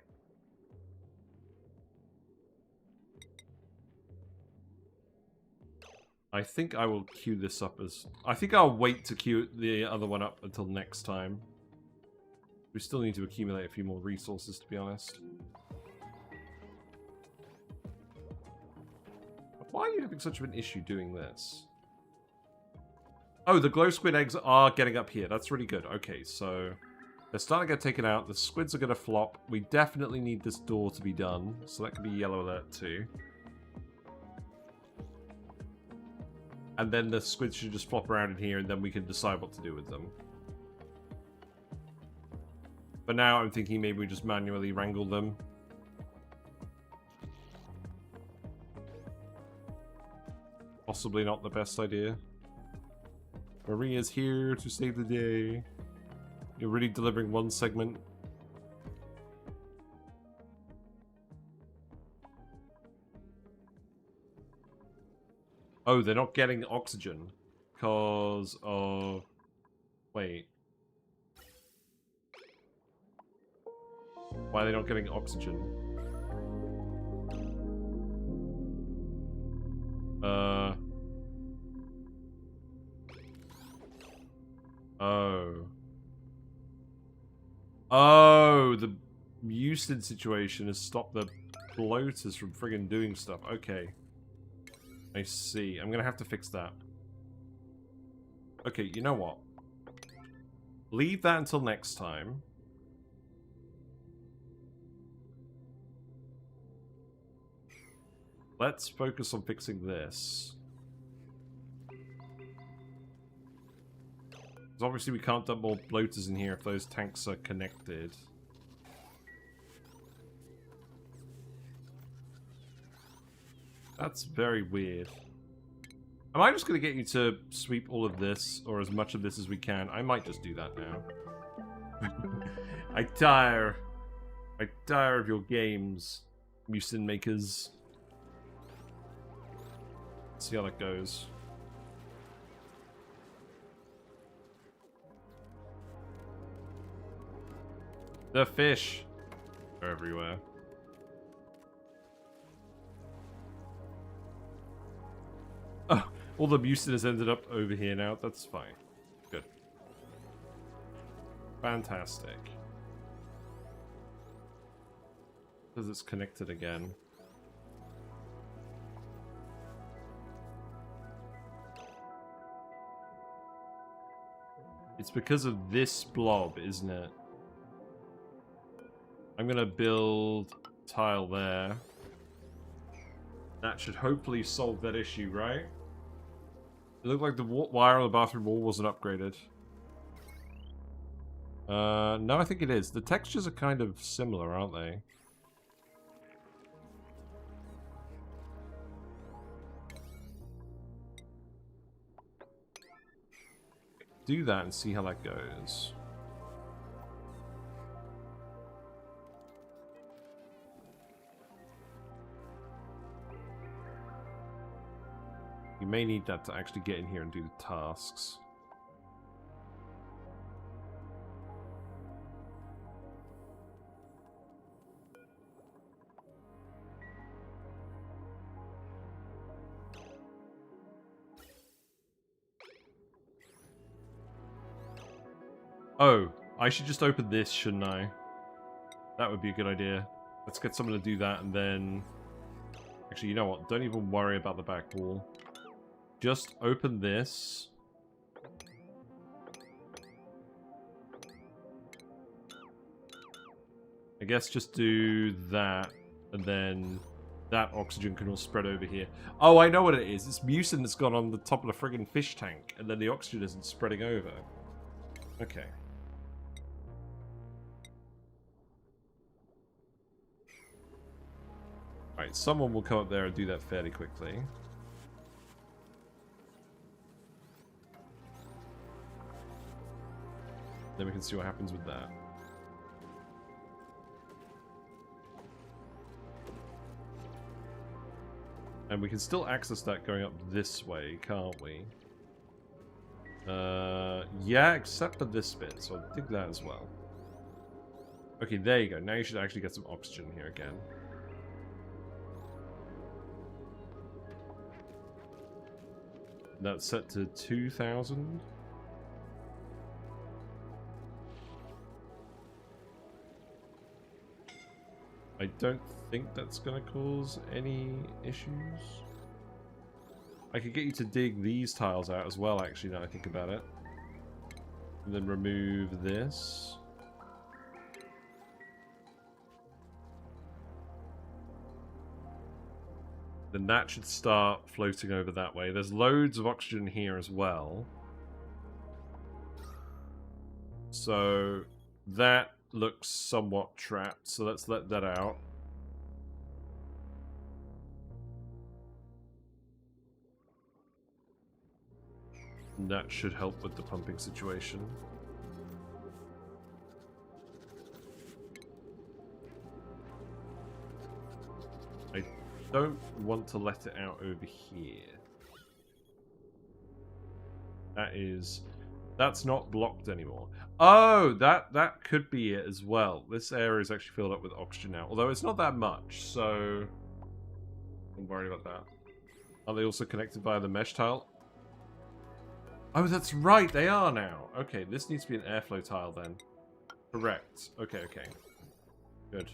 I think I will queue this up as... I think I'll wait to queue the other one up until next time. We still need to accumulate a few more resources, to be honest. Why are you having such of an issue doing this? Oh, the glow squid eggs are getting up here. That's really good. Okay, so they're starting to get taken out. The squids are going to flop. We definitely need this door to be done. So that could be yellow alert too. And then the squids should just flop around in here and then we can decide what to do with them. But now I'm thinking maybe we just manually wrangle them. Possibly not the best idea. Maria's here to save the day. You're really delivering one segment. Oh, they're not getting oxygen because of... wait. Why are they not getting oxygen? Oh. Oh, the Houston situation has stopped the bloaters from friggin' doing stuff. Okay. I see. I'm gonna have to fix that. Okay, you know what? Leave that until next time. Let's focus on fixing this. Because obviously we can't dump more bloaters in here if those tanks are connected. That's very weird. Am I just going to get you to sweep all of this, or as much of this as we can? I might just do that now. I tire of your games, mucin makers. Let's see how that goes. The fish are everywhere. Oh, all the mucin has ended up over here now. That's fine. Good. Fantastic. Because it's connected again. It's because of this blob, isn't it? I'm gonna build tile there. That should hopefully solve that issue, right? It looked like the wire on the bathroom wall wasn't upgraded. No, I think it is. The textures are kind of similar, aren't they? Do that and see how that goes. You may need that to actually get in here and do the tasks. Oh, I should just open this, shouldn't I? That would be a good idea. Let's get someone to do that and then... Actually, you know what? Don't even worry about the back wall. Just open this. I guess just do that, and then that oxygen can all spread over here. Oh, I know what it is. It's mucin that's gone on the top of the friggin' fish tank, and then the oxygen isn't spreading over. Okay. Alright, someone will come up there and do that fairly quickly. Then we can see what happens with that. And we can still access that going up this way, can't we? Yeah, except for this bit, so I'll dig that as well. Okay, there you go. Now you should actually get some oxygen here again. That's set to 2,000. I don't think that's going to cause any issues. I could get you to dig these tiles out as well, actually, now I think about it. And then remove this. Then that should start floating over that way. There's loads of oxygen here as well. So that looks somewhat trapped, so let's let that out. And that should help with the pumping situation. I don't want to let it out over here. That's not blocked anymore. Oh, that could be it as well. This area is actually filled up with oxygen now, although it's not that much, so I'm worried about that. Are they also connected via the mesh tile? Oh, that's right, they are now. Okay, this needs to be an airflow tile then. Correct. Okay, okay. Good.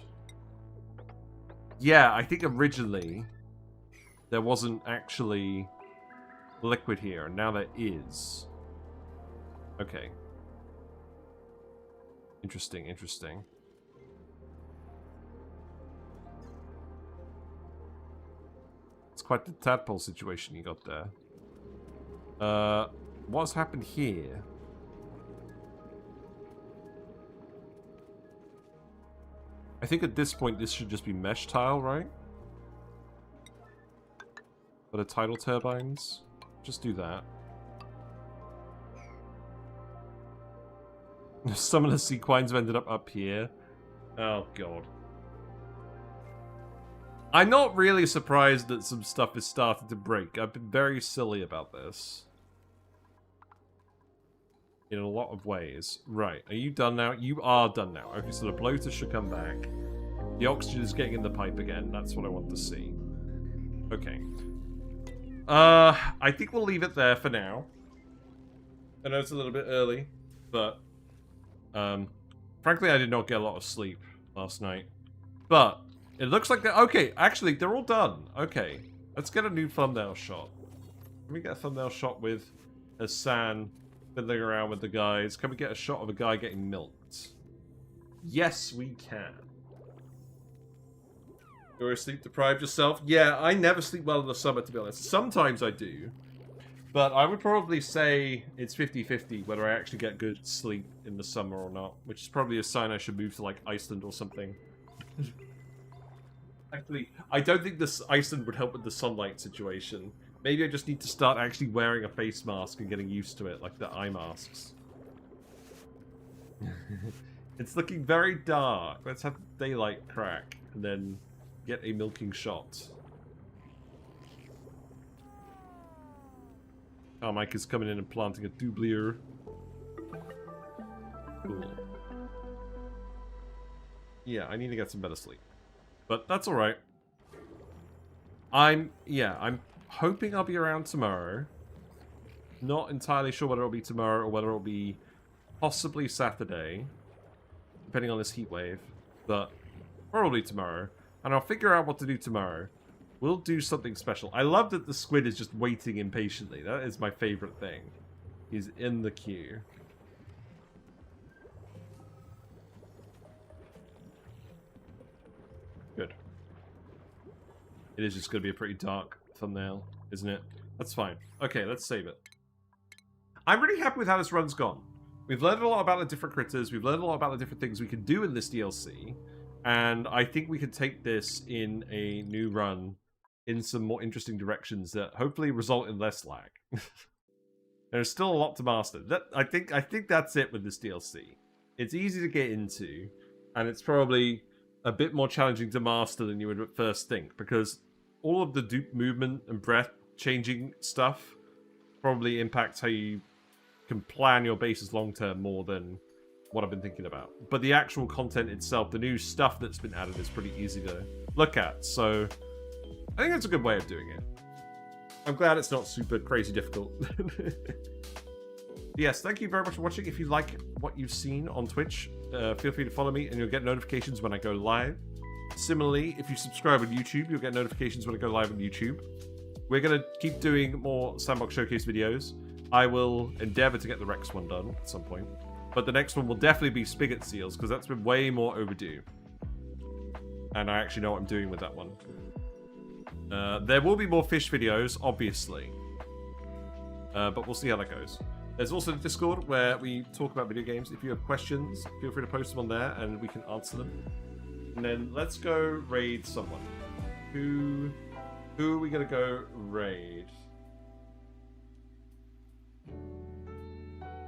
Yeah, I think originally there wasn't actually liquid here, and now there is. Okay. Interesting, interesting. It's quite the tadpole situation you got there. What's happened here? I think at this point this should just be mesh tile, right? For the tidal turbines. Just do that. Some of the sequines have ended up here. Oh, God. I'm not really surprised that some stuff is starting to break. I've been very silly about this. In a lot of ways. Right, are you done now? You are done now. Okay, so the bloater should come back. The oxygen is getting in the pipe again. That's what I want to see. Okay. I think we'll leave it there for now. I know it's a little bit early, but Frankly, I did not get a lot of sleep last night. But it looks like they're... Okay, actually, they're all done. Okay, let's get a new thumbnail shot. Can we get a thumbnail shot with Hassan fiddling around with the guys? Can we get a shot of a guy getting milked? Yes, we can. You're sleep deprived yourself? Yeah, I never sleep well in the summer, to be honest. Sometimes I do. But I would probably say it's 50-50 whether I actually get good sleep in the summer or not. Which is probably a sign I should move to, like, Iceland or something. Actually, I don't think this Iceland would help with the sunlight situation. Maybe I just need to start actually wearing a face mask and getting used to it, like the eye masks. It's looking very dark. Let's have daylight crack and then get a milking shot. Mike is coming in and planting a Tublia. Cool. Yeah, I need to get some better sleep. But that's alright. I'm hoping I'll be around tomorrow. Not entirely sure whether it'll be tomorrow or whether it'll be possibly Saturday. Depending on this heat wave. But probably tomorrow. And I'll figure out what to do tomorrow. We'll do something special. I love that the squid is just waiting impatiently. That is my favorite thing. He's in the queue. Good. It is just going to be a pretty dark thumbnail, isn't it? That's fine. Okay, let's save it. I'm really happy with how this run's gone. We've learned a lot about the different critters. We've learned a lot about the different things we can do in this DLC. And I think we can take this in a new run in some more interesting directions that hopefully result in less lag. There's still a lot to master. I think that's it with this DLC. It's easy to get into, and it's probably a bit more challenging to master than you would at first think, because all of the dupe movement and breath changing stuff probably impacts how you can plan your bases long term more than what I've been thinking about. But the actual content itself, the new stuff that's been added, is pretty easy to look at. So I think that's a good way of doing it. I'm glad it's not super crazy difficult. Yes, thank you very much for watching. If you like what you've seen on Twitch, feel free to follow me and you'll get notifications when I go live. Similarly, if you subscribe on YouTube, you'll get notifications when I go live on YouTube. We're going to keep doing more Sandbox Showcase videos. I will endeavor to get the Rex one done at some point. But the next one will definitely be Spigot Seals, because that's been way more overdue. And I actually know what I'm doing with that one. There will be more fish videos, obviously. But we'll see how that goes. There's also the Discord, where we talk about video games. If you have questions, feel free to post them on there, and we can answer them. And then let's go raid someone. Who are we going to go raid?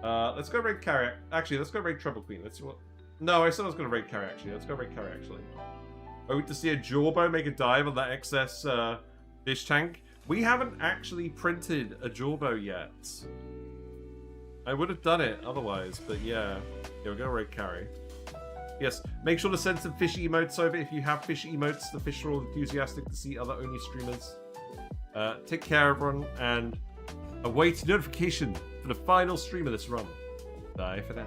Let's go raid Carrie. Actually, let's go raid Trouble Queen. Let's see what... No, I said I was going to raid Carrie, actually. Let's go raid Carrie, actually. Oh, to see a Jawbo make a dive on that excess fish tank. We haven't actually printed a Jawbo yet. I would have done it otherwise, but yeah. Yeah, we're going to raid Carrie. Yes, make sure to send some fish emotes over if you have fish emotes. The fish are all enthusiastic to see other Oni streamers. Take care, everyone, and await notification for the final stream of this run. Bye for now.